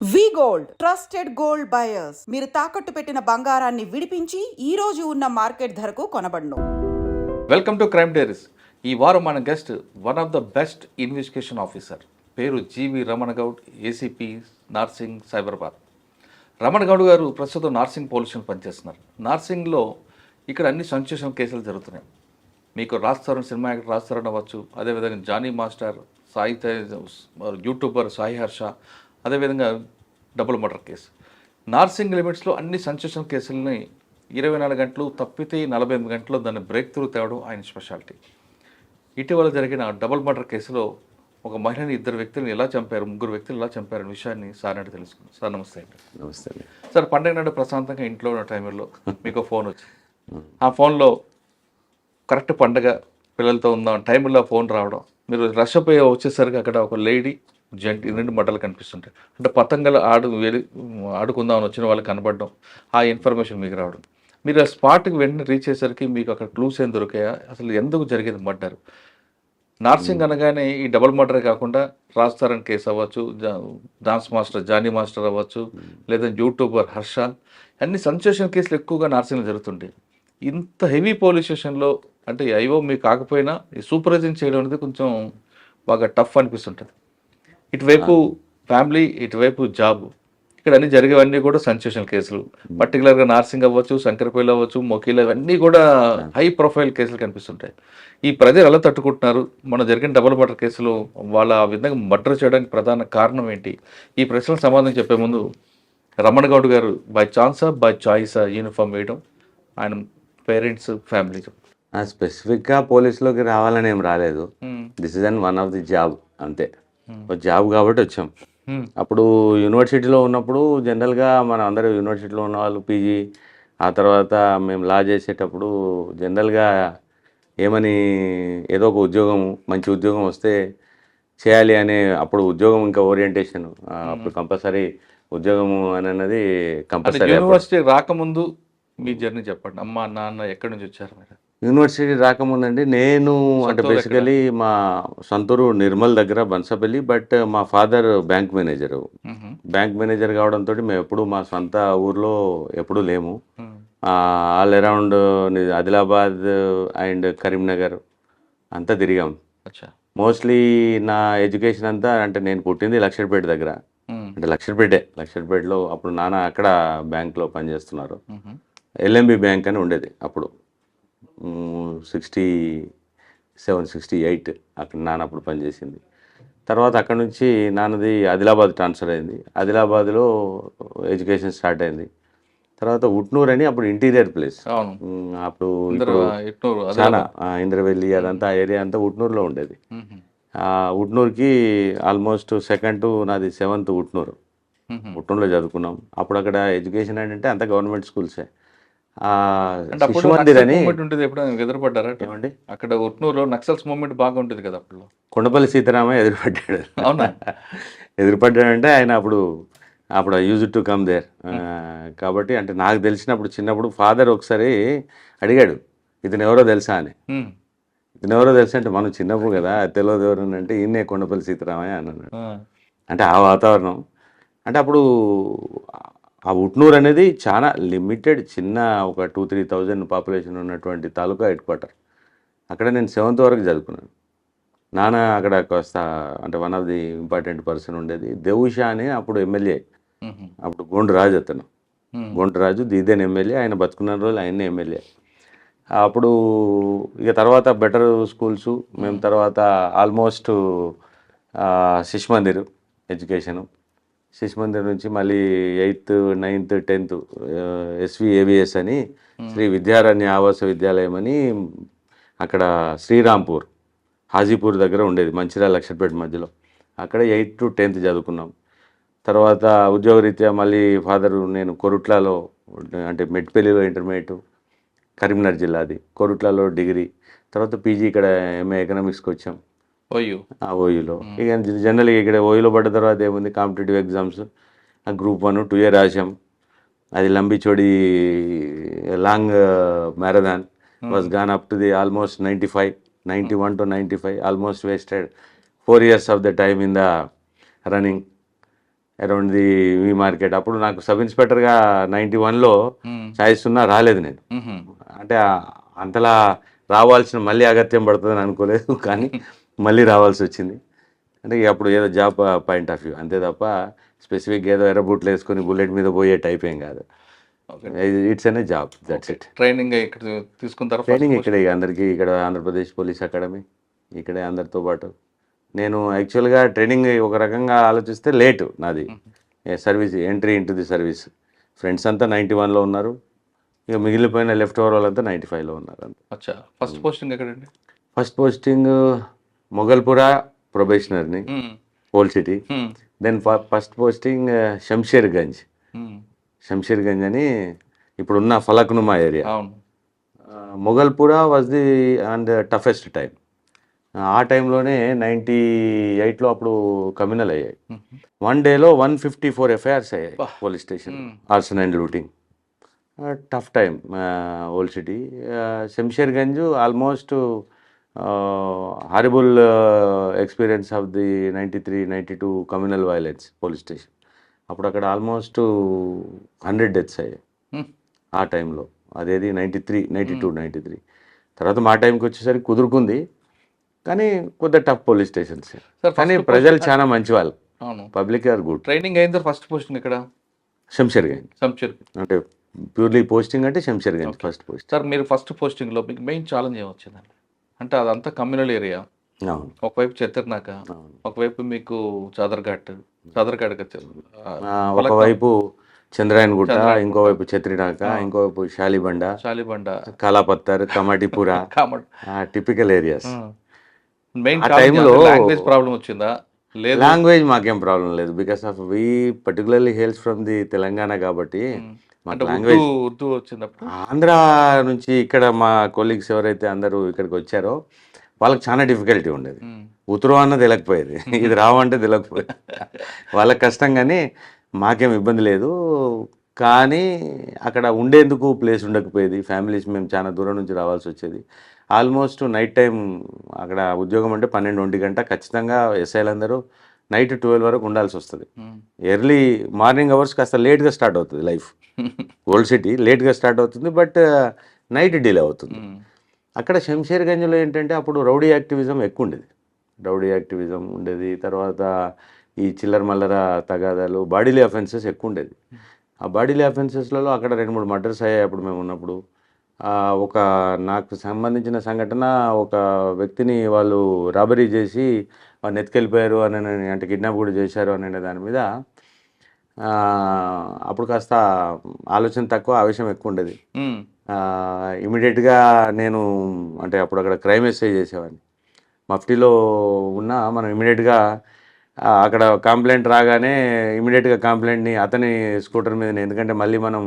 వి gold trusted gold buyers మీరు తాకట్టు పెట్టిన బంగారాన్ని విడిపించి ఈ రోజు ఉన్న మార్కెట్ ధరకు కొనబడును. Welcome to crime diaries. ఈ వారం మన guest one of the best investigation officer, పేరు జీవి రమణ గౌడ్, ఏసీపీ నార్సింగ్ సైబరాబాద్. రమణ గౌడ్ గారు ప్రస్తుతం నార్సింగ్ పోలీసులు పనిచేస్తున్నారు. నార్సింగ్లో ఇక్కడ అన్ని సంక్షేమ కేసులు జరుగుతున్నాయి. మీకు రాజ్ తరుణ్, సినిమా యాక్టర్ రాజ్ తరుణ్ అవ్వచ్చు, అదేవిధంగా జానీ మాస్టర్, సాయి యూట్యూబర్ సాయి హర్ష, అదేవిధంగా డబుల్ మర్డర్ కేసు. నార్సింగ్ లిమిట్స్లో అన్ని సంక్షేమ కేసులని 24 గంటలు తప్పితే 48 గంటల్లో దాన్ని బ్రేక్ త్రూ తేవడం ఆయన స్పెషాలిటీ. ఇటీవల జరిగిన డబుల్ మర్డర్ కేసులో ఒక మహిళని 2 వ్యక్తులను ఎలా చంపారు, 3 వ్యక్తులు ఎలా చంపారనే విషయాన్ని సార్ అంటే తెలుసుకున్నాం. సార్ నమస్తే అండి. నమస్తే. సార్, పండుగ నాడు ప్రశాంతంగా ఇంట్లో ఉన్న టైంలో మీకు ఫోన్ వచ్చింది. ఆ ఫోన్లో కరెక్ట్ పండగ పిల్లలతో ఉందాం టైంలో ఫోన్ రావడం, మీరు రష్ అప్ వచ్చేసరికి అక్కడ ఒక లేడీ జెంట్ 2 మడ్డలు కనిపిస్తుంటాయి. అంటే పతంగలు ఆడుకుందామని వచ్చిన వాళ్ళు కనపడడం, ఆ ఇన్ఫర్మేషన్ మీకు రావడం, మీరు ఆ స్పాట్కి వెంటనే రీచ్ అయ్యేసరికి మీకు అక్కడ క్లూస్ ఏం దొరికాయా, అసలు ఎందుకు జరిగేది మర్డర్? నార్సింగ్ అనగానే ఈ డబుల్ మర్డరే కాకుండా రాజ్ తరుణ్ కేసు అవ్వచ్చు, డాన్స్ మాస్టర్ జానీ మాస్టర్ అవ్వచ్చు, లేదా యూట్యూబర్ హర్ష, అన్ని సెన్సేషన్ కేసులు ఎక్కువగా నార్సింగ్లో జరుగుతుంటాయి. ఇంత హెవీ పోలీస్ స్టేషన్లో అంటే ఐఓ మీకు కాకపోయినా ఈ సూపర్వైజింగ్ చేయడం అనేది కొంచెం బాగా టఫ్ అనిపిస్తుంటుంది. ఇటువైపు ఫ్యామిలీ, ఇటువైపు జాబ్, ఇక్కడ అన్ని జరిగేవన్నీ కూడా సెన్సేషనల్ కేసులు. పర్టికులర్గా నార్సింగ్ అవ్వచ్చు, శంకరపల్లి అవ్వచ్చు, మొకీలు, అవన్నీ కూడా హై ప్రొఫైల్ కేసులు కనిపిస్తుంటాయి. ఈ ప్రజలు ఎలా తట్టుకుంటున్నారు? మన జరిగిన డబుల్ మర్డర్ కేసులో వాళ్ళ ఆ విధంగా మర్డర్ చేయడానికి ప్రధాన కారణం ఏంటి? ఈ ప్రశ్నలకు సమాధానం చెప్పే ముందు, రమణ గౌడ్ గారు బై ఛాన్సా బై చాయిసా యూనిఫామ్ వేయడం, ఆయన పేరెంట్స్ ఫ్యామిలీ? స్పెసిఫిక్గా పోలీసులోకి రావాలని ఏం రాలేదు. This is an one of the job, అంతే. జాబ్ కాబట్టి వచ్చాం. అప్పుడు యూనివర్సిటీలో ఉన్నప్పుడు జనరల్గా మన అందరూ యూనివర్సిటీలో ఉన్న వాళ్ళు పీజీ, ఆ తర్వాత మేము లా చేసేటప్పుడు జనరల్గా ఏమని ఏదో ఒక ఉద్యోగం, మంచి ఉద్యోగం వస్తే చేయాలి అనే, అప్పుడు ఉద్యోగం ఇంకా ఓరియంటేషన్, అప్పుడు కంపల్సరీ ఉద్యోగము అని అన్నది కంపల్సరీ. యూనివర్సిటీ రాకముందు మీ జర్నీ చెప్పండి. అమ్మ నాన్న ఎక్కడి నుంచి వచ్చారు మీరు? యూనివర్సిటీ రాకముందండి నేను అంటే బేసికలీ మా సొంతూరు నిర్మల్ దగ్గర బన్సపల్లి, బట్ మా father bank manager. Bank manager కావడంతో మేము ఎప్పుడు మా సొంత ఊర్లో ఎప్పుడూ లేము. All around Adilabad and Karimnagar అంతా తిరిగాం. మోస్ట్లీ నా ఎడ్యుకేషన్ అంతా, అంటే నేను పుట్టింది లక్షడ్పేట దగ్గర, అంటే లక్షడ్పేటలో అప్పుడు నాన్న అక్కడ బ్యాంక్లో పనిచేస్తున్నారు. ఎల్ఎంబి బ్యాంక్ అని ఉండేది అప్పుడు, 67-68 అక్కడ నాన్న అప్పుడు పనిచేసింది. తర్వాత అక్కడ నుంచి నాన్నది ఆదిలాబాద్ ట్రాన్స్ఫర్ అయింది. ఆదిలాబాద్లో ఎడ్యుకేషన్ స్టార్ట్ అయింది. తర్వాత ఉట్నూరు అని అప్పుడు ఇంటీరియర్ ప్లేస్, అప్పుడు చాలా ఇంద్రవెల్లి అదంతా ఏరియా అంతా ఉట్నూరులో ఉండేది. ఉట్నూరుకి ఆల్మోస్ట్ 2nd to నాది 7th ఉట్నూరులో చదువుకున్నాం. అప్పుడు అక్కడ ఎడ్యుకేషన్ ఏంటంటే అంతా గవర్నమెంట్ స్కూల్సే. ఎదురుపడ్డారా ఏమండి? అక్కడ ఉట్నూరులో నక్సల్స్ మూవ్మెంట్ బాగా ఉంటుంది కదా అప్పుడు. కొండపల్లి సీతారామయ్య ఎదురుపడ్డాడు. అవునా? ఎదురుపడ్డాడంటే ఆయన అప్పుడు యూజ్ టు కమ్ దేర్. కాబట్టి అంటే నాకు తెలిసినప్పుడు చిన్నప్పుడు ఫాదర్ ఒకసారి అడిగాడు, ఇతను ఎవరో తెలుసా అని. ఇతను ఎవరో తెలుసా అంటే మనం చిన్నప్పుడు కదా, తెలియదు ఎవరు అంటే ఈయనే కొండపల్లి సీతారామయ్య అని అన్నాడు. అంటే ఆ వాతావరణం, అంటే అప్పుడు ఆ ఉట్నూరు అనేది చాలా లిమిటెడ్, చిన్న ఒక 2-3 thousand పాపులేషన్ ఉన్నటువంటి తాలూకా హెడ్ క్వార్టర్. అక్కడ నేను 7th వరకు చదువుకున్నాను. నాన్న అక్కడ కాస్త అంటే one of the important person ఉండేది. దేవుషా అని అప్పుడు ఎమ్మెల్యే, అప్పుడు గోండరాజు, అతను గోండరాజు దీదేన్ ఎమ్మెల్యే. ఆయన బతుకున్న రోజులు ఆయన్నే ఎమ్మెల్యే. అప్పుడు ఇక తర్వాత బెటర్ స్కూల్స్ మేము, తర్వాత ఆల్మోస్ట్ శిశు మందిర్ ఎడ్యుకేషను. శిశు మందిర్ నుంచి మళ్ళీ 8th, 9th, 10th SVAVS అని శ్రీ విద్యారణ్య ఆవాస విద్యాలయం అని అక్కడ శ్రీరాంపూర్, హాజీపూర్ దగ్గర ఉండేది, మంచిర్యాల లక్షడ్పేట మధ్యలో. అక్కడ 8th to 10th చదువుకున్నాం. తర్వాత ఉద్యోగరీత్యా మళ్ళీ ఫాదరు, నేను కొరుట్లలో అంటే మెట్పల్లిలో ఇంటర్మీడియట్, కరీంనగర్ జిల్లాది, కొరుట్లలో డిగ్రీ, తర్వాత పీజీ ఇక్కడ MA ఎకనామిక్స్కి వచ్చాం ఓయూలో. ఇక జనరల్గా ఇక్కడ ఓయూలో పడ్డ తర్వాత ఏముంది, కాంపిటేటివ్ ఎగ్జామ్స్ Group 1, 2 రాసాం. అది లంబిచోడి long marathon was gone up to the almost 91 to 95, almost wasted 4 years of the time in the running. Around the వి మార్కెట్. అప్పుడు నాకు సబ్ ఇన్స్పెక్టర్గా 91లో ఛాయిస్ ఉన్నా రాలేదు నేను. అంటే అంతలా రావాల్సిన మళ్ళీ అగత్యం పడుతుందని అనుకోలేదు, కానీ మళ్ళీ రావాల్సి వచ్చింది. అంటే అప్పుడు ఏదో జాబ్ పాయింట్ ఆఫ్ వ్యూ అంతే తప్ప స్పెసిఫిక్ ఏదో ఎర్ర బూట్లు వేసుకొని బుల్లెట్ మీద పోయే టైప్ ఏం కాదు. ఇట్స్ అనే జాబ్, దట్స్ ఇట్. ట్రైనింగ్ ఇక్కడ తీసుకున్న తర్వాత ట్రైనింగ్ ఇక్కడే అందరికీ, ఇక్కడ ఆంధ్రప్రదేశ్ పోలీస్ అకాడమీ ఇక్కడే అందరితో పాటు. నేను యాక్చువల్గా ట్రైనింగ్ ఒక రకంగా ఆలోచిస్తే లేటు నాది service, entry into the service. Friends అంతా 91లో ఉన్నారు, ఇక మిగిలిపోయిన లెఫ్ట్ ఓవర్ వాళ్ళంతా 95లో ఉన్నారు అంతే. అచ్చా, ఫస్ట్ పోస్టింగ్ ఎక్కడండి? ఫస్ట్ పోస్టింగ్ మొగల్పురా ప్రొబేషనర్ని, old city. Then first posting Shamsherganj. Shamsherganj అని ఇప్పుడున్న ఫలక్నుమా ఏరియా. అవును. Mogalpura was the and toughest time. ఆ టైంలోనే 98లో అప్పుడు కమ్యూనల్ అయ్యాయి. వన్ డేలో 154 ఎఫ్ఐఆర్స్ అయ్యాయి police station, arson and looting. Tough time old city. Shamsherganj almost horrible experience of the 93-92 communal violence police station. అప్పుడు అక్కడ ఆల్మోస్ట్ 100 డెత్స్ అయ్యాయి ఆ టైంలో. అదేది 92-93. తర్వాత మా టైంకి వచ్చేసరికి కుదురుకుంది, కానీ కొద్దిగా టఫ్ పోలీస్ స్టేషన్స్. కానీ ప్రజలు చాలా మంచి వాళ్ళు, పబ్లిక్ ఆర్ గుడ్. ట్రైనింగ్ అయిన ఫస్ట్ పోస్టింగ్ ఇక్కడ శంషేర్గంజ్. అంటే ప్యూర్లీ పోస్టింగ్ అంటే శంషేర్గంజ్ ఫస్ట్ పోస్ట్. సార్, మీరు ఫస్ట్ పోస్టింగ్లో మీకు మెయిన్ ఛాలెంజ్ ఏమొచ్చిందండి? అంటే అదంతా కమ్యూనల్ ఏరియా, ఒకవైపు చెత్తర్నాక, ఒకవైపు మీకు చాదర్ఘాట్ ఒకవైపు చంద్రాయన్ గుట్ట, ఇంకోవైపు ఛత్రినాక, ఇంకోవైపు షాలిబండ, కాలాపత్తర్, కమాటిపుర, టిపికల్ ఏరియాస్. టైంలో లాంగ్వేజ్ ప్రాబ్లం వచ్చిందా? లేదు, లాంగ్వేజ్ మాకేం ప్రాబ్లం లేదు, because of we particularly hails from the Telangana కాబట్టి మాకు లాంగ్వేజ్ ఉర్దూ వచ్చినప్పుడు. ఆంధ్ర నుంచి ఇక్కడ మా కొలీగ్స్ ఎవరైతే అందరూ ఇక్కడికి వచ్చారో వాళ్ళకి చాలా డిఫికల్టీ ఉండేది. ఉత్తరం అన్నది తెలియకపోయేది, ఇది రావంటే తెలియకపోయేది. వాళ్ళకి కష్టం, కానీ మాకేం ఇబ్బంది లేదు. కానీ అక్కడ ఉండేందుకు ప్లేస్ ఉండకపోయేది. ఫ్యామిలీస్ మేము చాలా దూరం నుంచి రావాల్సి వచ్చేది. ఆల్మోస్ట్ నైట్ టైం అక్కడ ఉద్యోగం అంటే 12-1 గంట ఖచ్చితంగా ఎస్ఐలు అందరూ నైట్ 12 వరకు ఉండాల్సి వస్తుంది. ఎర్లీ మార్నింగ్ అవర్స్ కాస్త లేట్గా స్టార్ట్ అవుతుంది లైఫ్. ఓల్డ్ సిటీ లేట్గా స్టార్ట్ అవుతుంది, బట్ నైట్ డిలే అవుతుంది. అక్కడ శంషేర్గంజ్లో ఏంటంటే అప్పుడు రౌడీ యాక్టివిజం ఎక్కువ ఉండేది. రౌడీ యాక్టివిజం ఉండేది. తర్వాత ఈ చిల్లర మల్లర తగాదాలు, బాడీలీ అఫెన్సెస్ ఎక్కువ ఉండేది. ఆ బాడీలీ అఫెన్సెస్లలో అక్కడ 2-3 మర్డర్స్ అయ్యాయి అప్పుడు మేము ఉన్నప్పుడు. ఒక నాకు సంబంధించిన సంఘటన, ఒక వ్యక్తిని వాళ్ళు రాబరీ చేసి వాడిని ఎత్తుకెళ్ళిపోయారు అని, అంటే కిడ్నాప్ కూడా చేశారు అనే దాని మీద అప్పుడు కాస్త ఆలోచన తక్కువ, ఆవేశం ఎక్కువ ఉండేది. ఇమీడియట్గా నేను అంటే అప్పుడు అక్కడ క్రైమ్ ఎస్ఐ చేసేవాడిని. మఫ్టీలో ఉన్న మనం ఇమీడియట్గా అక్కడ కంప్లైంట్ రాగానే ఇమీడియట్గా కంప్లైంట్ని అతని స్కూటర్ మీద, ఎందుకంటే మళ్ళీ మనం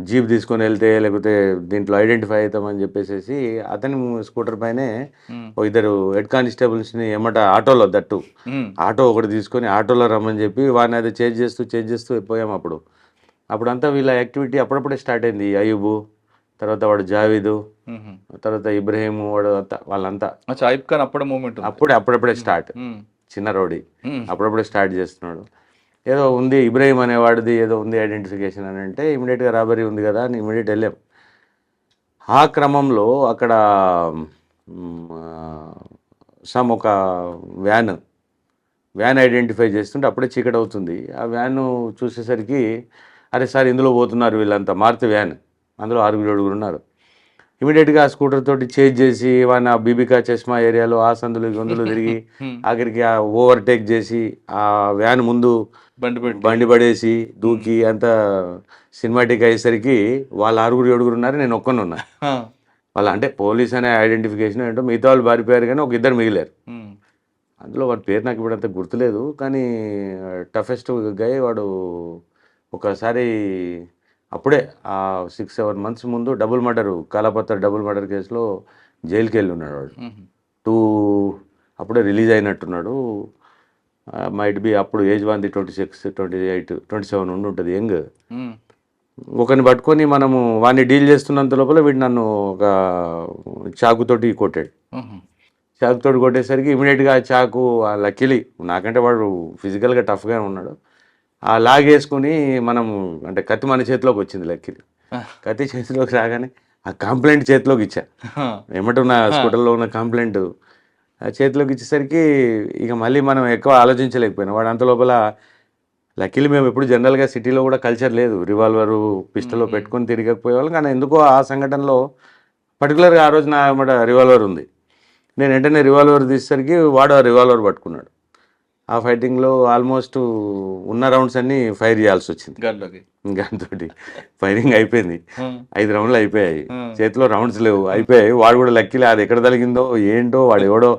జీప్ తీసుకొని వెళ్తే లేకపోతే దీంట్లో ఐడెంటిఫై అవుతామని చెప్పేసి అతని స్కూటర్ పైనే ఇద్దరు హెడ్ కానిస్టేబుల్స్ని ఎమ్మట ఆటోలో, దట్టు ఆటో ఒకటి తీసుకొని ఆటోలో రమ్మని చెప్పి వాడిని అది చేంజ్ చేస్తూ పోయాం. అప్పుడంతా వీళ్ళ యాక్టివిటీ అప్పుడప్పుడే స్టార్ట్ అయింది. అయ్యూబు, తర్వాత వాడు జావీదు, తర్వాత ఇబ్రహీం, వాడు వాళ్ళంతా అప్పుడప్పుడే స్టార్ట్. చిన్న రౌడీ అప్పుడప్పుడే స్టార్ట్ చేస్తున్నాడు. ఏదో ఉంది ఇబ్రహీం అనేవాడిది, ఏదో ఉంది ఐడెంటిఫికేషన్ అని అంటే ఇమీడియట్గా రాబరీ ఉంది కదా అని ఇమీడియట్ వెళ్ళాం. ఆ క్రమంలో అక్కడ ఒక వ్యాన్ ఐడెంటిఫై చేస్తుంటే అప్పుడే చీకటి అవుతుంది. ఆ వ్యాన్ చూసేసరికి, అరే సార్ ఇందులో పోతున్నారు వీళ్ళంతా, మారుతి వ్యాన్, అందులో 6-7 ఉన్నారు. ఇమీడియట్గా ఆ స్కూటర్ తోటి చేంజ్ చేసి వాడిని ఆ బీబికా చష్మా ఏరియాలో ఆ సందులు గొంతులు తిరిగి ఆఖరికి ఆ ఓవర్టేక్ చేసి ఆ వ్యాన్ ముందు బండి పడేసి దూకి అంత సినిమాటిక్ అయ్యేసరికి వాళ్ళు 6-7 ఉన్నారు, నేను ఒక్కనే ఉన్నా. వాళ్ళ అంటే పోలీస్ అనే ఐడెంటిఫికేషన్ ఏంటో, మిగతా వాళ్ళు పారిపోయారు కానీ ఒక ఇద్దరు మిగిలారు. అందులో వాడి పేరు నాకు ఇప్పుడు అంత గుర్తులేదు, కానీ టఫెస్ట్ గై వాడు. ఒకసారి అప్పుడే 6-7 months ముందు double murder, Kalapathar double murder కేసులో జైలుకి వెళ్ళి ఉన్నాడు వాడు. అప్పుడే రిలీజ్ అయినట్టున్నాడు. మైట్ బి అప్పుడు ఏజ్ వాంది 26, 28, 27 ఉండి ఉంటుంది, యంగ్. ఒకరిని పట్టుకొని మనము వాడిని డీల్ చేస్తున్నంత లోపల వీడు నన్ను ఒక చాకుతోటి కొట్టాడు. చాకు తోటి కొట్టేసరికి ఇమీడియట్గా ఆ చాకు లక్కీలి నాకంటే వాడు ఫిజికల్గా టఫ్గా ఉన్నాడు, ఆ లాగేసుకుని మనం అంటే కత్తి మన చేతిలోకి వచ్చింది లక్కీలి. కత్తి చేతిలోకి రాగానే ఆ కంప్లైంట్ చేతిలోకి ఇచ్చా, ఏమంటున్నా స్కూటర్లో ఉన్న కంప్లైంట్ చేతిలోకి ఇచ్చేసరికి ఇక మళ్ళీ మనం ఎక్కువ ఆలోచించలేకపోయినా వాడు అంత లోపల. లక్కీలి మేము ఎప్పుడు జనరల్గా సిటీలో కూడా కల్చర్ లేదు, రివాల్వరు పిస్టల్లో పెట్టుకొని తిరగకపోయేవాళ్ళం, కానీ ఎందుకో ఆ సంఘటనలో పర్టికులర్గా ఆ రోజు నా రివాల్వర్ ఉంది. నేను వెంటనే రివాల్వర్ తీసేసరికి వాడు ఆ రివాల్వర్ పట్టుకున్నాడు. ఆ ఫైటింగ్లో ఆల్మోస్ట్ ఉన్న రౌండ్స్ అన్నీ ఫైర్ చేయాల్సి వచ్చింది. గాల్లోకి దాంతో ఫైరింగ్ అయిపోయింది, 5 రౌండ్లు అయిపోయాయి, చేతిలో రౌండ్స్ లేవు, అయిపోయాయి. వాడు కూడా లక్కీలే అది ఎక్కడ తగిలిందో ఏంటో వాడెవడో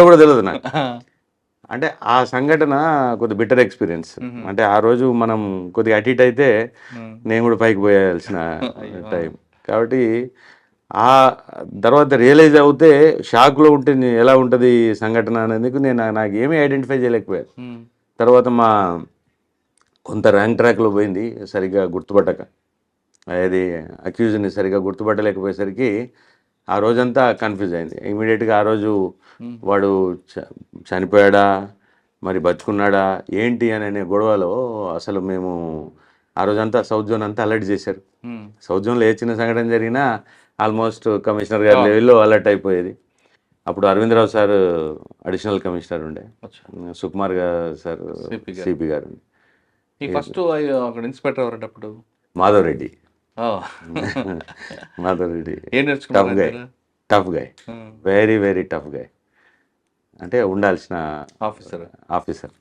కూడా తెలియదు నాకు. అంటే ఆ సంఘటన కొద్ది బిటర్ ఎక్స్పీరియన్స్. అంటే ఆ రోజు మనం కొద్దిగా అటు ఇటు అయితే నేను కూడా పైకి పోయాల్సిన టైం కాబట్టి ఆ తర్వాత రియలైజ్ అవుతే షాక్లో ఉంటే ఎలా ఉంటుంది సంఘటన అనేది నాకు ఏమీ ఐడెంటిఫై చేయలేకపోయాను. తర్వాత మా కొంత ర్యాంక్ ట్రాక్లో పోయింది సరిగ్గా గుర్తుపట్టక, అది అక్యూజ్ని సరిగ్గా గుర్తుపట్టలేకపోయేసరికి ఆ రోజంతా కన్ఫ్యూజ్ అయింది. ఇమీడియట్గా ఆ రోజు వాడు చనిపోయాడా మరి బతుకున్నాడా ఏంటి అనే గొడవలో అసలు మేము ఆ రోజంతా సౌత్ జోన్ అంతా అలర్ట్ చేశారు. సౌత్ జోన్లో ఏ చిన్న సంఘటన జరిగినా ఆల్మోస్ట్ కమిషనర్ గారి లెవెల్లో అలర్ట్ అయిపోయేది. అప్పుడు అరవిందరావు సార్ అడిషనల్ కమిషనర్ ఉండే, సుకుమార్ గారు సార్ సిపి గారు ఉండే. ఫస్ట్ అక్కడ ఇన్స్పెక్టర్ ఎవరంటే అప్పుడు మాధవరెడ్డి. మాధవరెడ్డి ఏం నేర్చుకున్నారు? Tough guy, very very tough guy. అంటే ఉండాల్సిన officer,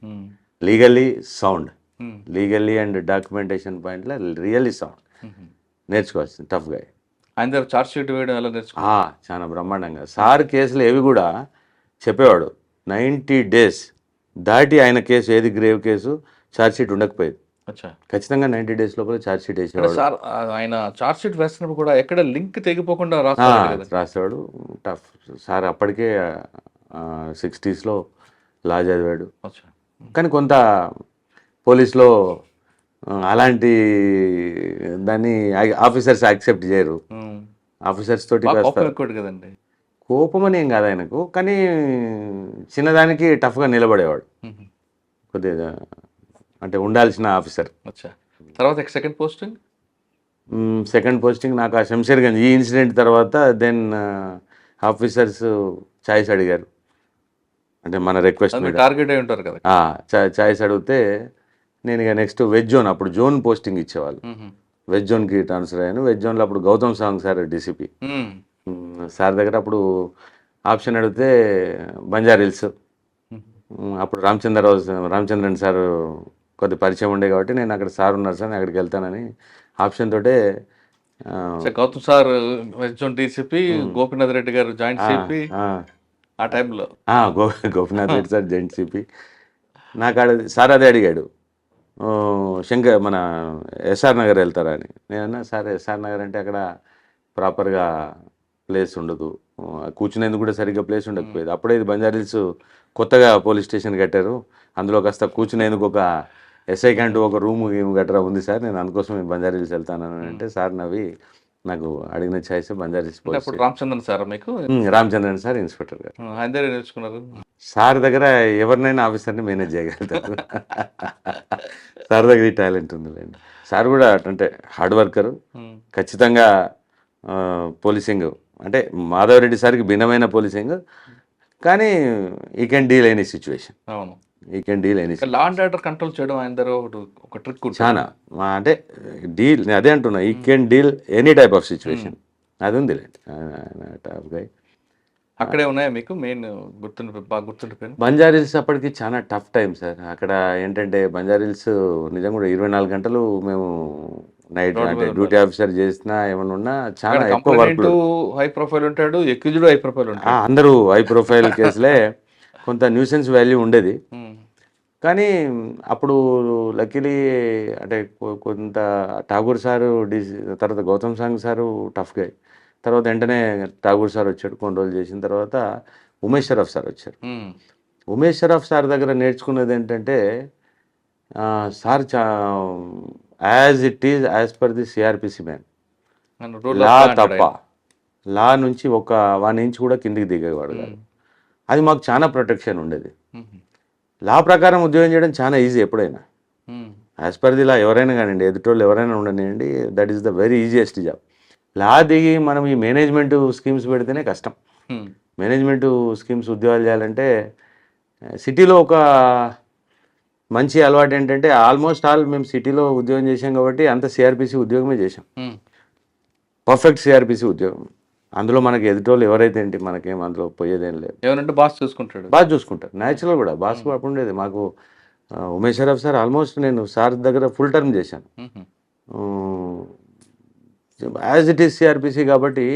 legally sound, legally and documentation పాయింట్లో రియల్లీ సౌండ్, నేర్చుకోవాల్సింది టఫ్ గాయ్. ఆయన దగ్గర చార్జ్ షీట్ వేయడం ఎలా నేర్చుకో చాలా బ్రహ్మాండంగా. సార్ కేసులు ఏవి కూడా చెప్పేవాడు 90 days దాటి ఆయన కేసు ఏది గ్రేవ్ కేసు చార్జ్ షీట్ ఉండకపోయేది, ఖచ్చితంగా 90 days లోపల చార్జ్ షీట్ వేసేవాడు. సార్ ఆయన చార్జ్ షీట్ వేసినప్పుడు కూడా ఎక్కడ లింక్ తెగిపోకుండా రాసేవాడు. Tough sir. అప్పటికే 60s లా చదివాడు, కానీ కొంత పోలీస్లో అలాంటి దాన్ని ఆఫీసర్స్ యాక్సెప్ట్ చేయరు. ఆఫీసర్స్ తోటి కదండి, కోపం అని ఏం కాదు ఆయనకు, కానీ చిన్నదానికి టఫ్గా నిలబడేవాడు కొద్దిగా, అంటే ఉండాల్సిన ఆఫీసర్. తర్వాత సెకండ్ పోస్టింగ్ నాకు ఆ శంషేర్గంజ్ ఈ ఇన్సిడెంట్ తర్వాత. దెన్ ఆఫీసర్స్ చాయిస్ అడిగారు, అంటే మన రిక్వెస్ట్ టార్గెట్ అయి ఉంటారు కదా, చాయిస్ అడిగితే నేను ఇక నెక్స్ట్ వెజ్ జోన్, అప్పుడు జోన్ పోస్టింగ్ ఇచ్చేవాళ్ళు, వెజ్ జోన్కి ట్రాన్స్ఫర్ అయ్యాను. వెజ్ జోన్లో అప్పుడు Gautam Sawang sir DCP sir దగ్గర అప్పుడు ఆప్షన్ అడిగితే బంజారీల్స్, అప్పుడు రామచంద్రన్ సార్ కొద్ది పరిచయం ఉండే కాబట్టి నేను అక్కడ సార్ ఉన్నారు సార్ నేను అక్కడికి వెళ్తానని ఆప్షన్ తోటే. Gautam sir west zone DCP, Gopinath Reddy గారు జాయింట్ సిపి ఆ టైంలో, Gopinath Reddy sir joint CP. నాకు సార్ అదే అడిగాడు, మన ఎస్ఆర్ నగర్ వెళ్తారా అని. నేనన్నా సార్ ఎస్ఆర్ నగర్ అంటే అక్కడ ప్రాపర్గా ప్లేస్ ఉండదు, కూర్చునేందుకు కూడా సరిగ్గా ప్లేస్ ఉండకపోయేది. అప్పుడే ఇది బంజారీల్స్ కొత్తగా పోలీస్ స్టేషన్ కట్టారు, అందులో కాస్త కూర్చునేందుకు ఒక ఎస్ఐ కంటూ ఒక రూమ్ గట్రా ఉంది సార్, నేను అందుకోసం బంజారీల్స్ వెళ్తానని అంటే సార్ నవ్వి నాకు అడిగిన ఛాయిస్ బంజారీల్స్. రామచంద్రన్ సార్ మీకు? రామచంద్రన్ సార్ ఇన్స్పెక్టర్ గారు. ఆయన దగ్గర నేర్చుకున్నారు. సార్ దగ్గర ఎవరినైనా ఆఫీసర్ని మేనేజ్ చేయగలుగుతారు, సార్ దగ్గర ఈ టాలెంట్ ఉందిలేండి. సార్ కూడా అంటే హార్డ్ వర్కరు, ఖచ్చితంగా పోలీసింగ్ అంటే మాధవరెడ్డి సార్కి భిన్నమైన పోలీసింగ్, కానీ ఈ కెన్ డీల్ ఎనీ సిచ్యువేషన్. అవును, ఈ can deal any. Law and order control చేయడం ఆయన దగ్గర ఒక ట్రిక్ చాలా, అంటే డీల్ అదే అంటున్నా, ఈ can deal any type of situation, అది ఉందిలేండి. టాప్ గై. అక్కడే ఉన్నాయా మీకు మెయిన్ గుర్తుండిపోయిన? బంజారీల్స్ అప్పటికి చాలా టఫ్ టైం సార్. అక్కడ ఏంటంటే బంజారీల్స్ నిజంగా కూడా 24 గంటలు మేము నైట్ అంటే డ్యూటీ ఆఫీసర్ చేసినా ఏమన్నా ఉన్నా చాలా ఎక్కువ వర్క్. హై ప్రొఫైల్ ఉంటాడు, ఎక్యూజ్డ్ హై ప్రొఫైల్ ఉంటాడు, అందరూ హై ప్రొఫైల్ కేసులే, కొంత న్యూసెన్స్ వాల్యూ ఉండేది. కానీ అప్పుడు లక్కీలీ అంటే కొంత ఠాగూర్ సారు తర్వాత Gautam Sawang sir tough guy, తర్వాత వెంటనే ఠాగూర్ సార్ వచ్చాడు, కొన్ని రోజులు చేసిన తర్వాత ఉమేష్ షరఫ్ సార్ వచ్చారు. ఉమేష్ షరఫ్ సార్ దగ్గర నేర్చుకున్నది ఏంటంటే sir as it is as per the CrPC man, law తప్ప లా నుంచి ఒక 1 ఇంచ్ కూడా కిందికి దిగేవాడు కాదు. అది మాకు చాలా ప్రొటెక్షన్ ఉండేది. లా ప్రకారం ఉద్యోగం చేయడం చాలా ఈజీ ఎప్పుడైనా. యాజ్ పర్ ది లా ఎవరైనా కానివ్వండి, ఎదుటోళ్ళు ఎవరైనా ఉండనివ్వండి, that is the very easiest job. Law దిగి మనం ఈ మేనేజ్మెంట్ స్కీమ్స్ పెడితేనే కష్టం. మేనేజ్మెంట్ స్కీమ్స్ ఉద్యోగాలు చేయాలంటే సిటీలో ఒక మంచి అలవాటు ఏంటంటే ఆల్మోస్ట్ ఆల్ మేము సిటీలో ఉద్యోగం చేసాం కాబట్టి అంత సిఆర్పిసి ఉద్యోగమే చేసాం. పర్ఫెక్ట్ సిఆర్పిసి ఉద్యోగం. అందులో మనకి ఎదుటోళ్ళు ఎవరైతే ఏంటి, మనకేం అందులో పోయేదేం లేదు. ఏమనంటే బాస్ చూసుకుంటాడు. బాగా చూసుకుంటారు. న్యాచురల్ కూడా బాస్ అప్పుడు ఉండేది మాకు. ఉమేష్ షరఫ్ సార్ ఆల్మోస్ట్ నేను సార్ దగ్గర ఫుల్ టర్మ్ చేశాను. యాజ్ ఇట్ ఈస్ సిఆర్పిసి కాబట్టి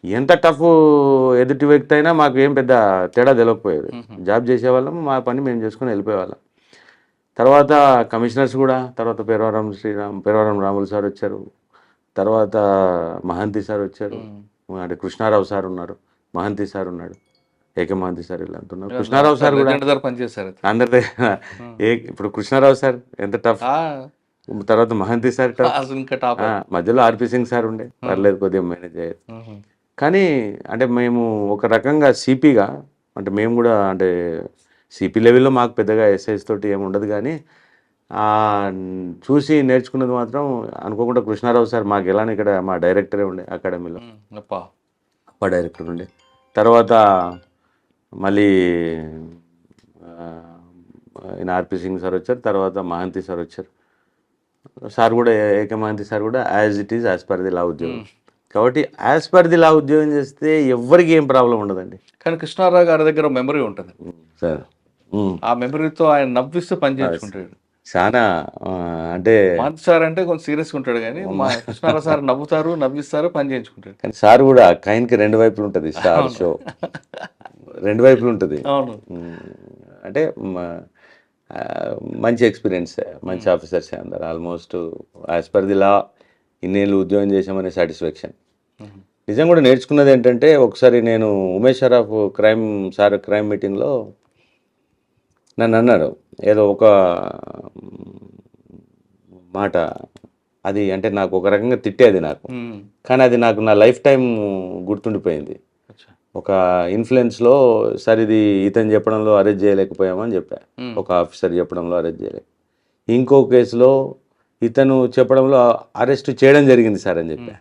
ఎంత టఫ్ ఎదుటి వ్యక్తి అయినా మాకు ఏం పెద్ద తేడా తెలియకపోయేది. జాబ్ చేసేవాళ్ళం, మా పని మేము చేసుకుని వెళ్ళిపోయేవాళ్ళం. తర్వాత కమిషనర్స్ కూడా, తర్వాత పేరవరం రాములు సార్ వచ్చారు, తర్వాత మహంతి సార్ వచ్చారు, అంటే కృష్ణారావు సార్ ఉన్నారు, మహంతి సార్ ఉన్నాడు, ఏకే మహంతి సార్ ఇలా అంటున్నారు. కృష్ణారావు సార్ కూడా పనిచేశారు అందరి ఇప్పుడు కృష్ణారావు సార్ ఎంత టఫ్, తర్వాత మహంతి సార్ టఫ్, మధ్యలో ఆర్పి సింగ్ సార్ ఉండే, పర్లేదు కొద్దిగా మేనేజ్ అయ్యేది. కానీ అంటే మేము ఒక రకంగా సిపిగా, అంటే మేము కూడా అంటే సిపి లెవెల్లో మాకు పెద్దగా ఎస్ఐస్ తోటి ఏమి ఉండదు, కానీ చూసి నేర్చుకున్నది మాత్రం అనుకోకుండా కృష్ణారావు సార్ మాకు ఎలానే ఇక్కడ మా డైరెక్టరే ఉండే అకాడమీలో, అప్ప డైరెక్టర్ ఉండే. తర్వాత మళ్ళీ ఆయన ఆర్పి సింగ్ సార్ వచ్చారు, తర్వాత మహంతి సార్ వచ్చారు. సార్ కూడా ఏకే మహంతి సార్ కూడా as it is as per the లా ఉద్యోగం. కాబట్టి యాజ్ పర్ ది లా ఉద్యోగం చేస్తే ఎవరికి ఏం ప్రాబ్లం ఉండదండి. కానీ కృష్ణారావు గారి దగ్గర మెమరీ ఉంటుంది సార్. ఆ మెమరీతో ఆయన నవ్విస్తూ పని చేసుకుంటాడు. చాలా అంటే మహంతి సార్ అంటే కొంచెం సీరియస్గా ఉంటాడు, కానీ మా కృష్ణారావు సార్ నవ్వుతారు, నవ్విస్తారు, పని చేయించుకుంటాడు. కానీ సార్ కూడా కాయిన్కి రెండు వైపులు ఉంటుంది. స్టార్ షో రెండు వైపులు ఉంటుంది. అవును. అంటే మంచి ఎక్స్పీరియన్స్, మంచి ఆఫీసర్స్ అందరు ఆల్మోస్ట్ యాజ్ పర్ ది లా ఇన్నేళ్ళు ఉద్యోగం చేసామనే సాటిస్ఫాక్షన్. నిజం కూడా నేర్చుకున్నది ఏంటంటే, ఒకసారి నేను ఉమేష్ షరఫ్ క్రైమ్ మీటింగ్లో నన్ను అన్నాడు ఏదో ఒక మాట, అది అంటే నాకు ఒక రకంగా తిట్టేది నాకు, కానీ అది నాకు నా లైఫ్ టైం గుర్తుండిపోయింది. ఒక ఇన్ఫ్లుయెన్స్లో సార్ ఇది ఇతను చెప్పడంలో అరెస్ట్ చేయలేకపోయామని చెప్పా, ఒక ఆఫీసర్ చెప్పడంలో అరెస్ట్ చేయలేక. ఇంకో కేసులో ఇతను చెప్పడంలో అరెస్ట్ చేయడం జరిగింది సార్ అని చెప్పా.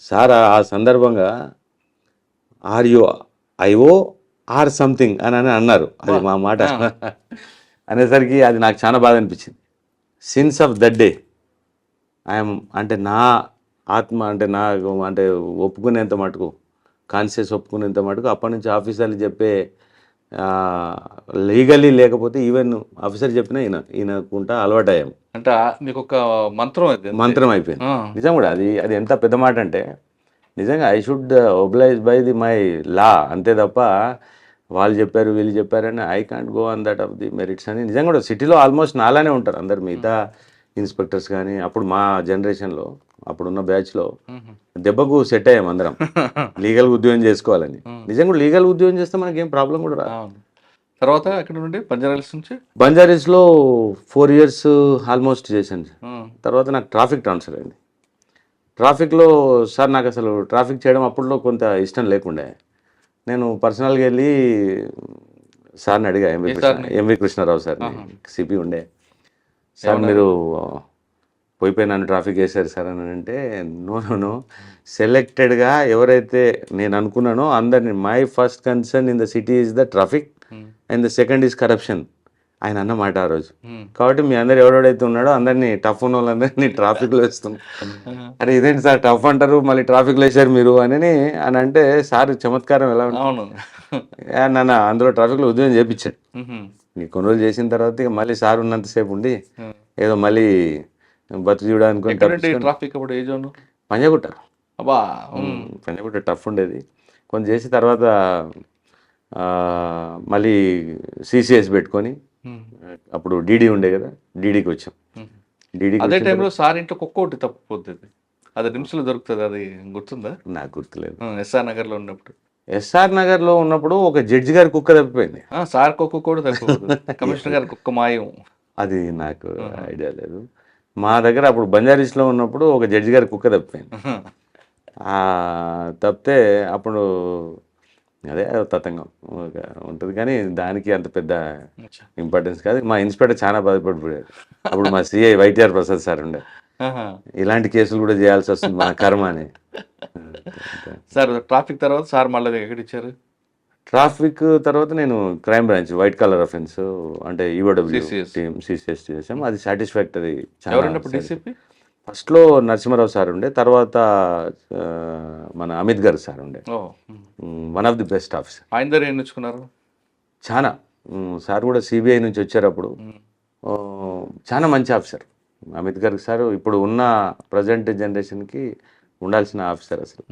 సార్ ఆ సందర్భంగా are you IO or something అని అన్నారు. అది మా మాట అనేసరికి అది నాకు చాలా బాధ అనిపించింది. Since of that day I'm అంటే నా ఆత్మ అంటే నాకు అంటే ఒప్పుకునేంత మటుకు, కాన్షియస్ ఒప్పుకునేంత మటుకు అప్పటి నుంచి ఆఫీసర్లు చెప్పే లీగల్లీ లేకపోతే ఈవెన్ ఆఫీసర్ చెప్పినా ఈయనకుంటా అలవాటు అయ్యాము. అంటే మీకు ఒక మంత్రం అయిపోయింది. నిజం కూడా అది ఎంత పెద్ద మాట అంటే, నిజంగా I should oblige by the my law, అంతే తప్ప వాళ్ళు చెప్పారు వీళ్ళు చెప్పారని I can't go on that of the merits అని. నిజంగా కూడా సిటీలో ఆల్మోస్ట్ నాలానే ఉంటారు అందరు, మిగతా ఇన్స్పెక్టర్స్ కానీ. అప్పుడు మా జనరేషన్లో అప్పుడున్న బ్యాచ్లో దెబ్బకు సెట్ అయ్యాం అందరం లీగల్ ఉద్యోగం చేసుకోవాలని. నిజంగా కూడా లీగల్ ఉద్యోగం చేస్తే మనకి ఏం ప్రాబ్లం కూడా రాదు. తర్వాత అక్కడ నుండి బంజారాహిల్స్లో 4 years ఆల్మోస్ట్ చేశాను. తర్వాత నాకు ట్రాఫిక్ ట్రాన్స్ఫర్ అయింది. ట్రాఫిక్లో సార్ నాకు అసలు ట్రాఫిక్ చేయడం అప్పుడులో కొంత ఇష్టం లేకుండే. నేను పర్సనల్గా వెళ్ళి సార్ని అడిగా, ఎంవి కృష్ణారావు సార్ని, సిపి ఉండే, సార్ మీరు పోయిపోయి నన్ను ట్రాఫిక్ వేశారు సార్ అని అంటే, నో సెలెక్టెడ్గా ఎవరైతే నేను అనుకున్నానో అందరినీ, my first concern in the city is the traffic and the second is corruption ఆయన అన్నమాట ఆ రోజు. కాబట్టి మీ అందరు ఎవడెవడైతే ఉన్నాడో అందరినీ టఫ్ ఉన్న వాళ్ళందరినీ ట్రాఫిక్లో వేస్తున్నాం. అరే ఇదేంటి సార్ టఫ్ అంటారు మళ్ళీ ట్రాఫిక్లో వేసారు మీరు అని అంటే, సార్ చమత్కారం ఎలా ఉంటుంది నన్ను అందులో ట్రాఫిక్లో ఉద్యోగం చేయించాడు. కొన్ని రోజులు చేసిన తర్వాత ఇక మళ్ళీ సార్ ఉన్నంతసేపు ఉండి ఏదో మళ్ళీ బతుకు చూడడానికి పంజాగుట్ట టఫ్ ఉండేది. కొంచెం చేసి తర్వాత మళ్ళీ సిసిఎస్ పెట్టుకొని, అప్పుడు డీడీ ఉండే కదా, డీడీకి వచ్చాం. అదే టైంలో సార్ ఇంట్లో కుక్క ఒకటి తప్పిపోతుంది, అది నిమిషంలో దొరుకుతుంది, అది గుర్తుందా? నాకు గుర్తులేదు. ఎస్ఆర్ నగర్లో ఉన్నప్పుడు ఒక జడ్జి గారి కుక్క తప్పిపోయింది. సార్ కుక్క కూడా తప్పిపోతుంది, కమిషనర్ గారి కుక్క మాయం. అది నాకు ఐడియా లేదు. మా దగ్గర అప్పుడు బంజారీస్లో ఉన్నప్పుడు ఒక జడ్జి గారి కుక్క తప్పిపోయింది. తప్పితే అప్పుడు అదే తతంగం ఉంటుంది, కానీ దానికి అంత పెద్ద అచ్చా. ఇంపార్టెన్స్ కాదు. మా ఇన్స్పెక్టర్ చాలా బాధపడిపోయాడు. అప్పుడు మా సిఐ వైటీఆర్ ప్రసాద్ సార్ ఉండే. ఆహా. ఇలాంటి కేసులు కూడా చేయాల్సి వస్తుంది మన కర్మ అని. సార్ ట్రాఫిక్ తర్వాత సార్ మళ్ళీ ఎక్కడ ఇచ్చారు? ట్రాఫిక్ తర్వాత నేను crime branch white colour offence అంటే ఈఓడబ్ల్యూ CCS. టీమ్ సిసిఎస్ చేసాం. అది సాటిస్ఫాక్టరీ. ఎవరన్నప్పుడు డీసీపీ? ఫస్ట్లో నరసింహారావు సార్ ఉండే, తర్వాత మన అమిత్ గారు సార్ ఉండే. Oh. One of the best officer. ఆయన దగ్గర ఏం నేర్చుకున్నారు? చాలా. సార్ కూడా సిబిఐ నుంచి వచ్చారు అప్పుడు. చాలా మంచి ఆఫీసర్ అమిత్ గారు సార్. ఇప్పుడు ఉన్న ప్రజెంట్ జనరేషన్కి ఉండాల్సిన ఆఫీసర్ అసలు.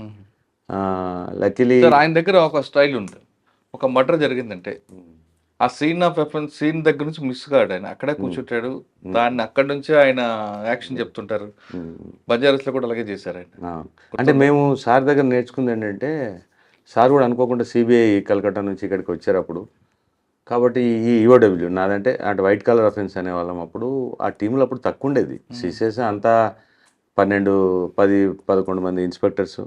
లక్కీలీ సార్ ఆయన దగ్గర ఒక స్టైల్ ఉంది. ఒక మర్డర్ జరిగిందంటే ఆ సీన్ దగ్గర నుంచి మిస్ కాడు ఆయన, అక్కడే కూర్చుంటాడు. దాన్ని అక్కడి నుంచి ఆయన యాక్షన్ చెప్తుంటారు. బంజారాస్లో కూడా అలాగే చేశారు ఆయన. అంటే మేము సార్ దగ్గర నేర్చుకుంది ఏంటంటే, సార్ కూడా అనుకోకుండా సిబిఐ కలకట్టా నుంచి ఇక్కడికి వచ్చారు అప్పుడు. కాబట్టి ఈ ఈఓడబ్ల్యూ నాదంటే అంటే వైట్ కలర్ అఫెన్స్ అనేవాళ్ళం అప్పుడు. ఆ టీంలో అప్పుడు తక్కువ ఉండేది. సిసిఎస్ అంతా 11 మంది ఇన్స్పెక్టర్స్,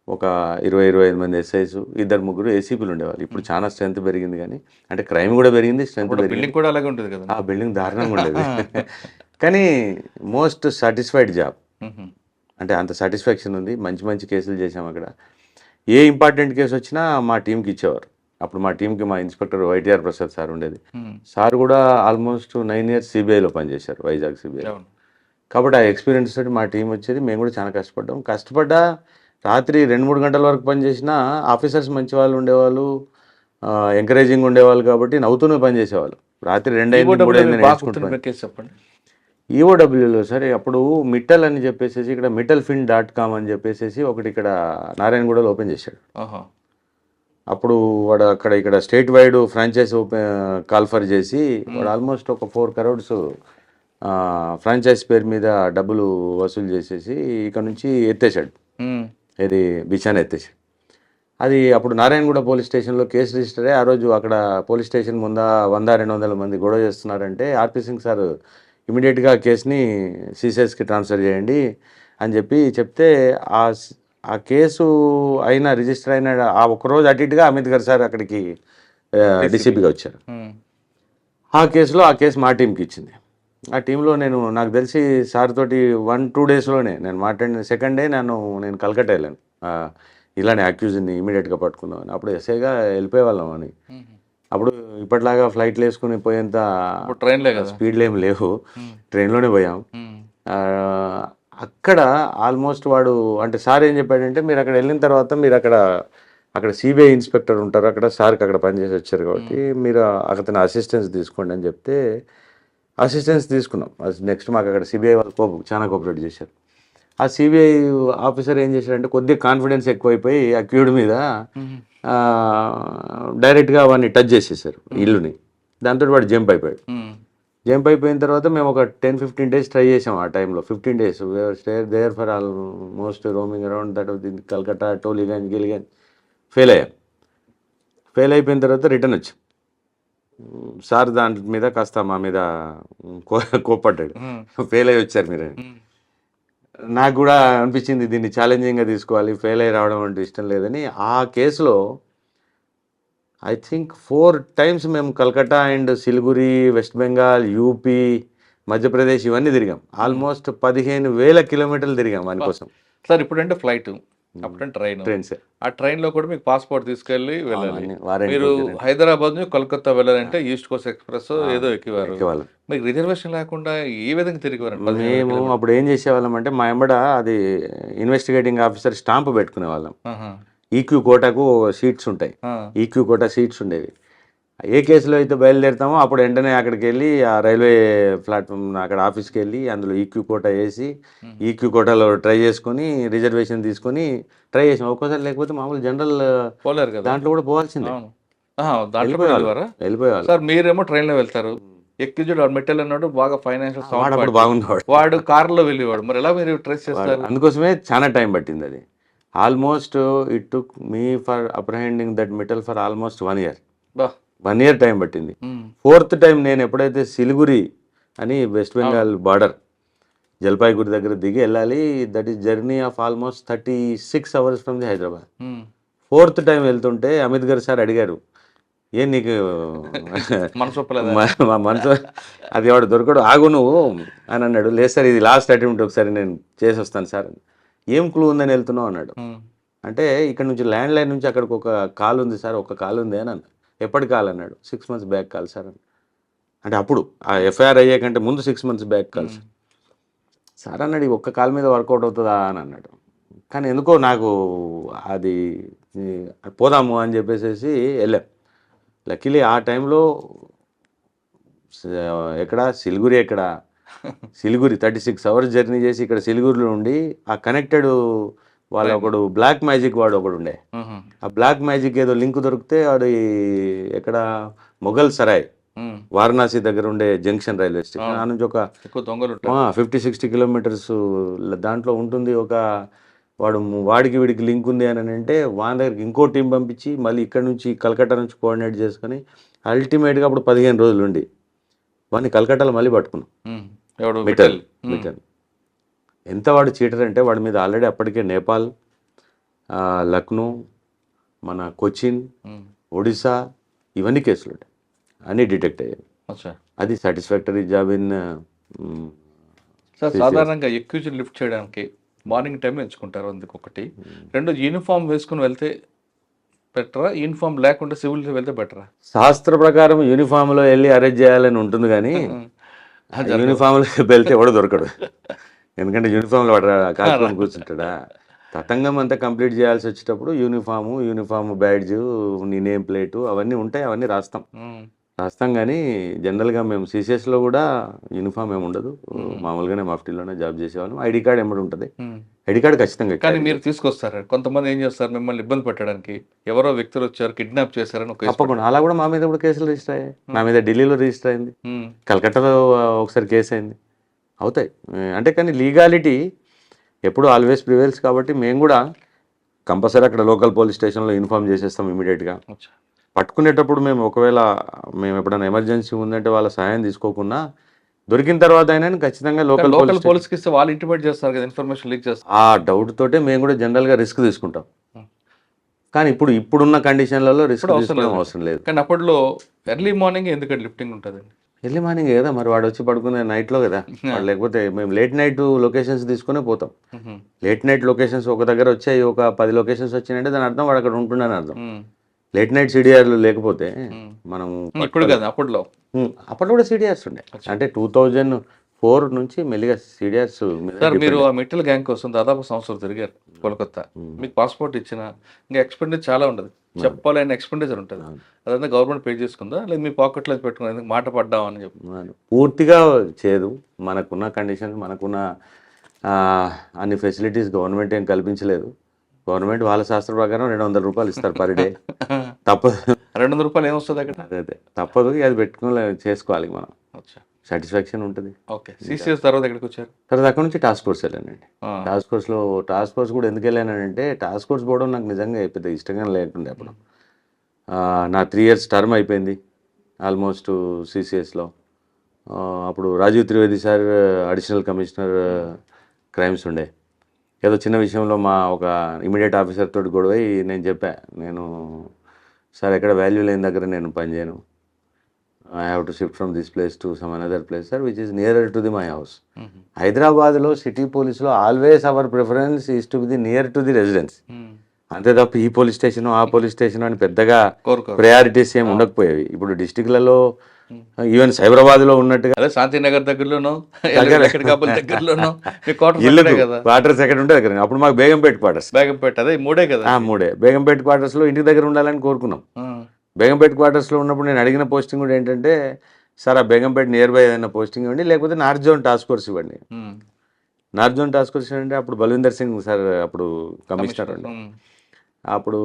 ఒక 20-25 మంది ఎస్ఐస్, 2-3 ఏసీపీలు ఉండేవాళ్ళు. ఇప్పుడు చాలా స్ట్రెంత్ పెరిగింది, కానీ అంటే క్రైమ్ కూడా పెరిగింది, స్ట్రెంత్ పెరిగింది. బిల్డింగ్ కూడా అలాగే ఉంటుంది కదా. ఆ బిల్డింగ్ దారుణంగా ఉండేది. కానీ మోస్ట్ సాటిస్ఫైడ్ జాబ్. అంటే అంత సాటిస్ఫాక్షన్ ఉంది. మంచి మంచి కేసులు చేసాం అక్కడ. ఏ ఇంపార్టెంట్ కేసు వచ్చినా మా టీంకి ఇచ్చేవారు. అప్పుడు మా టీంకి మా ఇన్స్పెక్టర్ వైటీఆర్ ప్రసాద్ సార్ ఉండేది. సార్ కూడా ఆల్మోస్ట్ 9 years సిబిఐలో పనిచేశారు, వైజాగ్ సిబిఐ. కాబట్టి ఆ ఎక్స్పీరియన్స్ తోటి మా టీం వచ్చేది. మేము కూడా చాలా కష్టపడ్డా రాత్రి 2-3 గంటల వరకు పనిచేసిన ఆఫీసర్స్ మంచి వాళ్ళు ఉండేవాళ్ళు, ఎంకరేజింగ్ ఉండేవాళ్ళు. కాబట్టి నవ్వుతూనే పనిచేసేవాళ్ళు. రాత్రి 2-3 నేర్చుకుంటున్నాను. చెప్పండి. ఈఓడబ్ల్యూలో సరే అప్పుడు మిట్టల్ అని చెప్పేసి ఇక్కడ mittalfin.com అని చెప్పేసి ఒకటి ఇక్కడ నారాయణగూడలో ఓపెన్ చేశాడు. అప్పుడు వాడు ఇక్కడ స్టేట్ వైడ్ ఫ్రాంచైజ్ కాల్ఫర్ చేసి వాడు ఆల్మోస్ట్ ఒక 4 crores ఫ్రాంచైజ్ పేరు మీద డబ్బులు వసూలు చేసేసి ఇక్కడ నుంచి ఎత్తేసాడు. ఇది బిచాన ఎత్తేసాడు. అది అప్పుడు నారాయణగూడ పోలీస్ స్టేషన్లో కేసు రిజిస్టర్ అయ్యి ఆ రోజు అక్కడ పోలీస్ స్టేషన్ ముందా 100-200 మంది గొడవ చేస్తున్నారంటే ఆర్పి సింగ్ సార్ ఇమీడియట్గా కేసుని సిసిఎస్కి ట్రాన్స్ఫర్ చేయండి అని చెప్తే ఆ కేసు అయిన రిజిస్టర్ అయిన ఆ ఒక్కరోజు అటు ఇటుగా అమిత్ గారు సార్ అక్కడికి డీసీపీగా వచ్చారు. ఆ కేసు మా టీంకి ఇచ్చింది. ఆ టీంలో నాకు తెలిసి సార్ తోటి 1-2 daysలోనే నేను మాట్లాడిన సెకండ్ డే నేను కలకట్ట వెళ్ళాను. ఇలానే అక్యూజ్ని ఇమీడియట్గా పట్టుకుందామని. అప్పుడు ఎస్ఐగా వెళ్ళిపోయేవాళ్ళం అని. అప్పుడు ఇప్పటిలాగా ఫ్లైట్లు వేసుకుని పోయేంత ట్రైన్లే కదా, స్పీడ్లు ఏమి లేవు, ట్రైన్లోనే పోయాం. అక్కడ ఆల్మోస్ట్ వాడు అంటే సార్ ఏం చెప్పాడంటే, మీరు అక్కడ వెళ్ళిన తర్వాత మీరు అక్కడ సిబిఐ ఇన్స్పెక్టర్ ఉంటారు అక్కడ, సార్కి అక్కడ పనిచేసి వచ్చారు కాబట్టి మీరు అతని అసిస్టెన్స్ తీసుకోండి అని చెప్తే అసిస్టెన్స్ తీసుకున్నాం. నెక్స్ట్ మాకు అక్కడ సిబిఐ వాళ్ళు చాలా కోఆపరేట్ చేశారు. ఆ సిబిఐ ఆఫీసర్ ఏం చేశారంటే కొద్దిగా కాన్ఫిడెన్స్ ఎక్కువైపోయి అక్యూడ్ మీద డైరెక్ట్గా వాడిని టచ్ చేసేసారు ఇల్లుని. దాంతో వాడు జంప్ అయిపోయాడు. జంప్ అయిపోయిన తర్వాత మేము ఒక 10-15 days ట్రై చేసాం. ఆ టైంలో 15 days there for almost roaming around that Calcutta, Tollygunge, Giliganj. Fail అయిపోయిన తర్వాత రిటర్న్ వచ్చాం. సార్ దాని మీద కాస్త మా మీద కోప్పడ్డాడు, ఫెయిల్ అయ్యి వచ్చారు మీరు. నాకు కూడా అనిపించింది దీన్ని ఛాలెంజింగ్గా తీసుకోవాలి, ఫెయిల్ అయ్యి రావడం అంటే ఇష్టం లేదని. ఆ కేసులో ఐ థింక్ 4 times మేము Calcutta and Siliguri, west Bengal, UP, Madhya Pradesh ఇవన్నీ తిరిగాం. ఆల్మోస్ట్ 15,000 kilometers తిరిగాం దానికోసం. సార్ ఇప్పుడంటే ఫ్లైట్, అప్పుడంటే ట్రైన్స్. ఆ ట్రైన్లో కూడా మీకు పాస్పోర్ట్ తీసుకెళ్ళి వెళ్ళాలి. మీరు హైదరాబాద్ నుంచి కోల్కతా వెళ్ళాలంటే ఈస్ట్ కోస్ట్ ఎక్స్ప్రెస్ ఏదో ఎక్కేవారు. మీకు రిజర్వేషన్ లేకుండా ఏ విధంగా తిరిగేవారు? మేము అప్పుడు ఏం చేసేవాళ్ళం అంటే మా ఎంబడ అది ఇన్వెస్టిగేటింగ్ ఆఫీసర్ స్టాంప్ పెట్టుకునే వాళ్ళం. ఈక్యూ కోటాకు సీట్స్ ఉంటాయి, ఈక్యూ కోటా సీట్స్ ఉండేవి. ఏ కేసులో అయితే బయలుదేరుతామో అప్పుడు వెంటనే అక్కడికి వెళ్ళి ఆ రైల్వే ప్లాట్ఫామ్ అక్కడ ఆఫీస్కి వెళ్ళి అందులో ఈక్యూ కోటా వేసి ఈక్యూ కోటాలో ట్రై చేసుకొని రిజర్వేషన్ తీసుకొని ట్రై చేసాం. ఒక్కోసారి లేకపోతే మామూలు జనరల్ పోలేరు కదా, దాంట్లో కూడా పోవాల్సిందే. వెళ్ళిపోయేవారు. సార్ మీరేమో ట్రైన్లో వెళ్తారు, ఎక్కిజుడు మెట్టెల్ అన్నాడు బాగా ఫైనాన్షియల్ బాగుండేవాడు, వాడు కార్లో వెళ్ళేవాడు. మరి ఎలా మీరు ట్రేస్ చేస్తారు? అందుకోసమే చాలా టైం పట్టింది. అది almost it took me for apprehending that metal for almost 1 year. 1 year time పట్టింది. 4th time నేను ఎప్పుడైతే సిలిగురి అని వెస్ట్ బెంగాల్ బార్డర్ జల్పాయిగురి దగ్గర దిగి వెళ్ళాలి. That is journey of almost 36 hours from the Hyderabad. 4th time వెళ్తుంటే అమిత్ గారు సార్ అడిగారు, ఏం నీకు మనసు ఒప్పలేదా? మా మనసు అది వాడు దొరకడు, ఆగు నువ్వు అని అన్నాడు. లేదు సార్ ఇది లాస్ట్ అటెంప్ట్, ఒకసారి నేను చేసి వస్తాను సార్. ఏం క్లూ ఉందని వెళ్తున్నావు అన్నాడు. అంటే ఇక్కడ నుంచి ల్యాండ్ లైన్ నుంచి అక్కడికి ఒక కాల్ ఉంది సార్, ఒక కాల్ ఉంది అని అన్నాడు. ఎప్పటి కాల్ అన్నాడు. 6 months బ్యాక్ కాల్ సార్ అని. అంటే అప్పుడు ఆ ఎఫ్ఐఆర్ అయ్యే కంటే ముందు 6 months బ్యాక్ కాల్ సార్ అన్నాడు. ఈ ఒక్క కాల్ మీద వర్కౌట్ అవుతుందా అని అన్నాడు. కానీ ఎందుకో నాకు అది పోదాము అని చెప్పేసి వెళ్ళాం. లక్కీలీ ఆ టైంలో ఎక్కడ సిలిగురి, సిలిగురి 36 hours జర్నీ చేసి ఇక్కడ సిలిగురిలో ఉండి ఆ కనెక్టెడ్ వాళ్ళ ఒకడు బ్లాక్ మ్యాజిక్ వాడు ఒకడు ఉండే. ఆ బ్లాక్ మ్యాజిక్ ఏదో లింక్ దొరికితే వాడు ఎక్కడ మొఘల్ సరాయ్ వారణాసి దగ్గర ఉండే జంక్షన్ రైల్వే స్టేషన్, ఆ నుంచి ఒక 50-60 kilometers దాంట్లో ఉంటుంది. ఒక వాడికి వీడికి లింక్ ఉంది అని అంటే వాని దగ్గరికి ఇంకో టీం పంపించి మళ్ళీ ఇక్కడ నుంచి కలకట్టా నుంచి కోఆర్డినేట్ చేసుకొని అల్టిమేట్గా అప్పుడు 15 రోజులు ఉండి వాడిని కలకట్టాలో మళ్ళీ పట్టుకున్నాం. మిఠల్ ఎంత వాడు చీటర్ అంటే వాడి మీద ఆల్రెడీ అప్పటికే నేపాల్, లక్నో, మన కొచ్చిన్, ఒడిశా ఇవన్నీ కేసులు ఉంటాయి, అన్నీ డిటెక్ట్ అయ్యాయి. అది సాటిస్ఫాక్టరీ జాబ్ ఇన్. సార్ సాధారణంగా ఎక్యూజన్ లిఫ్ట్ చేయడానికి మార్నింగ్ టైం ఎంచుకుంటారు, అందుకు ఒకటి. 2 యూనిఫామ్ వేసుకుని వెళ్తే బెటరా, యూనిఫామ్ లేకుండా సివిల్ వెళ్తే బెటరా? శాస్త్ర ప్రకారం యూనిఫామ్లో వెళ్ళి అరెస్ట్ చేయాలని ఉంటుంది, కానీ యూనిఫామ్లో వెళ్తే ఎవడో దొరకడు. ఎందుకంటే యూనిఫామ్లో వాడు కాల్చుకొని కూర్చుంటాడా. తతంగం అంతా కంప్లీట్ చేయాల్సి వచ్చేటప్పుడు యూనిఫామ్ బ్యాడ్జ్, నీ నేమ్ ప్లేటు అవన్నీ ఉంటాయి, అవన్నీ రాస్తాం. కానీ జనరల్గా మేము సిసిఎస్లో కూడా యూనిఫామ్ ఏమి ఉండదు, మామూలుగానే మఫ్టీలోనే జాబ్ చేసేవాళ్ళం. ఐడి కార్డ్ ఎమ్మడి ఉంటుంది, ఐడి కార్డ్ ఖచ్చితంగా. కానీ మీరు తీసుకొస్తారు, కొంతమంది ఏం చేస్తారు, మిమ్మల్ని ఇబ్బంది పెట్టడానికి ఎవరో వ్యక్తులు వచ్చారు కిడ్నాప్ చేశారని ఒక తప్పకుండా అలా కూడా మా మీద కూడా కేసులు రిజిస్టర్ అయ్యాయి. నా మీద ఢిల్లీలో రిజిస్టర్ అయింది, కలకట్టాలో ఒకసారి కేసు అయింది, అవుతాయి. అంటే కానీ లీగాలిటీ ఎప్పుడు ఆల్వేస్ ప్రివేల్స్ కాబట్టి మేము కూడా కంపల్సరీ అక్కడ లోకల్ పోలీస్ స్టేషన్లో ఇన్ఫార్మ్ చేసేస్తాం ఇమీడియట్గా. పట్టుకునేటప్పుడు మేము ఒకవేళ ఎప్పుడైనా ఎమర్జెన్సీ ఉందంటే వాళ్ళ సహాయం తీసుకోకుండా దొరికిన తర్వాత అయినా ఖచ్చితంగా లోకల్ పోలీస్కి ఇస్తే వాళ్ళు ఇంటిమేట్ చేస్తారు కదా, ఇన్ఫర్మేషన్ లీక్ చేస్తారు. ఆ డౌట్ తోటే మేము కూడా జనరల్గా రిస్క్ తీసుకుంటాం. కానీ ఇప్పుడున్న కండిషన్లలో రిస్క్ అవసరం లేదు. కానీ అప్పట్లో ఎర్లీ మార్నింగ్ ఎందుకంటే లిఫ్టింగ్ ఉంటుందండి. ఎర్లీ మార్నింగ్ కదా మరి, వాడు వచ్చి పడుకునే నైట్లో కదా, లేకపోతే మేము లేట్ నైట్ లొకేషన్స్ తీసుకునే పోతాం. లేట్ నైట్ లొకేషన్స్ ఒక దగ్గర వచ్చాయి, ఒక 10 లొకేషన్స్ వచ్చినాయంటే దాని అర్థం వాడు అక్కడ ఉంటుండని అర్థం. లేట్ నైట్ సిడిఆర్లు లేకపోతే మనం ఇప్పుడు కదా, అప్పట్లో కూడా సిడిఆర్స్ ఉండే. అంటే 2004 నుంచి మెల్లిగా సిడిఆర్స్. సార్ మీరు ఆ మిట్టల్ గ్యాంగ్ కోసం దాదాపు సంవత్సరం తిరిగారు కోల్కతా. మీకు పాస్పోర్ట్ ఇచ్చిన ఇంకా ఎక్స్పెండిచర్ చాలా ఉండదు, చెప్పాలని ఎక్స్పెండిచర్ ఉంటుంది. అదంతా గవర్నమెంట్ పే చేసుకుందా, లేదా మీ పాకెట్లో పెట్టుకుని మాట పడ్డామని చెప్పి? పూర్తిగా చేయదు. మనకున్న కండిషన్స్, మనకున్న అన్ని ఫెసిలిటీస్ గవర్నమెంట్ ఏం కల్పించలేదు. గవర్నమెంట్ వాళ్ళ శాస్త్ర ప్రకారం 200 రూపాయలు ఇస్తారు పర్ డే. తప్పదు. 200 రూపాయలు ఏమొస్తుంది అక్కడ? అదే తప్పదు, అది పెట్టుకుని చేసుకోవాలి మనం. సాటిస్ఫాక్షన్ ఉంటుంది. ఓకే. సిసిఎస్ తర్వాత ఎక్కడికి వచ్చారు? తర్వాత అక్కడ నుంచి టాస్క్ ఫోర్స్ వెళ్ళానండి. టాస్క్ ఫోర్స్ కూడా ఎందుకు వెళ్ళానంటే, టాస్క్ ఫోర్స్ పోవడం నాకు నిజంగా పెద్ద ఇష్టంగా లేకుండే. అప్పుడు నా 3 years టర్మ్ అయిపోయింది ఆల్మోస్ట్ సిసిఎస్లో. అప్పుడు Rajiv Trivedi sir additional commissioner crimes ఉండే. ఏదో చిన్న విషయంలో మా ఒక ఇమీడియట్ ఆఫీసర్ తోటి గొడవై నేను చెప్పా, నేను సార్ ఎక్కడ వాల్యూ లేని దగ్గర నేను పనిచేయను, I have to shift from this place to some another place sir which is nearer to the my house. హైదరాబాద్లో సిటీ పోలీస్లో always our preference is to be near to the residence. అంతే తప్ప ఈ police station ఆ police station అని పెద్దగా priorities ఏమి ఉండకపోయేవి. ఇప్పుడు డిస్టిక్లలో ఈవెన్ సైబరాబాద్లో ఉన్నట్టుగా శాంతినగర్ దగ్గరలోనో దగ్గరలోనో క్వార్టర్స్ ఎక్కడ ఉంటే దగ్గర. అప్పుడు మాకు బేగంపేట క్వార్టర్స్, అదే మూడే కదా, మూడే బేగంపేట క్వార్టర్స్లో ఇంటి దగ్గర ఉండాలని కోరుకున్నాం. బేగంపేట క్వార్టర్స్లో ఉన్నప్పుడు నేను అడిగిన పోస్టింగ్ కూడా ఏంటంటే, సార్ ఆ బేగంపేట నియర్ బై ఏదైనా పోస్టింగ్ ఇవ్వండి, లేకపోతే నార్త్ జోన్ టాస్క్ ఫోర్స్ ఇవ్వండి. నార్త్ జోన్ టాస్క్ ఫోర్స్ అంటే అప్పుడు బల్విందర్ సింగ్ సార్ అప్పుడు కమిషనర్ అండి. అప్పుడు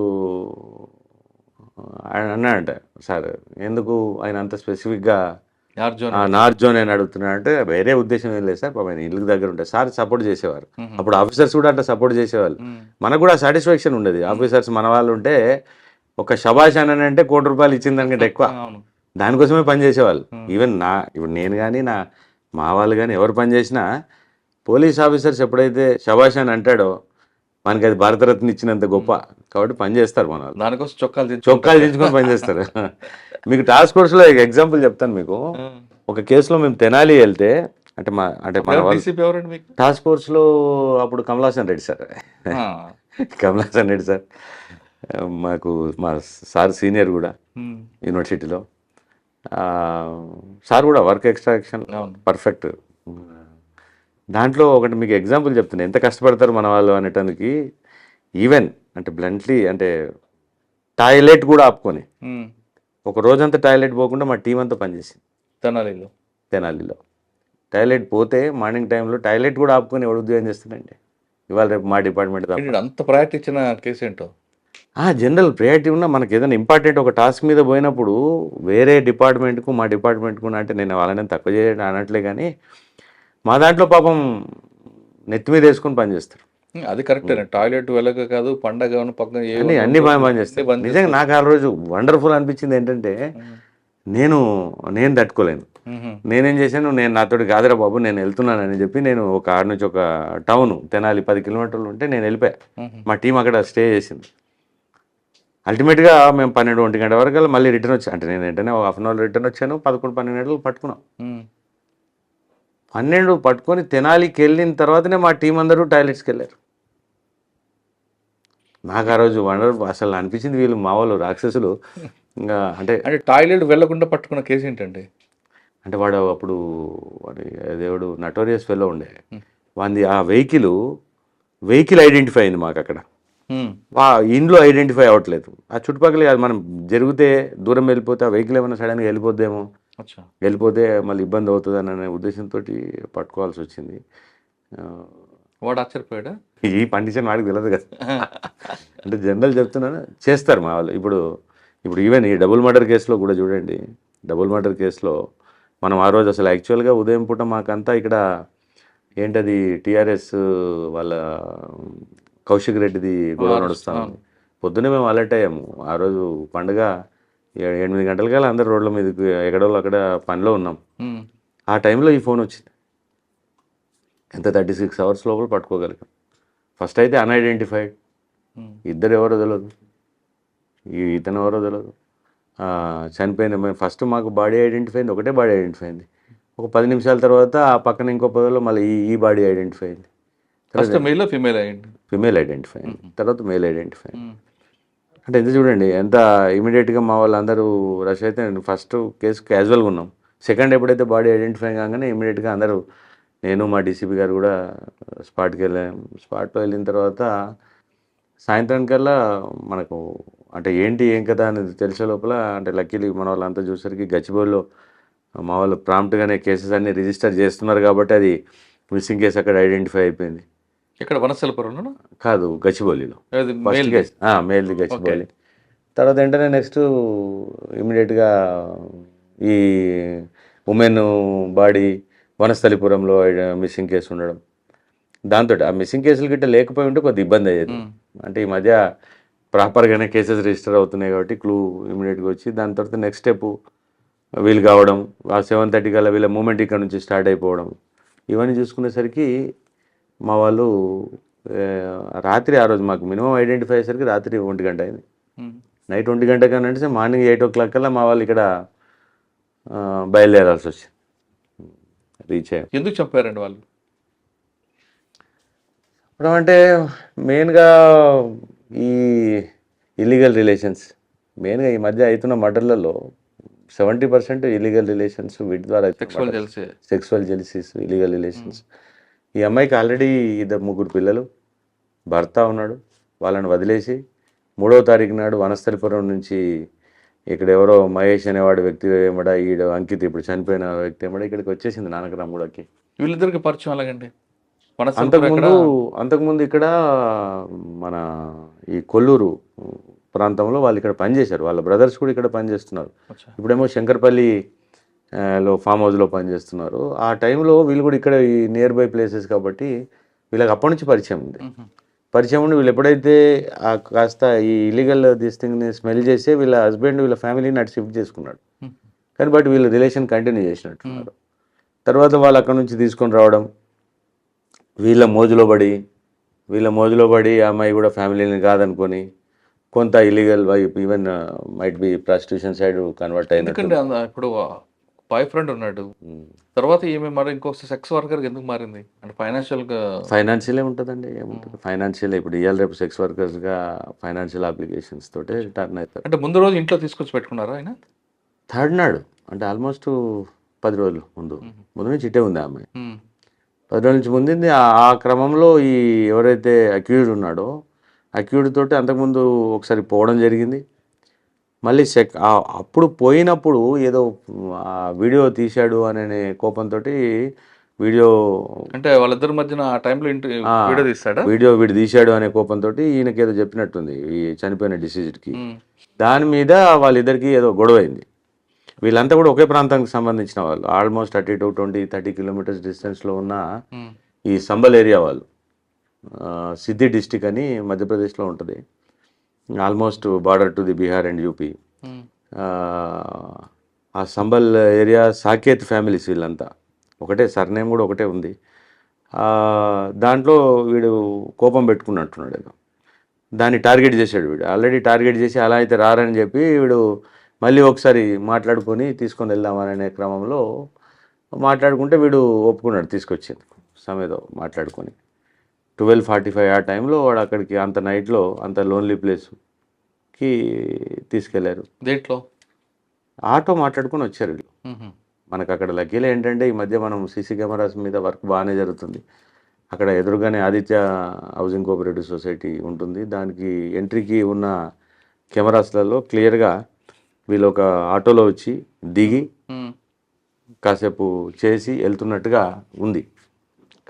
ఆయన అన్నాడంట, సార్ ఎందుకు ఆయన అంత స్పెసిఫిక్గా నార్త్ జోన్ అని అడుగుతున్నాడు అంటే, వేరే ఉద్దేశం ఏం లేదు సార్, ఆయన ఇల్లు దగ్గర ఉంటాయి సార్ సపోర్ట్ చేసేవారు. అప్పుడు ఆఫీసర్స్ కూడా అట్లా సపోర్ట్ చేసేవాళ్ళు. మనకు కూడా సాటిస్ఫాక్షన్ ఉండేది. ఆఫీసర్స్ మన వాళ్ళు ఉంటే ఒక శబాష్ అని అంటే 1 కోటి రూపాయలు ఇచ్చిన దానికంటే ఎక్కువ దానికోసమే పనిచేసేవాళ్ళు. ఈవెన్ ఇప్పుడు నేను కానీ మా వాళ్ళు కానీ ఎవరు పనిచేసినా పోలీస్ ఆఫీసర్స్ ఎప్పుడైతే శబాష్ అని అంటాడో మనకి అది భారతరత్న ఇచ్చినంత గొప్ప కాబట్టి పని చేస్తారు మన వాళ్ళు. దానికోసం చొక్కాలు చొక్కాలు దించుకొని పని చేస్తారు. మీకు టాస్క్ ఫోర్స్లో ఎగ్జాంపుల్ చెప్తాను మీకు. ఒక కేసులో మేము తెనాలి వెళ్తే అంటే మన వాళ్ళు డీసీపీ ఎవరండి మీకు? టాస్క్ ఫోర్స్లో అప్పుడు కమలాసన్ రెడ్డి సార్. కమలాసన్ రెడ్డి సార్ మా సార్ సీనియర్ కూడా యూనివర్సిటీలో. సార్ కూడా వర్క్ ఎక్స్ట్రాక్షన్ పర్ఫెక్ట్. దాంట్లో ఒకటి మీకు ఎగ్జాంపుల్ చెప్తున్నాను ఎంత కష్టపడతారు మన వాళ్ళు అనేటానికి. ఈవెన్ అంటే బ్లంట్లీ అంటే టాయిలెట్ కూడా ఆపుకొని ఒక రోజంతా టాయిలెట్ పోకుండా మా టీం అంతా పనిచేసింది తెనాలిలో. టాయిలెట్ పోతే మార్నింగ్ టైంలో టాయిలెట్ కూడా ఆపుకొని ఎవడు ఉద్యోగం చేస్తాడండి. ఇవాళ రేపు మా డిపార్ట్మెంట్ అంత ప్రయారిటీ ఇచ్చిన కేసు ఏంటో. జనరల్ ప్రయారిటీ ఉన్నా మనకి ఏదైనా ఇంపార్టెంట్ ఒక టాస్క్ మీద పోయినప్పుడు వేరే డిపార్ట్మెంట్కు మా డిపార్ట్మెంట్కు అంటే నేను వాళ్ళని తక్కువ చేయడం అనట్లే, కానీ మా దాంట్లో పాపం నెత్తి మీద వేసుకొని పనిచేస్తారు. అది కరెక్టే. టాయిలెట్ వెళ్ళక కాదు, పండగ పక్కన అన్ని బాగా పనిచేస్తారు. నిజంగా నాకు ఆ రోజు వండర్ఫుల్ అనిపించింది ఏంటంటే నేను తట్టుకోలేను. నేనేం చేశాను, నేను నాతోటి కాదురా బాబు నేను వెళ్తున్నానని చెప్పి నేను ఒక ఆడ నుంచి ఒక టౌన్ తెనాలి 10 కిలోమీటర్లు ఉంటే నేను వెళ్ళిపోయా. మా టీం అక్కడ స్టే చేసింది. అల్టిమేట్గా మేము 12-1 గంట వరకు మళ్ళీ రిటర్న్ వచ్చాను. అంటే నేను వెంటనే ఒక హాఫ్ అన్ అవర్ రిటర్న్ వచ్చాను. 11-12 గంటలు పట్టుకున్నాం. 12 పట్టుకొని తెనాలికి వెళ్ళిన తర్వాతనే మా టీం అందరూ టాయిలెట్స్కి వెళ్ళారు. నాకు ఆ రోజు వండర్ అసలు అనిపించింది వీళ్ళు మా వాళ్ళు రాక్షసులు. ఇంకా అంటే టాయిలెట్ వెళ్లకుండా పట్టుకున్న కేసు ఏంటంటే అంటే వాడు అప్పుడు దేవుడు నటోరియస్ ఫెలో ఉండే వాంది ఆ వెహికల్ ఐడెంటిఫై అయింది మాకు అక్కడ. ఇంట్లో ఐడెంటిఫై అవ్వట్లేదు. ఆ చుట్టుపక్కల కాదు, మనం జరిగితే దూరం వెళ్ళిపోతే ఆ వెహికల్ ఏమైనా సడన్గా వెళ్ళిపోతే మళ్ళీ ఇబ్బంది అవుతుంది అనే ఉద్దేశంతో పట్టుకోవాల్సి వచ్చింది. వాడు ఆశ్చర్యపోయాడా? ఈ కండిషన్ వాడికి తెలియదు కదా. అంటే జనరల్ చెప్తున్నాను చేస్తారు మా వాళ్ళు. ఇప్పుడు ఈవెన్ ఈ డబుల్ మర్డర్ కేసులో కూడా చూడండి. డబుల్ మర్డర్ కేసులో మనం ఆ రోజు అసలు యాక్చువల్గా ఉదయం పూట మాకంతా ఇక్కడ ఏంటది టీఆర్ఎస్ వాళ్ళ కౌశిక్ రెడ్డిది గొడవ నడుస్తాము. పొద్దున్నే మేము అలర్ట్ అయ్యాము. ఆ రోజు పండుగ 8 గంటలకల్లా అందరు రోడ్ల మీదకి ఎక్కడో అక్కడ పనిలో ఉన్నాం. ఆ టైంలో ఈ ఫోన్ వచ్చింది. ఎంత 36 అవర్స్ లోపల పట్టుకోగలిగాం. ఫస్ట్ అయితే అన్ఐడెంటిఫైడ్, ఇద్దరు ఎవరో తెలియదు, ఇతను ఎవరో తెలియదు. చనిపోయిన మేము ఫస్ట్ మాకు బాడీ ఐడెంటిఫై అయింది, ఒకటే బాడీ ఐడెంటిఫై అయింది. ఒక 10 నిమిషాల తర్వాత ఆ పక్కన ఇంకో పదలో మళ్ళీ ఈ బాడీ ఐడెంటిఫై అయింది. ఫిమేల్ ఐడెంటిఫై అయింది, తర్వాత మేల్ ఐడెంటిఫై అయింది. అంటే ఎంత చూడండి ఎంత ఇమీడియట్గా మా వాళ్ళందరూ రష్ అయితే. ఫస్ట్ కేసు క్యాజువల్గా ఉన్నాం. సెకండ్ ఎప్పుడైతే బాడీ ఐడెంటిఫై కాగానే ఇమీడియట్గా అందరూ, నేను మా డీసీపీ గారు కూడా స్పాట్కి వెళ్ళాం. స్పాట్లో వెళ్ళిన తర్వాత సాయంత్రానికల్లా మనకు అంటే ఏం కదా అనేది తెలిసే లోపల అంటే లక్కీలీ మన వాళ్ళంతా చూసరికి గచ్చిబౌలిలో మా వాళ్ళు ప్రాంప్ట్గానే కేసెస్ అన్ని రిజిస్టర్ చేస్తున్నారు కాబట్టి అది మిస్సింగ్ కేసు అక్కడ ఐడెంటిఫై అయిపోయింది. ఇక్కడ వనస్థలపురంలో కాదు, గచ్చిబౌలిలో ఫస్ట్ కేసు మేల్ది గచ్చిబౌలి. తర్వాత వెంటనే నెక్స్ట్ ఇమీడియట్గా ఈ ఉమెన్ బాడీ వనస్థలిపురంలో మిస్సింగ్ కేసు ఉండడం. దాంతో ఆ మిస్సింగ్ కేసులు గిట్ట లేకపోయి ఉంటే కొద్ది ఇబ్బంది అయ్యేది. అంటే ఈ మధ్య ప్రాపర్గానే కేసెస్ రిజిస్టర్ అవుతున్నాయి కాబట్టి క్లూ ఇమీడియట్గా వచ్చి దాని తర్వాత నెక్స్ట్ స్టెప్ వీలు కావడం. ఆ 7:30 కల్లా వీళ్ళ మూమెంట్ ఇక్కడ నుంచి స్టార్ట్ అయిపోవడం. ఇవన్నీ చూసుకునేసరికి మా వాళ్ళు రాత్రి ఆ రోజు మాకు మినిమం ఐడెంటిఫై అయ్యేసరికి రాత్రి 1 గంట అయింది. నైట్ 1 గంట కన్నా మార్నింగ్ 8 o'clock కల్లా మా వాళ్ళు ఇక్కడ బయలుదేరాల్సి వచ్చింది. రీచ్ అయ్యాం. ఎందుకు చెప్పారండి వాళ్ళు? చెప్పడం అంటే మెయిన్గా ఈ ఇల్లీగల్ రిలేషన్స్, మెయిన్గా ఈ మధ్య అవుతున్న మర్డర్లలో 70% ఇల్లీగల్ రిలేషన్స్, వీటి ద్వారా సెక్సువల్ జెలసీస్, ఇల్లీగల్ రిలేషన్స్. ఈ అమ్మాయికి ఆల్రెడీ 2-3 పిల్లలు, భర్త ఉన్నాడు. వాళ్ళని వదిలేసి 3వ తారీఖు నాడు వనస్థలిపురం నుంచి ఇక్కడ ఎవరో మహేష్ అనేవాడు వ్యక్తి ఏమడ, ఈడ అంకిత్ ఇప్పుడు చనిపోయిన వ్యక్తి ఏమడ ఇక్కడికి వచ్చేసింది నానకరాముడకి. వీళ్ళిద్దరికి పరిచయం అలాగండి. అంతకుముందు ఇక్కడ మన ఈ కొల్లూరు ప్రాంతంలో వాళ్ళు ఇక్కడ పనిచేశారు. వాళ్ళ బ్రదర్స్ కూడా ఇక్కడ పనిచేస్తున్నారు. ఇప్పుడేమో శంకర్పల్లిలో ఫామ్ హౌస్లో పనిచేస్తున్నారు. ఆ టైంలో వీళ్ళు కూడా ఇక్కడ ఈ నియర్ బై ప్లేసెస్ కాబట్టి వీళ్ళకి అప్పటి నుంచి పరిచయం ఉంది. పరిచయం ఉండి వీళ్ళు ఎప్పుడైతే కాస్త ఈ ఇల్లీగల్ దిస్ థింగ్ని స్మెల్ చేసి వీళ్ళ హస్బెండ్ వీళ్ళ ఫ్యామిలీని అటు షిఫ్ట్ చేసుకున్నాడు. కానీ బట్ వీళ్ళ రిలేషన్ కంటిన్యూ చేసినట్టున్నారు. తర్వాత వాళ్ళు అక్కడ నుంచి తీసుకొని రావడం, వీళ్ళ మోజులో పడి వీళ్ళ మోజులో పడి ఆ అమ్మాయి కూడా ఫ్యామిలీని కాదనుకొని కొంత illegal even might be prostitution side convert అయినట్టు. ఎందుకంటే ఇప్పుడు బాయ్ ఫ్రెండ్ ఉన్నాడు, తర్వాత ఈమె మరి ఇంకొక సెక్స్ వర్కర్కి ఎందుకు మారింది? అంటే ఫైనాన్షియలే ఉంటుందండి, ఏముంటుంది ఫైనాన్షియల్. ఇప్పుడు ఇవాళ రేపు సెక్స్ వర్కర్స్గా ఫైనాన్షియల్ అప్లికేషన్స్ తోటే టర్న్ అవుతారు. అంటే ముందు రోజు ఇంట్లో తీసుకొచ్చి పెట్టుకున్నారా ఆయన? థర్డ్ నాడు అంటే ఆల్మోస్ట్ 10 రోజులు ముందు నుంచి ఇట్టే ఉంది ఆ అమ్మాయి. 10 రోజుల నుంచి ముందుంది. ఆ క్రమంలో ఈ ఎవరైతే అక్యూజ్డ్ ఉన్నాడో అక్యూజ్డ్ తోటి అంతకుముందు ఒకసారి పోవడం జరిగింది. మళ్ళీ అప్పుడు పోయినప్పుడు ఏదో ఆ వీడియో తీశాడు అనే కోపంతో వీడియో, అంటే వాళ్ళిద్దరి మధ్యన ఆ టైంలో వీడియో తీస్తాడా? వీడు తీశాడు అనే కోపంతో ఈయనకి ఏదో చెప్పినట్టుంది ఈ చనిపోయిన డిసీజ్డ్కి. దాని మీద వాళ్ళిద్దరికి ఏదో గొడవ అయింది. వీళ్ళంతా కూడా ఒకే ప్రాంతానికి సంబంధించిన వాళ్ళు, ఆల్మోస్ట్ 30 కిలోమీటర్స్ డిస్టెన్స్లో ఉన్న ఈ సంబల్ ఏరియా వాళ్ళు. సిద్ధి డిస్టిక్ అని మధ్యప్రదేశ్లో ఉంటుంది, almost border to the Bihar and UP. ఆ సంబల్ ఏరియా సాకేత్ ఫ్యామిలీస్ వీళ్ళంతా, ఒకటే సర్నేమ్ కూడా ఒకటే ఉంది. దాంట్లో వీడు కోపం పెట్టుకున్నట్టున్నాడు ఏదో, దాన్ని టార్గెట్ చేశాడు వీడు. ఆల్రెడీ టార్గెట్ చేసి అలా అయితే రారని చెప్పి వీడు మళ్ళీ ఒకసారి మాట్లాడుకొని తీసుకొని వెళ్దామనే క్రమంలో మాట్లాడుకుంటే వీడు ఒప్పుకున్నాడు తీసుకొచ్చింది సమేదో మాట్లాడుకొని. 12:45 ఆ టైంలో వాడు అక్కడికి అంత నైట్లో అంత లోన్లీ ప్లేస్కి తీసుకెళ్లారు. దేంట్లో? ఆటో మాట్లాడుకొని వచ్చారు వీళ్ళు. మనకు అక్కడ లక్కీలో ఏంటంటే ఈ మధ్య మనం సీసీ కెమెరాస్ మీద వర్క్ బాగానే జరుగుతుంది. అక్కడ ఎదురుగానే ఆదిత్య హౌసింగ్ కోఆపరేటివ్ సొసైటీ ఉంటుంది, దానికి ఎంట్రీకి ఉన్న కెమెరాస్లలో క్లియర్గా వీళ్ళు ఒక ఆటోలో వచ్చి దిగి కాసేపు చేసి వెళ్తున్నట్టుగా ఉంది.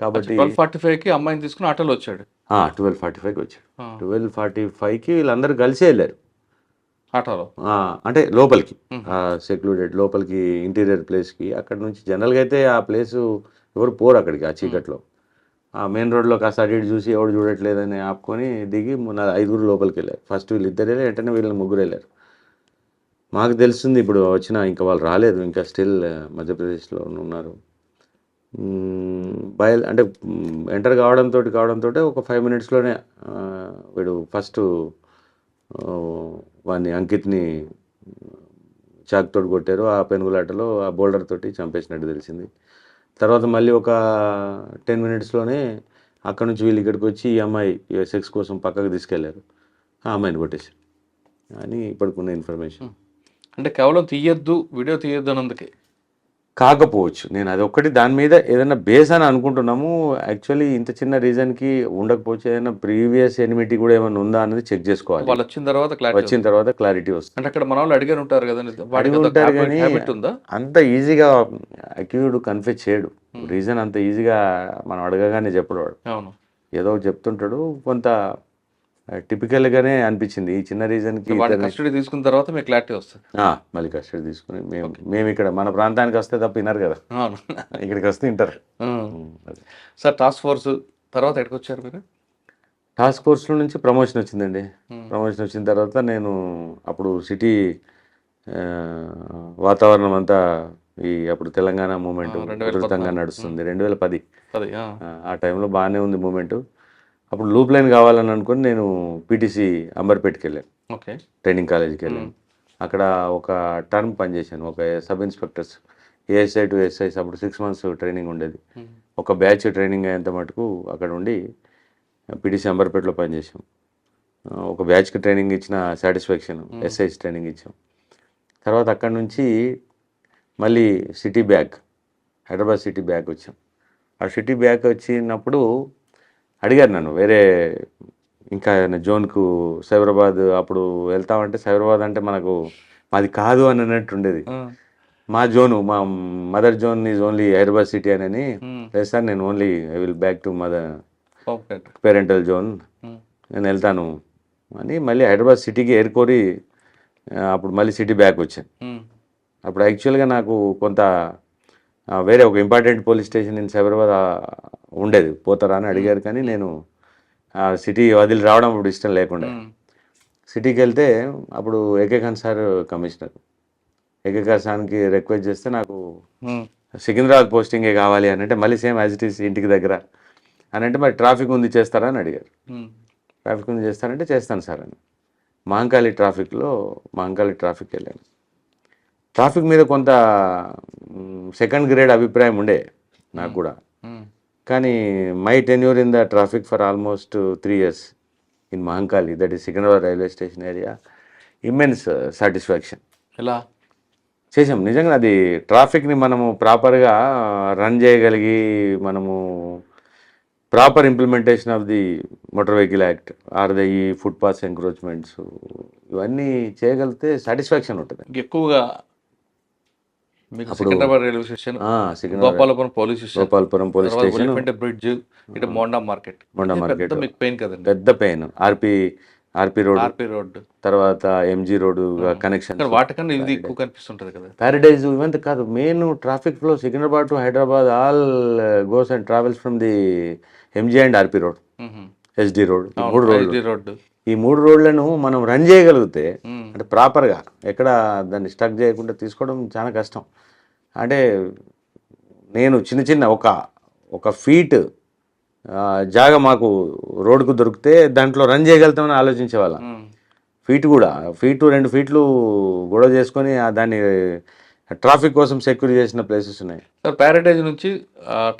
కాబట్టి 12:45కి అమ్మాయిని తీసుకుని ఆటోలో వచ్చాడు. 12:45కి వచ్చాడు. 12:45కి వీళ్ళందరూ కలిసే వెళ్ళారు ఆటోలో, అంటే లోపలికి సెక్లూడెడ్ లోపలికి ఇంటీరియర్ ప్లేస్కి. అక్కడ నుంచి జనరల్గా అయితే ఆ ప్లేసు ఎవరు పోరు అక్కడికి ఆ చీకట్లో. ఆ మెయిన్ రోడ్లో కాస్త అటు ఇటు చూసి ఎవరు చూడట్లేదని ఆపుకొని దిగి 5 లోపలికి వెళ్ళారు. ఫస్ట్ వీళ్ళిద్దరు వెళ్ళారు, వెంటనే వీళ్ళని 3 వెళ్ళారు. మాకు తెలుస్తుంది ఇప్పుడు వచ్చిన, ఇంకా వాళ్ళు రాలేదు, ఇంకా స్టిల్ మధ్యప్రదేశ్లో ఉన్నారు. అంటే ఎంటర్ కావడంతో ఒక 5 మినిట్స్లోనే వీడు ఫస్ట్ వాడిని అంకిత్ని చాక్తోటి కొట్టారు. ఆ పెనుగులాటలో ఆ బోల్డర్ తోటి చంపేసినట్టు తెలిసింది. తర్వాత మళ్ళీ ఒక 10 మినిట్స్లోనే అక్కడ నుంచి వీళ్ళు ఇక్కడికి వచ్చి ఈ అమ్మాయి సెక్స్ కోసం పక్కకు తీసుకెళ్లారు, ఆ అమ్మాయిని కొట్టేశారు అని ఇప్పటికున్న ఇన్ఫర్మేషన్. అంటే కేవలం వీడియో తీయొద్దు అన్నందుకే కాకపోవచ్చు, నేను అది ఒక్కటి దాని మీద ఏదైనా బేస్ అని అనుకుంటున్నాము. యాక్చువల్లీ ఇంత చిన్న రీజన్కి ఉండకపోవచ్చు, ఏదైనా ప్రీవియస్ ఎనిమిటీ కూడా ఏమైనా ఉందా అనేది చెక్ చేసుకోవాలి. వాళ్ళు వచ్చిన తర్వాత క్లారిటీ వస్తుంది. అంటే అక్కడ మన వాళ్ళు అడిగారు ఉంటారు కదా, అడుగుంటారు కానీ అంత ఈజీగా అక్యూజ్డ్ కన్ఫెస్ చేయడు. రీజన్ అంత ఈజీగా మనం అడగగానే చెప్పడు వాడు, ఏదో చెప్తుంటాడు. కొంత టిపికల్గానే అనిపించింది ఈ చిన్న రీజన్కి. కస్టడీ తీసుకున్న తర్వాత మీకు క్లారిటీ వస్తుంది. మళ్ళీ కస్టడీ తీసుకుని మేము ఇక్కడ మన ప్రాంతానికి వస్తే తప్ప వినరు కదా, ఇక్కడికి వస్తే వింటారు. సార్ టాస్క్ ఫోర్స్ తర్వాత ఎక్కడికి వచ్చారు మీరు? టాస్క్ ఫోర్స్లో నుంచి ప్రమోషన్ వచ్చిందండి. ప్రమోషన్ వచ్చిన తర్వాత నేను అప్పుడు సిటీ వాతావరణం అంతా అప్పుడు తెలంగాణ మూమెంట్ విస్తృతంగా నడుస్తుంది, 2010 ఆ టైంలో బాగానే ఉంది మూమెంట్. అప్పుడు లూప్ లైన్ కావాలని అనుకుని నేను పీటీసీ అంబర్పేట్కి వెళ్ళాను, ట్రైనింగ్ కాలేజీకి వెళ్ళాను. అక్కడ ఒక టర్మ్ పనిచేశాను, ఒక sub inspectors ASI to SIs. అప్పుడు 6 months ట్రైనింగ్ ఉండేది. ఒక బ్యాచ్ ట్రైనింగ్ అయ్యేంత మటుకు అక్కడ ఉండి పీటీసీ అంబర్పేటలో పనిచేసాం. ఒక బ్యాచ్కి ట్రైనింగ్ ఇచ్చిన సాటిస్ఫాక్షన్, ఎస్ఐస్ ట్రైనింగ్ ఇచ్చాం. తర్వాత అక్కడ నుంచి మళ్ళీ హైదరాబాద్ సిటీ బ్యాక్ వచ్చాం. ఆ సిటీ బ్యాక్ వచ్చినప్పుడు అడిగారు నన్ను వేరే ఇంకా జోన్కు సైబరాబాద్. అప్పుడు వెళ్తామంటే సైబరాబాద్ అంటే మాది కాదు అని అన్నట్టు ఉండేది. మా mother zone is only Hyderabad city అని. లేదు సార్, నేను only I will back to mother parental zone, నేను వెళ్తాను అని మళ్ళీ హైదరాబాద్ సిటీకి ఏరుకోరి అప్పుడు మళ్ళీ సిటీ బ్యాక్ వచ్చాను. అప్పుడు యాక్చువల్గా నాకు కొంత వేరే ఒక important police station in Cyberabad ఉండేది, పోతారా అని అడిగారు. కానీ నేను సిటీ వదిలి రావడం అప్పుడు ఇష్టం లేకుండా సిటీకి వెళ్తే అప్పుడు AK Khan sir commissioner. AK Khan సార్కి రిక్వెస్ట్ చేస్తే నాకు సికింద్రాబాద్ పోస్టింగే కావాలి అని అంటే మళ్ళీ సేమ్ యాజ్ ఇట్ ఈస్ ఇంటికి దగ్గర అని అంటే మరి ట్రాఫిక్ ఉంది చేస్తారా అని అడిగారు. ఉమ్. ట్రాఫిక్ ఉంది చేస్తానంటే చేస్తాను సార్ అని. మహంకాళి ట్రాఫిక్ వెళ్ళాను. ట్రాఫిక్ మీద కొంత సెకండ్ గ్రేడ్ అభిప్రాయం ఉండే నాకు కూడా. ఉమ్. కానీ my tenure in the traffic for almost 3 years in Mahankali, that is Secunderabad railway station area, immense satisfaction. ఎలా చేసాం నిజంగా. అది ట్రాఫిక్ని మనము ప్రాపర్గా రన్ చేయగలిగి, మనము proper implementation of the motor vehicle act or the ఈ ఫుట్ పాస్ ఎంక్రోచ్మెంట్స్ ఇవన్నీ చేయగలిగితే సాటిస్ఫాక్షన్ ఉంటుంది. ఎక్కువగా మీకు Secunderabad railway station, Secunderabad Gopalapuram police station, Gopalapuram police station, bridge, ఇటు మోండా మార్కెట్. పెద్ద మీకు పెయిన్ కదండి. పెద్ద పెయిన్. ఆర్పి రోడ్, తర్వాత ఎంజీ రోడ్ కనెక్షన్. వాటికన్నా ఇది ఎక్కువ కనిపిస్తుంటది కదా. ప్యారడైజ్ ఇవంతా కాదు, main traffic flow Secunderabad to Hyderabad all goes and travels from the MG and RP road, SD road, 3 రోడ్లు. ఈ 3 రోడ్లను మనం రన్ చేయగలిగితే అంటే ప్రాపర్గా ఎక్కడ దాన్ని స్టక్ చేయకుండా తీసుకోవడం చాలా కష్టం. అంటే నేను చిన్న ఒక ఫీట్ జాగా మాకు రోడ్డుకు దొరికితే దాంట్లో రన్ చేయగలుగుతామని ఆలోచించేవాళ్ళం. ఫీట్ 2 ఫీట్లు గొడవ చేసుకొని దాన్ని ట్రాఫిక్ కోసం సెక్యూర్ చేసిన ప్లేసెస్ ఉన్నాయి. సార్ ప్యారడైజ్ నుంచి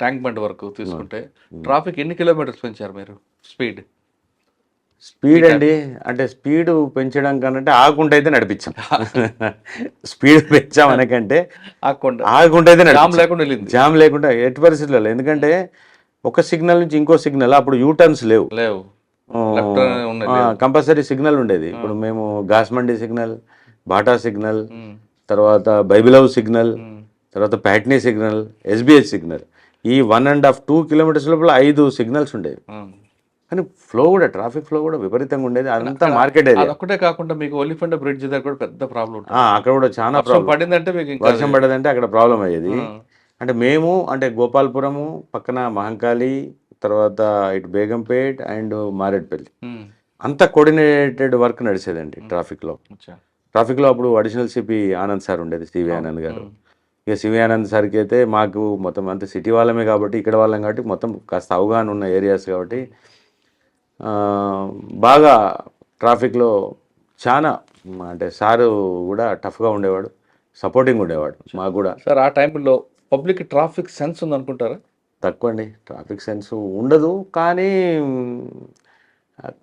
ట్యాంక్ బండ్ వరకు తీసుకుంటే ట్రాఫిక్ ఎన్ని కిలోమీటర్స్ పెంచారు మీరు స్పీడ్ అండి? అంటే స్పీడ్ పెంచడం కనంటే ఆగుంటే అయితే నడిపించాం. స్పీడ్ పెంచాం అనకంటే ఆగుంటే అయితే జామ్ లేకుండా ఎట్టి పరిస్థితుల్లో. ఎందుకంటే ఒక సిగ్నల్ నుంచి ఇంకో సిగ్నల్, అప్పుడు యూటర్న్స్ లేవు, కంపల్సరీ సిగ్నల్ ఉండేది. ఇప్పుడు మేము గాస్మండి సిగ్నల్, బాటా సిగ్నల్, తర్వాత బైబిల్ హౌస్ సిగ్నల్, తర్వాత ప్యాట్నీ సిగ్నల్, ఎస్బిహెచ్ సిగ్నల్, ఈ 1.5 2 kilometers లోపల 5 సిగ్నల్స్ ఉండేవి. కానీ ఫ్లో కూడా, ట్రాఫిక్ ఫ్లో కూడా విపరీతంగా ఉండేది. అదంతా మార్కెట్ ఏరియా. ఒకటే కాకుండా మీకు ఒలిఫెంట్ బ్రిడ్జ్ దగ్గర కూడా పెద్ద ప్రాబ్లం, అక్కడ కూడా చాలా ప్రాబ్లం పడిందంటే, వర్షం పడదంటే అక్కడ ప్రాబ్లం అయ్యేది. అంటే మేము గోపాల్పురము పక్కన మహంకాళి, తర్వాత ఇటు బేగంపేట్ అండ్ మారేడ్పల్లి, అంతా కోఆర్డినేటెడ్ వర్క్ నడిచేదండి ట్రాఫిక్లో. అప్పుడు అడిషనల్ సిపి ఆనంద్ సార్ ఉండేది, సివి ఆనంద్ గారు. ఇక సివి ఆనంద్ సార్కి అయితే మాకు మొత్తం అంత సిటీ వాళ్ళమే కాబట్టి, ఇక్కడ వాళ్ళం కాబట్టి, మొత్తం కాస్త అవగాహన ఉన్న ఏరియాస్ కాబట్టి బాగా ట్రాఫిక్లో చాలా అంటే సారు కూడా టఫ్గా ఉండేవాడు, సపోర్టింగ్ ఉండేవాడు మాకు కూడా. సార్ ఆ టైంలో పబ్లిక్ ట్రాఫిక్ సెన్స్ ఉంది అనుకుంటారా? తక్కువ అండి, ట్రాఫిక్ సెన్స్ ఉండదు. కానీ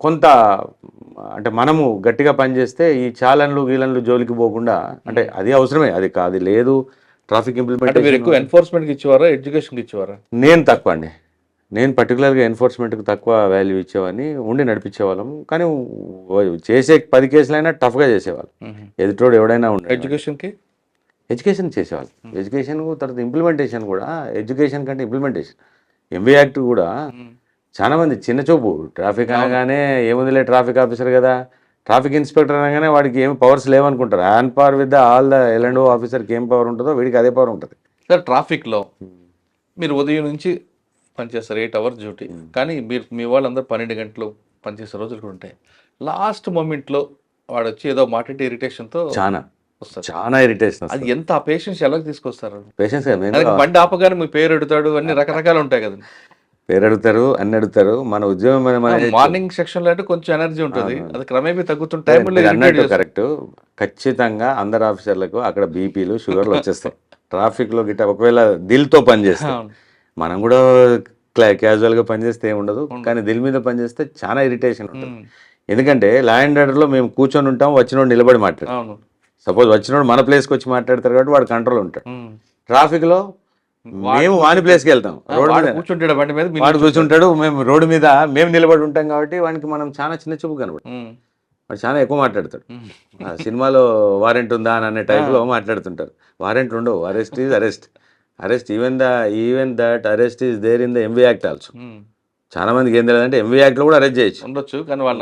కొంత అంటే మనము గట్టిగా పనిచేస్తే ఈ గీలన్లు జోలికి పోకుండా, అంటే అది అవసరమే, అది లేదు ట్రాఫిక్ ఇంప్లిమెంటేషన్. ఎక్కువ ఎన్ఫోర్స్మెంట్కి ఇచ్చేవారా, ఎడ్యుకేషన్కి ఇచ్చేవారా? నేను తక్కువ అండి. నేను పర్టికులర్గా ఎన్ఫోర్స్మెంట్కి తక్కువ వాల్యూ ఇచ్చేవాడిని, నడిపించేవాళ్ళము. కానీ చేసే 10 కేసులైనా టఫ్గా చేసేవాళ్ళు, ఎదుటోడు ఎవడైనా ఉండే. ఎడ్యుకేషన్ చేసేవాళ్ళు. ఎడ్యుకేషన్ తర్వాత ఇంప్లిమెంటేషన్ కూడా. ఎడ్యుకేషన్ కంటే ఇంప్లిమెంటేషన్, ఎంవీ యాక్ట్ కూడా చాలా మంది చిన్న చూపు. ట్రాఫిక్ అనగానే ఏముందిలే ట్రాఫిక్ ఆఫీసర్ కదా, ట్రాఫిక్ ఇన్స్పెక్టర్ అనగానే వాడికి ఏమి పవర్స్ లేవనుకుంటారు. On par with all the L&O ఆఫీసర్కి ఏం పవర్ ఉంటుందో వీడికి అదే పవర్ ఉంటుంది. సార్ ట్రాఫిక్లో మీరు ఉదయం నుంచి పనిచేస్తారు, 8 hours డ్యూటీ. కానీ మీ వాళ్ళందరూ 12 గంటలు పనిచేసే రోజులు కూడా ఉంటాయి. లాస్ట్ మూమెంట్లో వాడు వచ్చి ఏదో మాట్లాడి ఇరిటేషన్తో చాలా ఇరిటేషన్. అది ఎంత ఆ పేషెన్స్ ఎలా తీసుకొస్తారు? పేషెన్స్ బండి ఆపగానే మీ పేరు అడుగుతాడు, అన్ని రకరకాలు ఉంటాయి కదా. పేరు అడుగుతారు, అన్ని అడుగుతారు. మన ఉద్యోగం మార్నింగ్ సెక్షన్ లో అంటే కొంచెం ఎనర్జీ ఉంటుంది, అది క్రమేపీ తగ్గుతుంటే అన్నట్టు కరెక్ట్. ఖచ్చితంగా అందరు ఆఫీసర్లకు అక్కడ బీపీలు షుగర్లు వచ్చేస్తాయి. ట్రాఫిక్ లో గిట్ట ఒకవేళ దిల్తో పనిచేస్తాం, మనం కూడా క్యాజువల్గా పనిచేస్తే ఏముండదు, కానీ దిల్ మీద పనిచేస్తే చాలా ఇరిటేషన్ ఉంటుంది. ఎందుకంటే లా అండ్ ఆర్డర్లో మేము కూర్చొని ఉంటాం, వచ్చినోడు నిలబడి మాట్లాడు. సపోజ్ వచ్చినోడు మన ప్లేస్కి వచ్చి మాట్లాడతారు కాబట్టి వాడు కంట్రోల్ ఉంటాడు. ట్రాఫిక్లో మేము వాని ప్లేస్కి వెళ్తాం, రోడ్డు మీద కూర్చుంటాడు, బండి మీద వాడు కూర్చుంటాడు, మేము రోడ్డు మీద మేము నిలబడి ఉంటాం కాబట్టి వానికి మనం చాలా చిన్న చూపు కనబడు. వాడు చాలా ఎక్కువ మాట్లాడతాడు. సినిమాలో వారెంట్ ఉందా అని అనే టైప్లో మాట్లాడుతుంటారు. వారెంట్ ఉండవు, arrest is arrest. Even that arrest is there in the MV act also. చాలా మందికి ఏం తెలియదు అంటే ఎంవీ యాక్ట్లో కూడా అరెస్ట్ చేయొచ్చు, ఉండొచ్చు, కానీ వాళ్ళ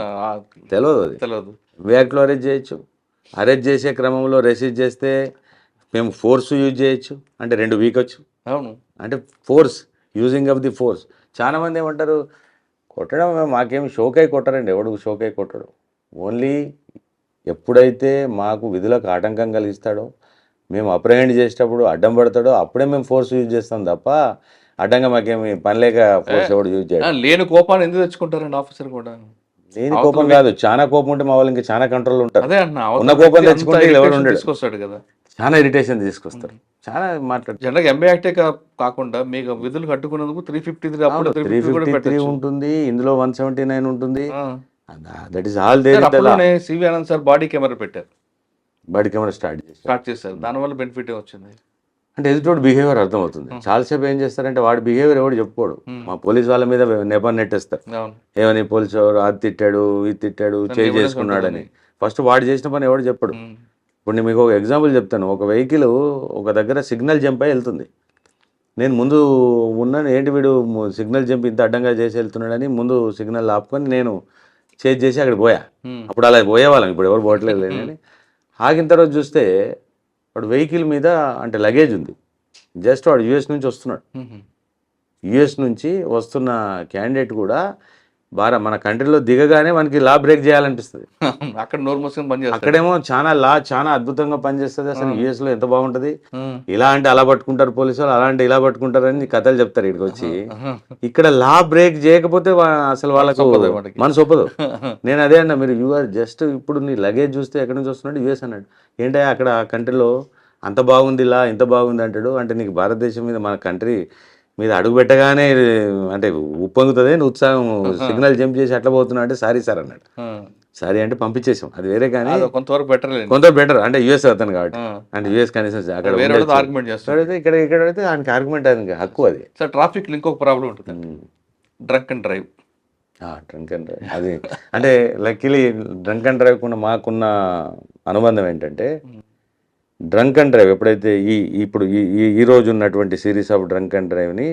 తెలియదు. ఎంవీ యాక్ట్లో అరెస్ట్ చేయొచ్చు. అరెస్ట్ చేసే క్రమంలో రెసిస్ట్ చేస్తే మేము ఫోర్స్ యూజ్ చేయొచ్చు, అంటే 2 వీకొచ్చు. అవును, అంటే force, using of the force. చాలా మంది ఏమంటారు, కొట్టడం మాకేమి షోకై కొట్టరండి, ఎవడు షోకై కొట్టడు. ఓన్లీ ఎప్పుడైతే మాకు విధులకు ఆటంకం కలిగిస్తాడో, మేము అప్రహెండ్ చేసేటప్పుడు అడ్డం పడతాడో అప్పుడే మేము ఫోర్స్ యూజ్ చేస్తాం తప్ప అడ్డంగా మాకేమి పని లేక ఫోర్స్ ఎవడు యూజ్ చేయడు. లేని కోపాన్ని ఎందుకు తెచ్చుకుంటారండి ఆఫీసర్ కూడా? లేని కోపం కాదు, చాలా కోపం ఉంటే మా వాళ్ళు ఇంకా చాలా కంట్రోల్ ఉంటారు. అదే అన్న, ఉన్న కోపం తెచ్చుకుంటే ఎవరు ఉండడు, తీసుకొస్తాడు కదా, చాలా ఇరిటేషన్ తీసుకొస్తారు, చాలా మాట్లాడు. జనరల్గా ఎంబీ యాక్టే కాకుండా మీకు విధులు కట్టుకున్నందుకు 353 అప్పుడు 353 ఉంటుంది, ఇందులో 179 ఉంటుంది. That is all there. CV Anand sir body camera పెట్టారు, బాడీ కెమెరా స్టార్ట్ చేశారు, దానివల్ల బెనిఫిట్ వచ్చింది. అంటే ఎదుటోడు బిహేవియర్ అర్థమవుతుంది. చాలాసేపు ఏం చేస్తారంటే వాడి బిహేవియర్ ఎవడు చెప్పుకోడు, మా పోలీస్ వాళ్ళ మీద నెట్టేస్తారు. ఏమని పోలీసు ఎవరు అది తిట్టాడు ఇది తిట్టాడు చేయి చేసుకున్నాడని. ఫస్ట్ వాడు చేసిన పని ఎవడు చెప్పడు. ఇప్పుడు నేను మీకు ఒక ఎగ్జాంపుల్ చెప్తాను. ఒక వెహికల్ ఒక దగ్గర సిగ్నల్ జంప్ అయి వెళ్తుంది. నేను ముందు ఉన్నాను, ఏంటి వీడు సిగ్నల్ జంప్ ఇంత అడ్డంగా చేసి వెళ్తున్నాడని ముందు సిగ్నల్ ఆపుకొని నేను చేసి అక్కడ పోయా. అప్పుడు అలా పోయేవాళ్ళం, ఇప్పుడు ఎవరు పోవట్లేదు అని. ఆగిన తర్వాత చూస్తే వాడు వెహికల్ మీద అంటే లగేజ్ ఉంది, జస్ట్ వాడు యూఎస్ నుంచి వస్తున్నాడు. యూఎస్ నుంచి వస్తున్న క్యాండిడేట్ కూడా మన కంట్రీలో దిగగానే మనకి లా బ్రేక్ చేయాలనిపిస్తుంది. అక్కడ నోరు మూసుకొని పని చేస్తారు, అక్కడేమో చాలా అద్భుతంగా పనిచేస్తుంది. అసలు యూఎస్ లో ఎంత బాగుంటది, ఇలా అంటే అలా పట్టుకుంటారు పోలీసు వాళ్ళు, అలా అంటే ఇలా పట్టుకుంటారు అని కథలు చెప్తారు ఇక్కడికి వచ్చి. ఇక్కడ లా బ్రేక్ చేయకపోతే అసలు వాళ్ళకు మనసు ఒప్పదు. నేను అదే అన్నా, మీరు యూఆర్ జస్ట్ ఇప్పుడు నీ లగేజ్ చూస్తే ఎక్కడి నుంచి వస్తున్నాడు యూఎస్ అన్నాడు. ఏంటంటే అక్కడ కంట్రీలో అంత బాగుంది, ఇలా ఇంత బాగుంది అంటాడు. అంటే నీకు భారతదేశం మీద మన కంట్రీ మీద అడుగు పెట్టగానే అంటే ఉప్పొంగుతుంది ఉత్సాహం, సిగ్నల్ జంప్ చేసి అట్లా పోతున్నా అంటే సారీ సార్ అన్నాడు. సారీ అంటే పంపించేసాం, అది వేరే. కానీ కొంతవరకు బెటర్ అంటే యూఎస్ అతను కాబట్టి, అంటే యూఎస్ కనీసం అక్కడ ఇక్కడైతే ఆయనకి ఆర్గ్యుమెంట్ అది హక్కు. అది సార్ ట్రాఫిక్ ఇంకొక ప్రాబ్లం ఉంటుంది, drunk and drive. Drunk and drive అది అంటే లక్కీలీ డ్రంక్ అండ్ డ్రైవ్ కూడా మాకున్న అనుబంధం ఏంటంటే, డ్రంక్ అండ్ డ్రైవ్ ఎప్పుడైతే ఇప్పుడు ఈ రోజు ఉన్నటువంటి సిరీస్ ఆఫ్ డ్రంక్ అండ్ డ్రైవ్ని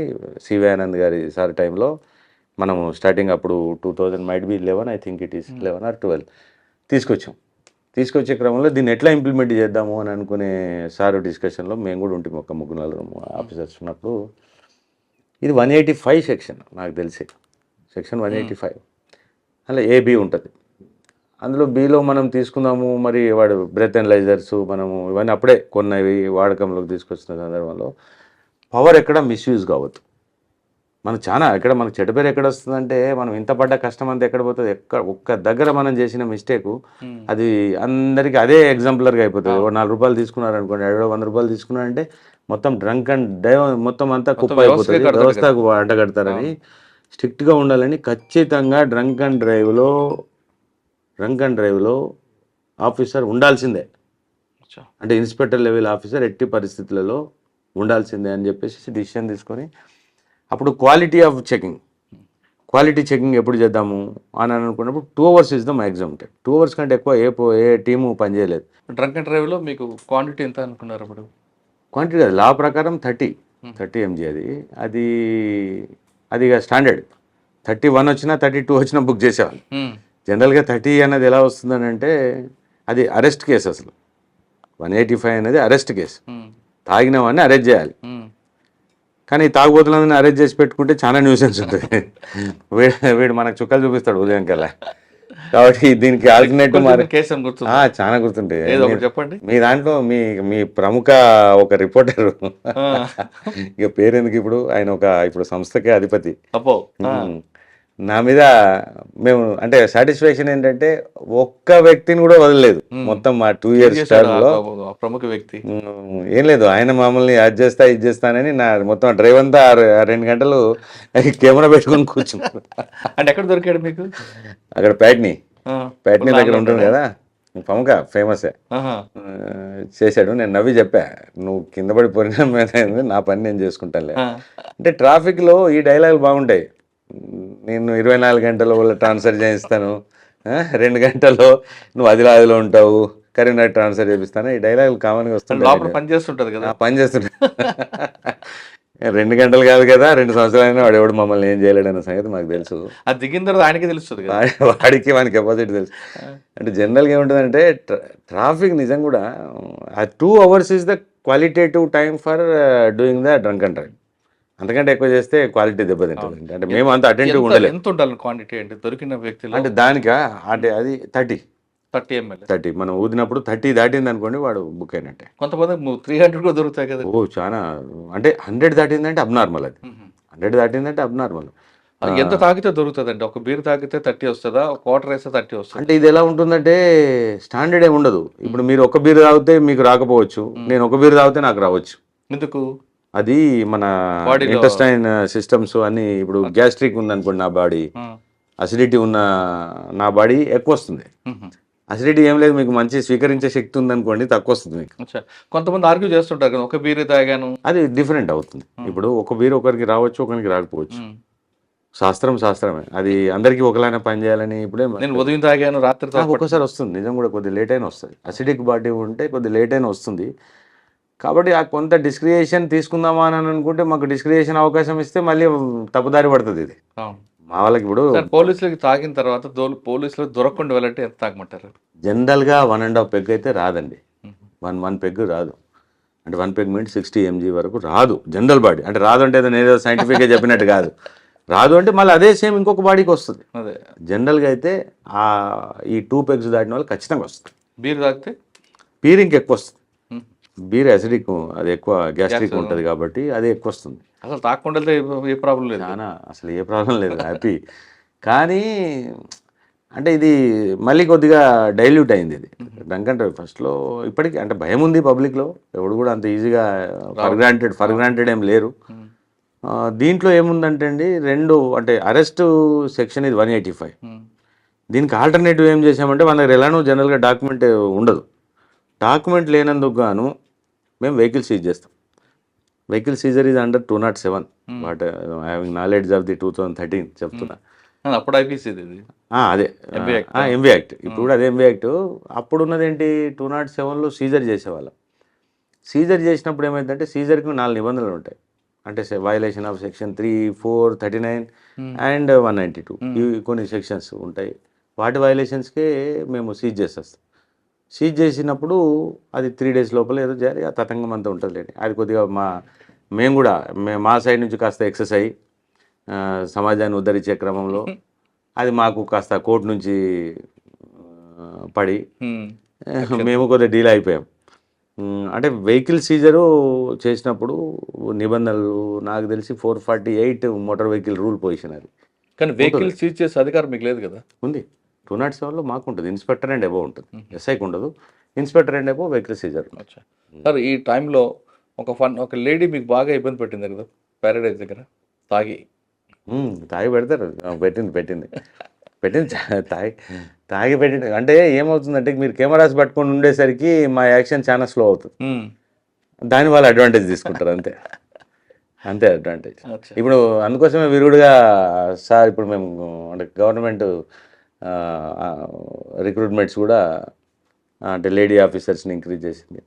సివి ఆనంద్ గారి సార్ టైంలో మనము స్టార్టింగ్ అప్పుడు 2000 might be 11, I think it is 11 or 12 తీసుకొచ్చే క్రమంలో దీన్ని ఎట్లా ఇంప్లిమెంట్ చేద్దాము అని అనుకునే సార్ డిస్కషన్లో మేము కూడా ఉంటాము, ఒక 3-4 ఆఫీసర్స్ ఉన్నప్పుడు. ఇది 185 సెక్షన్ నాకు తెలిసి, సెక్షన్ 185 అలా ఏబి ఉంటుంది. అందులో బిలో మనం తీసుకుందాము, మరి వాడు బ్రెత్ అనలైజర్స్ మనము ఇవన్నీ అప్పుడే కొన్నవి వాడకంలోకి తీసుకొచ్చిన సందర్భంలో పవర్ ఎక్కడ మిస్యూజ్ కావద్దు. మనకు చాలా ఎక్కడ మనకు చెడ్డ పేరు ఎక్కడ వస్తుందంటే, మనం ఇంత పడ్డ కష్టం అంతా ఎక్కడ పోతుంది, ఒక్క దగ్గర మనం చేసిన మిస్టేకు అది అందరికీ అదే ఎగ్జాంపులర్గా అయిపోతుంది. 4 రూపాయలు తీసుకున్నారు అనుకోండి, 100 రూపాయలు తీసుకున్నారంటే మొత్తం డ్రంక్ అండ్ డ్రైవ్ మొత్తం అంతా కుప్ప అయిపోతుంది, వ్యవస్థకు అడ్డగడతారని స్ట్రిక్ట్గా ఉండాలని. ఖచ్చితంగా డ్రంక్ అండ్ డ్రైవ్లో ఆఫీసర్ ఉండాల్సిందే, అంటే ఇన్స్పెక్టర్ లెవెల్ ఆఫీసర్ ఎట్టి పరిస్థితులలో ఉండాల్సిందే అని చెప్పేసి డిసిషన్ తీసుకొని, అప్పుడు క్వాలిటీ చెకింగ్ ఎప్పుడు చేద్దాము అని అనుకున్నప్పుడు 2 hours is the maximum time. 2 hours కంటే ఎక్కువ ఏ టీము పనిచేయలేదు. డ్రంక్ అండ్ డ్రైవ్లో మీకు క్వాంటిటీ ఎంత అనుకున్నారు అప్పుడు? క్వాంటిటీ కాదు, లా ప్రకారం 30 mg అది ఇక స్టాండర్డ్. 31 వచ్చినా 32 వచ్చినా బుక్ చేసేవాళ్ళు. జనరల్గా 30 అనేది ఎలా వస్తుందని అంటే, అది అరెస్ట్ కేసు. అసలు 185 అనేది అరెస్ట్ కేసు, తాగిన వాడిని అరెస్ట్ చేయాలి. కానీ తాగుబోతులందరినీ అరెస్ట్ చేసి పెట్టుకుంటే చాలా న్యూసెన్స్ ఉంటుంది. వీడు మనకు చుక్కలు చూపిస్తాడు ఉదయం కల్లా. కాబట్టి దీనికి ఆల్టర్నేటివ్ చాలా గుర్తుంటాయి. చెప్పండి మీ దాంట్లో మీ ప్రముఖ ఒక రిపోర్టర్, ఇక పేరెందుకు, ఇప్పుడు ఆయన ఇప్పుడు సంస్థకే అధిపతి. నా మీద మేము అంటే సాటిస్ఫాక్షన్ ఏంటంటే, ఒక్క వ్యక్తిని కూడా వదలలేదు మొత్తం మా 2 years టైంలో. ప్రముఖ వ్యక్తి ఏం లేదు, ఆయన మామూలుని అది చేస్తానని నా మొత్తం డ్రైవ్ అంతా 2 గంటలు కెమెరా పెట్టుకొని కూర్చున్నాను. అంటే ఎక్కడ దొరికాడు మీకు? అక్కడ ప్యాట్నీ దగ్గర ఉంటుంది కదా, ప్రముఖ ఫేమసే. చేశాడు. నేను నవ్వి చెప్పా, నువ్వు కింద పడిపోయినా నా పని నేను చేసుకుంటానులే. అంటే ట్రాఫిక్లో ఈ డైలాగులు బాగుంటాయి. నేను 24 గంటల్లో వాళ్ళ ట్రాన్స్ఫర్ చేయిస్తాను, 2 గంటల్లో నువ్వు ఆదిలాబాద్లో ఉంటావు, కరీంనగర్ ట్రాన్స్ఫర్ చేపిస్తాను. ఈ డైలాగులు కామన్గా వస్తుంటాయి. పని చేస్తుంటుంది కదా, 2 గంటలు కాదు కదా, 2 సంవత్సరాలైనా వాడు ఎవడు మమ్మల్ని ఏం చేయలేడు సంగతి మాకు తెలుసు. అది దిగిన తర్వాత ఆయనకి తెలుస్తుంది, వాడికి కెపాసిటీ తెలుసు. అంటే జనరల్గా ఏముంటుందంటే, ట్రాఫిక్ నిజం కూడా 2 hours is the qualitative time for doing the drunk and drive. అంతకంటే ఎక్కువ చేస్తే క్వాలిటీ దెబ్బతింటుంది. అంటే మేము అంత అటెంటివ్ ఉండలేదు. ఎంత ఉండాలి క్వాంటిటీ అంటే దొరికిన వ్యక్తులు? అంటే దానికా అంటే అది 30 ml. మనం ఊదినప్పుడు 30 దాటింది అనుకోండి, వాడు బుక్ అయినట్టే. కొంతమంది 300 కూడా దొరుకుతాయి కదా. చాలా అంటే 100 దాటిందంటే అబ్నార్మల్. అది 100 దాటిందంటే అబ్నార్మల్. అది ఎంత తాగితే దొరుకుతుందండి? ఒక బీర్ తాగితే 30 వస్తుందా? ఒక క్వార్టర్ వేస్తే 30 వస్తుంది? అంటే ఇది ఎలా ఉంటుందంటే స్టాండర్డ్ ఏమి ఉండదు. ఇప్పుడు మీరు ఒక బీర్ తాగితే మీకు రాకపోవచ్చు, నేను ఒక బీర్ తాగితే నాకు రావచ్చు. ఎందుకు? అది మన బాడీలో ఇంటెస్టైన్ సిస్టమ్స్ అన్ని, ఇప్పుడు గ్యాస్ట్రిక్ ఉందనుకోండి నా బాడీ, అసిడిటీ ఉన్న నా బాడీ ఎక్కువ వస్తుంది. అసిడిటీ ఏం లేదు, మీకు మంచి స్వీకరించే శక్తి ఉందనుకోండి తక్కువ వస్తుంది మీకు. అచ్చా. కొంతమంది ఆర్గ్యూ చేస్తుంటారు కదా, ఒక బీర్ తాగాను. అది డిఫరెంట్ అవుతుంది. ఇప్పుడు ఒక బీర్ ఒకరికి రావచ్చు, ఒకరికి రాకపోవచ్చు. శాస్త్రమే, అది అందరికీ ఒకలానే పని చేయాలని ఇప్పుడే నేను ఉదయం తాగాను, రాత్రి నాకు ఒక్కసారి వస్తుంది, నిజం కూడా కొద్ది లేట్ అయినా వస్తుంది. అసిడిక్ బాడీ ఉంటే కొద్ది లేట్ అయినా వస్తుంది. కాబట్టి ఆ కొంత డిస్క్రియేషన్ తీసుకుందామా అని అనుకుంటే మాకు డిస్క్రియేషన్ అవకాశం ఇస్తే మళ్ళీ తప్పుదారి పడుతుంది ఇది. మా వాళ్ళకి ఇప్పుడు పోలీసులకి తాగిన తర్వాత పోలీసులకు దొరకకుండా వెళ్ళంటే ఎంత తాగమంటారు? జనరల్గా 1.5 పెగ్ అయితే రాదండి. 1 పెగ్ రాదు. అంటే 1 పెగ్ మీన్స్ 60 mg వరకు రాదు జనరల్ బాడీ. అంటే రాదు అంటే ఏదో సైంటిఫిక్గా చెప్పినట్టు కాదు. రాదు అంటే మళ్ళీ అదే సేమ్ ఇంకొక బాడీకి వస్తుంది. అదే జనరల్గా అయితే ఈ 2 పెగ్స్ దాటిన వాళ్ళు ఖచ్చితంగా వస్తుంది. బీర్ తాగితే బీర్ ఇంకెక్కువ వస్తుంది. బీర్ అసిడిక్, అది ఎక్కువ గ్యాస్ట్రిక్ ఉంటుంది కాబట్టి అది ఎక్కువ వస్తుంది. అసలు తాగకుండా వెళ్తే ఏ ప్రాబ్లం లేదు. చాలా అసలు ఏ ప్రాబ్లం లేదు, హ్యాపీ. కానీ అంటే ఇది మళ్ళీ కొద్దిగా డైల్యూట్ అయింది ఇది. ఎందుకంటే ఫస్ట్లో ఇప్పటికీ అంటే భయం ఉంది పబ్లిక్లో, ఎవడు కూడా అంత ఈజీగా ఫర్ గ్రాంటెడ్ ఏం లేరు. దీంట్లో ఏముందంటే అండి, అంటే అరెస్ట్ సెక్షన్ ఇది 185. దీనికి ఆల్టర్నేటివ్ ఏం చేసామంటే, మన దగ్గర ఎలానో జనరల్గా డాక్యుమెంట్ ఉండదు. డాక్యుమెంట్ లేనందుకు గాను మేము వెహికల్ సీజ్ చేస్తాం. వెహికల్ సీజర్ ఇది under 207. But having knowledge of the 2013 చెప్తున్నా. అప్పుడు ఐపీసీ అదే ఎంవీ యాక్ట్. ఇప్పుడు కూడా అదే ఎంవీ యాక్ట్. అప్పుడు ఉన్నది ఏంటి, 207లో సీజర్ చేసేవాళ్ళం. సీజర్ చేసినప్పుడు ఏమైందంటే, సీజర్కి 4 నిబంధనలు ఉంటాయి. అంటే వయలేషన్ ఆఫ్ సెక్షన్ 3, 4, 39 అండ్ 192 ఇవి కొన్ని సెక్షన్స్ ఉంటాయి. వాటి వయలేషన్స్కే మేము సీజ్ చేసేస్తాం. సీజ్ చేసినప్పుడు అది 3 days లోపల ఏదో జారీ ఆ తతంగం అంతా ఉంటుంది లేండి. అది కొద్దిగా మేము కూడా మా సైడ్ నుంచి కాస్త ఎక్సెస్ అయ్యి సమాజాన్ని ఉద్ధరించే క్రమంలో అది మాకు కాస్త కోర్టు నుంచి పడి మేము కొద్దిగా డీల్ అయిపోయాం. అంటే వెహికల్ సీజరు చేసినప్పుడు నిబంధనలు నాకు తెలిసి 448 మోటార్ వెహికల్ రూల్ పొజిషన్ అది. కానీ వెహికల్ సీజ్ చేసే అధికారం మీకు లేదు కదా? ఉంది. 207లో మాకు ఉంటుంది, ఇన్స్పెక్టర్ అండ్ అబోవ్ ఉంటుంది, ఎస్ఐకి ఉండదు. Inspector and above vehicle seizure. Sir ఈ టైంలో ఒక లేడీ మీకు బాగా ఇబ్బంది పెట్టింది కదా ప్యారడైజ్ దగ్గర, తాగి పెడతారు. పెట్టింది తాగి పెట్టింది. అంటే ఏమవుతుందంటే, మీరు కెమెరాస్ పట్టుకొని ఉండేసరికి మా యాక్షన్ చాలా స్లో అవుతుంది. దాని వాళ్ళు అడ్వాంటేజ్ తీసుకుంటారు, అంతే అడ్వాంటేజ్. ఇప్పుడు అందుకోసమే విరుగుడుగా సార్ ఇప్పుడు మేము అంటే గవర్నమెంట్ రిక్రూట్మెంట్స్ కూడా అంటే లేడీ ఆఫీసర్స్ని ఇంక్రీజ్ చేసింది.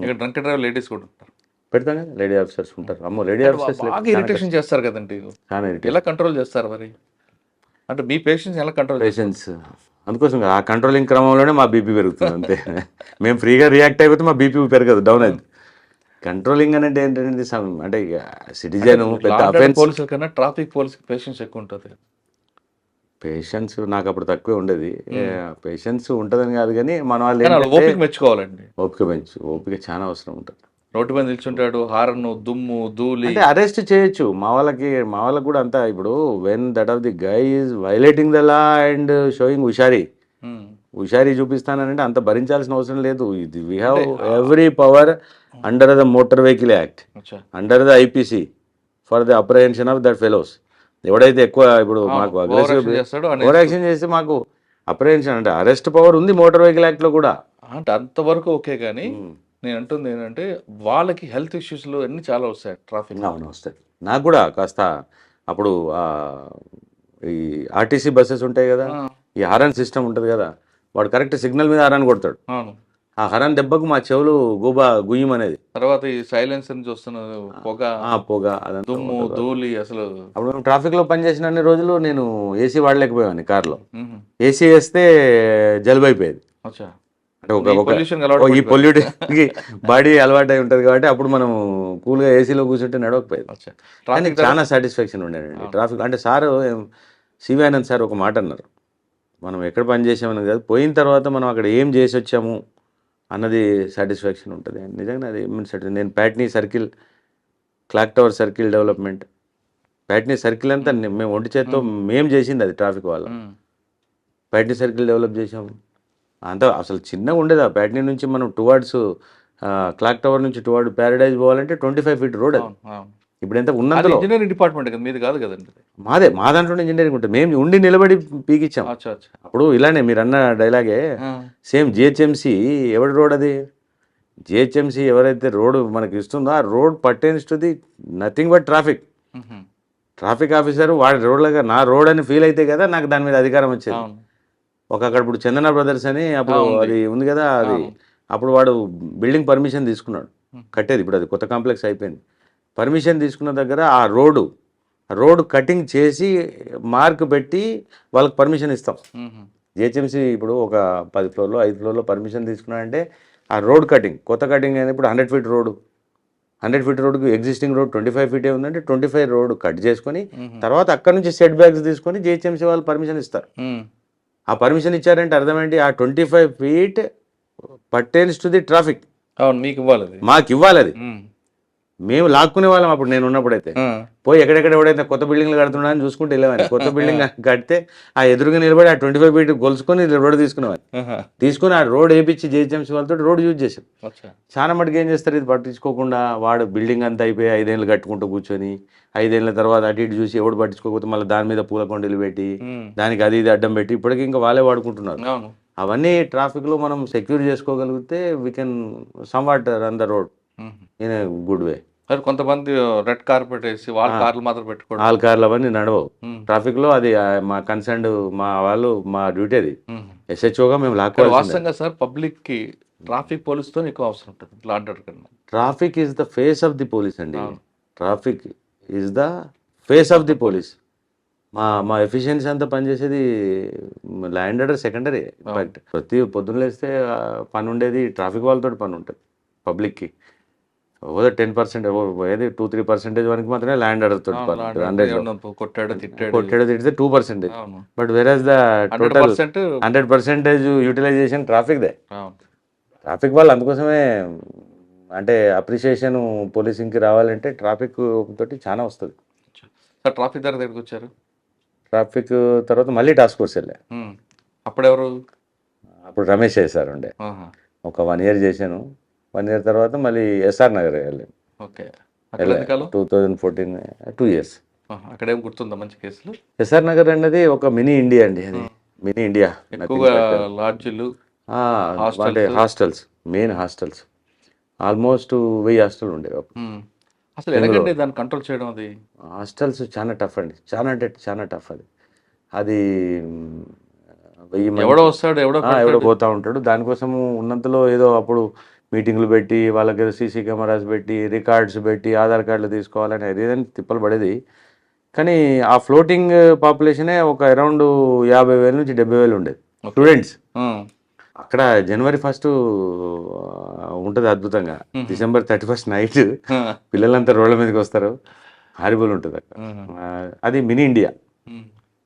ఇక్కడ డ్రంక్ డ్రైవర్ లేడీస్ కూడా ఉంటారు, పెడతాం కదా, లేడీ ఆఫీసర్స్ ఉంటారు. అమ్మో, లేడీ ఆఫీసర్స్ బాగా ఇరిటేషన్ చేస్తారు కదండి. ఎలా కంట్రోల్ చేస్తారు మరి? అంటే మీ పేషెంట్స్ ఎలా కంట్రోల్? పేషెంట్స్ అందుకోసం ఆ కంట్రోలింగ్ క్రమంలోనే మా బీపీ పెరుగుతుంది అంతే. మేము ఫ్రీగా రియాక్ట్ అయిపోతే మా బీపీ పెరగదు, డౌన్ అయింది. కంట్రోలింగ్ అనేది ఏంటంటే అంటే సిటిజన్ పెద్ద అఫెన్స్. పోలీసుల కన్నా ట్రాఫిక్ పోలీస్ పేషెంట్స్ ఎక్కువ ఉంటుంది. పేషెన్స్ నాకు అప్పుడు తక్కువే ఉండేది. పేషెన్స్ ఉంటుందని కాదు, కానీ మన వాళ్ళు ఓపిక మెచ్చుకోవాలండి. ఓపిక చాలా అవసరం ఉంటుంది. రోడ్డు మీద నిల్చుంటాడు, హారన్, దుమ్ము, ధూళి, అంటే అరెస్ట్ చేయొచ్చు. మా వాళ్ళకి కూడా అంతా ఇప్పుడు when that of the guy is violating the law and showing హుషారీ చూపిస్తానంటే అంత భరించాల్సిన అవసరం లేదు. ఇది we have every power under the motor vehicle act, under the IPC for the apprehension of that fellows. ఎవడైతే ఎక్కువ ఇప్పుడు మాకు అగ్రెసివ్ ఓవర్ యాక్షన్ చేస్తే మాకు అప్రహెన్షన్ అంటే అరెస్ట్ పవర్ ఉంది మోటార్ వెహికల్ యాక్ట్లో కూడా. అంటే అంతవరకు ఓకే, కానీ నేను అంటుంది ఏంటంటే వాళ్ళకి హెల్త్ ఇష్యూస్లో అన్నీ చాలా వస్తాయి ట్రాఫిక్. అవును, వస్తాయి. నాకు కూడా కాస్త అప్పుడు ఈ ఆర్టీసీ బస్సెస్ ఉంటాయి కదా, ఈ హారన్ సిస్టమ్ ఉంటుంది కదా, వాడు కరెక్ట్ సిగ్నల్ మీద హారన్ కొడతాడు. ఆ హరాన్ దెబ్బకు మా చెవులు గుయ్యం అనేది. తర్వాత ఈ సైలెన్స్ అని చూస్తున్న పొగ దుమ్ము, ధూళి. అసలు అప్పుడు మేము ట్రాఫిక్ లో పనిచేసిన అన్ని రోజులు నేను ఏసీ వాడలేకపోయాను కార్లో. ఏసీ వేస్తే జలుబు అయిపోయేది. అంటే ఈ పొల్యూటెడ్కి బాడీ అలవాటు అయి ఉంటుంది కాబట్టి అప్పుడు మనం కూల్గా ఏసీలో కూర్చుంటే నడవకపోయేది. కానీ చాలా సాటిస్ఫాక్షన్ ఉండేదండి ట్రాఫిక్. అంటే సార్ సివి ఆనంద్ సార్ ఒక మాట అన్నారు, మనం ఎక్కడ పని చేసామని కాదు, పోయిన తర్వాత మనం అక్కడ ఏం చేసి వచ్చాము అన్నది సాటిస్ఫాక్షన్ ఉంటుంది. నిజంగా అది నేను Patny circle, clock tower circle development, Patny circle అంతా మేము ఒంటి చేత్తో మేము చేసింది అది ట్రాఫిక్ వల్ల. ప్యాట్నీ సర్కిల్ డెవలప్ చేసాం. అంతా అసలు చిన్నగా ఉండేది. ఆ ప్యాట్నీ నుంచి మనం టువార్డ్స్ క్లాక్ టవర్ నుంచి టువార్డ్ ప్యారడైజ్ పోవాలంటే 25 feet రోడ్ అది. ఇప్పుడు ఎంత ఉన్నంతలో ఇంజనీరింగ్ డిపార్ట్మెంట్ కదా, మీది కాదు కదండి. మాదే, మా దాంట్లోనే ఇంజనీరింగ్ ఉంటుంది. మేము ఉండి నిలబడి పీకిచ్చాం. అచ్చా అచ్చా. అప్పుడు ఇలానే మీరు అన్న డైలాగే సేమ్. జిహెచ్ఎంసీ ఎవరి రోడ్ అది? జిహెచ్ఎంసీ ఎవరైతే రోడ్ మనకి ఇస్తుందో ఆ road pertains to the nothing but traffic. Traffic officer వాడి రోడ్లుగా నా రోడ్ అని ఫీల్ అయితే కదా నాకు దాని మీద అధికారం వచ్చేది. ఒక అక్కడ ఇప్పుడు చందన బ్రదర్స్ అని అప్పుడు అది ఉంది కదా, అది అప్పుడు వాడు బిల్డింగ్ పర్మిషన్ తీసుకున్నాడు కట్టేది. ఇప్పుడు అది కొత్త కాంప్లెక్స్ అయిపోయింది. పర్మిషన్ తీసుకున్న దగ్గర ఆ రోడ్ కటింగ్ చేసి మార్క్ పెట్టి వాళ్ళకి పర్మిషన్ ఇస్తాం. జిహెచ్ఎంసీ ఇప్పుడు ఒక 10 floorలో 5 floorలో పర్మిషన్ తీసుకున్నాడంటే ఆ రోడ్ కటింగ్, కొత్త కటింగ్ అనేది ఇప్పుడు 100 feet రోడ్డు. 100 feet రోడ్డుకి ఎగ్జిస్టింగ్ రోడ్ 25 feet ఉందంటే 25 రోడ్ కట్ చేసుకొని తర్వాత అక్కడ నుంచి సెట్ బ్యాక్స్ తీసుకొని జిహెచ్ఎంసీ వాళ్ళు పర్మిషన్ ఇస్తారు. ఆ పర్మిషన్ ఇచ్చారంటే అర్థం ఏంటి? ఆ 25 feet pertains to the traffic. అవును, మీకు ఇవ్వాలి, మాకు ఇవ్వాలి. అది మేము లాక్కునే వాళ్ళం అప్పుడు నేను ఉన్నప్పుడైతే. పోయి ఎక్కడెక్కడ ఎవడైతే కొత్త బిల్డింగ్లు కడుతున్నా అని చూసుకుంటే వెళ్ళేవాడిని. కొత్త బిల్డింగ్ కడితే ఆ ఎదురుగా నిలబడి ఆ 25 feet గొలుసుకొని రోడ్ తీసుకునేవాడిని. తీసుకుని ఆ రోడ్ వేయించి జిహెచ్ఎంసీ వాళ్ళతో రోడ్ యూజ్ చేశాం. చాలా మటుకు ఏం చేస్తారు, ఇది పట్టించుకోకుండా వాడు బిల్డింగ్ అంతా అయిపోయి 5 ఏళ్ళు కట్టుకుంటూ కూర్చొని 5 ఏళ్ళ తర్వాత అటు ఇటు చూసి ఎవడు పట్టించుకోకపోతే మళ్ళీ దాని మీద పూల కొండలు పెట్టి దానికి అది ఇది అడ్డం పెట్టి ఇప్పటికీ ఇంకా వాళ్ళే వాడుకుంటున్నారు. అవన్నీ ట్రాఫిక్లో మనం సెక్యూర్ చేసుకోగలిగితే we can somewhat run the road in a good way. మరి కొంతమంది రెడ్ కార్పెట్ వేసి వాళ్ళ కార్లు మాత్రం పెట్టుకోవడం, వాళ్ళ కార్లు అవన్నీ నడవవు ట్రాఫిక్లో. అది మా కన్సర్న్ మా వాళ్ళు, మా డ్యూటీ అది. ఎస్హెచ్ఓగా మేము లాక్కోవాలి. వాస్తవంగా సార్ పబ్లిక్ కి ట్రాఫిక్ పోలీస్తో ఎక్కువ అవసరం ఉంటుంది లాంటి కన్నా. Traffic is the face of the police అండి. Traffic is the face of the police. మా ఎఫిషియన్సీ అంతా పనిచేసేది ల్యాండ్ ఆర్డర్ సెకండరీ. ఇన్ఫాక్ట్ ప్రతి పొద్దున్న లేస్తే పని ఉండేది ట్రాఫిక్ వాళ్ళతో పని ఉంటుంది పబ్లిక్కి. 10% ఏది 2-3% వరకు మాత్రమే ల్యాండ్ ఆర్డర్ తోటి కొట్టాడు తిడితే 2%. But where the total 100% utilization traffic దే. ట్రాఫిక్ వాళ్ళు అందుకోసమే అంటే అప్రిషియేషన్ పోలీసింగ్కి రావాలంటే ట్రాఫిక్ తోటి చాలా వస్తుంది. సార్ ట్రాఫిక్ దగ్గరికి వచ్చారు, ట్రాఫిక్ తర్వాత మళ్ళీ టాస్క్ ఫోర్స్ వెళ్ళా. అప్పుడు ఎవరు? అప్పుడు రమేష్ సార్ ఉండే. ఒక 1 year చేశాను. 1 year తర్వాత మళ్ళీ ఎస్ఆర్ నగర్ వెళ్ళాను. 2014 2 years. అక్కడ ఏం గుర్తుందా మంచి కేసులు? ఎస్ఆర్ నగర్ అన్నది ఒక మినీ ఇండియా అండి. అది మినీ ఇండియా. లాడ్జిలు, అంటే hostels, main hostels almost 1000 hostel ఉండేవి అప్పుడు. అసలు ఎలాగంటే దాన్ని కంట్రోల్ చేయడం? అది హాస్టల్స్ చాలా టఫ్ అండి, చాలా అంటే చాలా టఫ్. అది 1000 మంది ఎవడో వస్తాడు, ఎవడో పోతా ఉంటాడు. దానికోసము ఉన్నంతలో ఏదో అప్పుడు మీటింగ్లు పెట్టి వాళ్ళకి ఏదో సీసీ కెమెరాస్ పెట్టి రికార్డ్స్ పెట్టి ఆధార్ కార్డులు తీసుకోవాలని ఏదైనా తిప్పలు పడేది. కానీ ఆ ఫ్లోటింగ్ పాపులేషనే ఒక అరౌండ్ 50,000 నుంచి 70,000 ఉండేది స్టూడెంట్స్. అక్కడ January 1st ఉంటుంది అద్భుతంగా. December 31st నైట్ పిల్లలంతా రోడ్ల మీదకి వస్తారు. హారిబుల్ ఉంటుంది అక్కడ. అది మినీ ఇండియా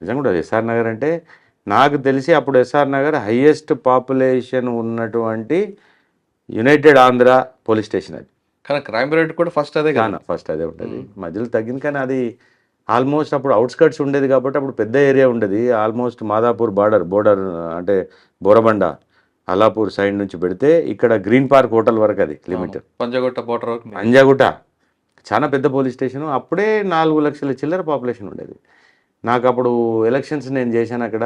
నిజంగా ఉంటుంది. ఎస్ఆర్ నగర్ అంటే నాకు తెలిసి అప్పుడు ఎస్ఆర్ నగర్ హైయెస్ట్ పాపులేషన్ ఉన్నటువంటి యునైటెడ్ ఆంధ్ర పోలీస్ స్టేషన్ అది. కానీ క్రైమ్ రేట్ కూడా ఫస్ట్ అదే ఉంటుంది. మధ్యలో తగ్గింది కానీ అది ఆల్మోస్ట్ అప్పుడు అవుట్స్కర్ట్స్ ఉండేది కాబట్టి అప్పుడు పెద్ద ఏరియా ఉండేది. ఆల్మోస్ట్ మాదాపూర్ బోర్డర్ అంటే బోరబండ అల్లాపూర్ సైడ్ నుంచి పెడితే ఇక్కడ గ్రీన్ పార్క్ హోటల్ వరకు అది లిమిట్. పంజాగుట్ట చాలా పెద్ద పోలీస్ స్టేషన్. అప్పుడే 4 లక్షల చిల్లర పాపులేషన్ ఉండేది. నాకు అప్పుడు ఎలక్షన్స్ నేను చేశాను అక్కడ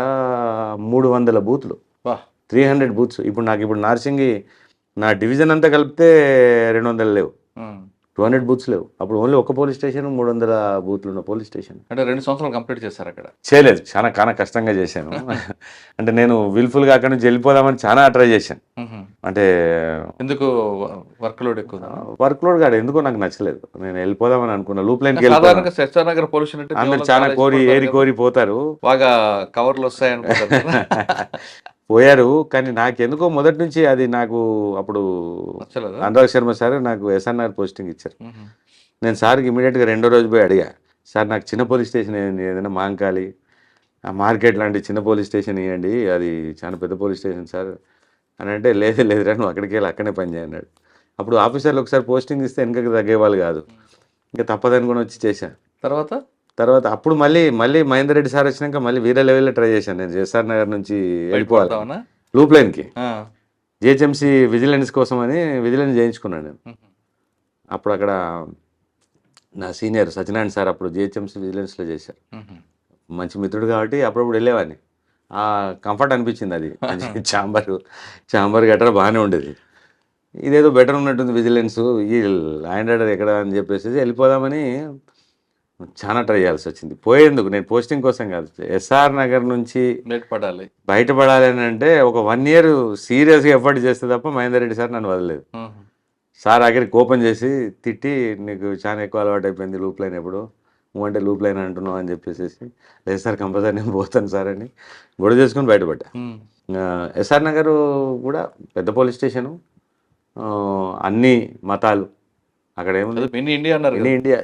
300 బూత్లు, 300 బూత్స్. ఇప్పుడు నార్సింగి నా డివిజన్ అంతా కలిపితే 200 లేవు, 200 బూత్స్ లేవు. అప్పుడు ఓన్లీ ఒక పోలీస్ స్టేషన్ 300 బూత్లు ఉన్న పోలీస్ స్టేషన్. అంటే 2 సంవత్సరాలు కంప్లీట్ చేశారు అక్కడ? చేయలేదు, చాలా కష్టంగా చేశాను. అంటే నేను విల్ఫుల్గా అక్కడ నుంచి వెళ్ళిపోదామని చాలా ట్రై చేశాను. అంటే ఎందుకు వర్క్ లోడ్ ఎక్కువ? వర్క్ లోడ్ కాదు, ఎందుకో నాకు నచ్చలేదు. నేను వెళ్ళిపోదామని అనుకున్నా. లూప్ లైన్కి నగర్ పోలీస్ అందరు చాలా కోరి పోతారు, బాగా కవర్లు వస్తాయనుకుంటారు. పోయారు. కానీ నాకెందుకో మొదటి నుంచి అది నాకు అప్పుడు అనురాగ్ శర్మ సార్ నాకు ఎస్ఎన్ఆర్ పోస్టింగ్ ఇచ్చారు. నేను సార్కి ఇమీడియట్గా 2వ రోజు పోయి అడిగా, సార్ నాకు చిన్న పోలీస్ స్టేషన్ ఏదైనా మాంకాలి ఆ మార్కెట్ లాంటి చిన్న పోలీస్ స్టేషన్ ఇవ్వండి, అది చాలా పెద్ద పోలీస్ స్టేషన్ సార్ అని అంటే, లేదురా నువ్వు అక్కడికి వెళ్ళి అక్కడే పని చేయన్నాడు. అప్పుడు ఆఫీసర్లు ఒకసారి పోస్టింగ్ ఇస్తే వెనకకి తగ్గేవాళ్ళు కాదు, ఇంకా తప్పదనుకొని వచ్చి చేశాను. తర్వాత అప్పుడు మళ్ళీ మహేందర్ రెడ్డి సార్ వచ్చినాక మళ్ళీ వేరే లెవెల్లో ట్రై చేశాను నేను ఎస్ఆర్ నగర్ నుంచి వెళ్ళిపోవాలి పడతావనా? లూప్ లైన్కి జిహెచ్ఎంసీ విజిలెన్స్ కోసం అని విజిలెన్స్ చేయించుకున్నాను నేను. అప్పుడు అక్కడ నా సీనియర్ సత్యనారాయణ సార్ అప్పుడు జిహెచ్ఎంసీ విజిలెన్స్లో చేశారు. మంచి మిత్రుడు కాబట్టి అప్పుడప్పుడు వెళ్ళేవాడిని. కంఫర్ట్ అనిపించింది అది. చాంబర్ గట్రా బాగానే ఉండేది. ఇదేదో బెటర్ ఉన్నట్టుంది విజిలెన్స్, ఈ ల్యాండ్ ఆర్డర్ ఎక్కడ అని చెప్పేసి వెళ్ళిపోదామని చాలా ట్రై చేయాల్సి వచ్చింది. పోయేందుకు నేను పోస్టింగ్ కోసం కాదు, ఎస్ఆర్ నగర్ నుంచి బయటపడాలి అని అంటే ఒక 1 year సీరియస్గా ఎఫర్ట్ చేస్తే తప్ప మహేందర్ రెడ్డి సార్ నన్ను వదలలేదు. సార్ ఆఖరికి కోపం చేసి తిట్టి, నీకు చాలా ఎక్కువ అలవాటు అయిపోయింది లూప్ లైన్, ఎప్పుడు నువ్వంటే లూప్ లైన్ అంటున్నావు అని చెప్పేసి, లేదు సార్ కంపల్సరీ నేను పోతాను సార్ అని గొడవ చేసుకుని బయటపడ్డా. ఎస్ఆర్ నగర్ కూడా పెద్ద పోలీస్ స్టేషను, అన్ని మతాలు అక్కడ ఏముంది, మినీ ఇండియా అన్నారు, మినీ ఇండియా.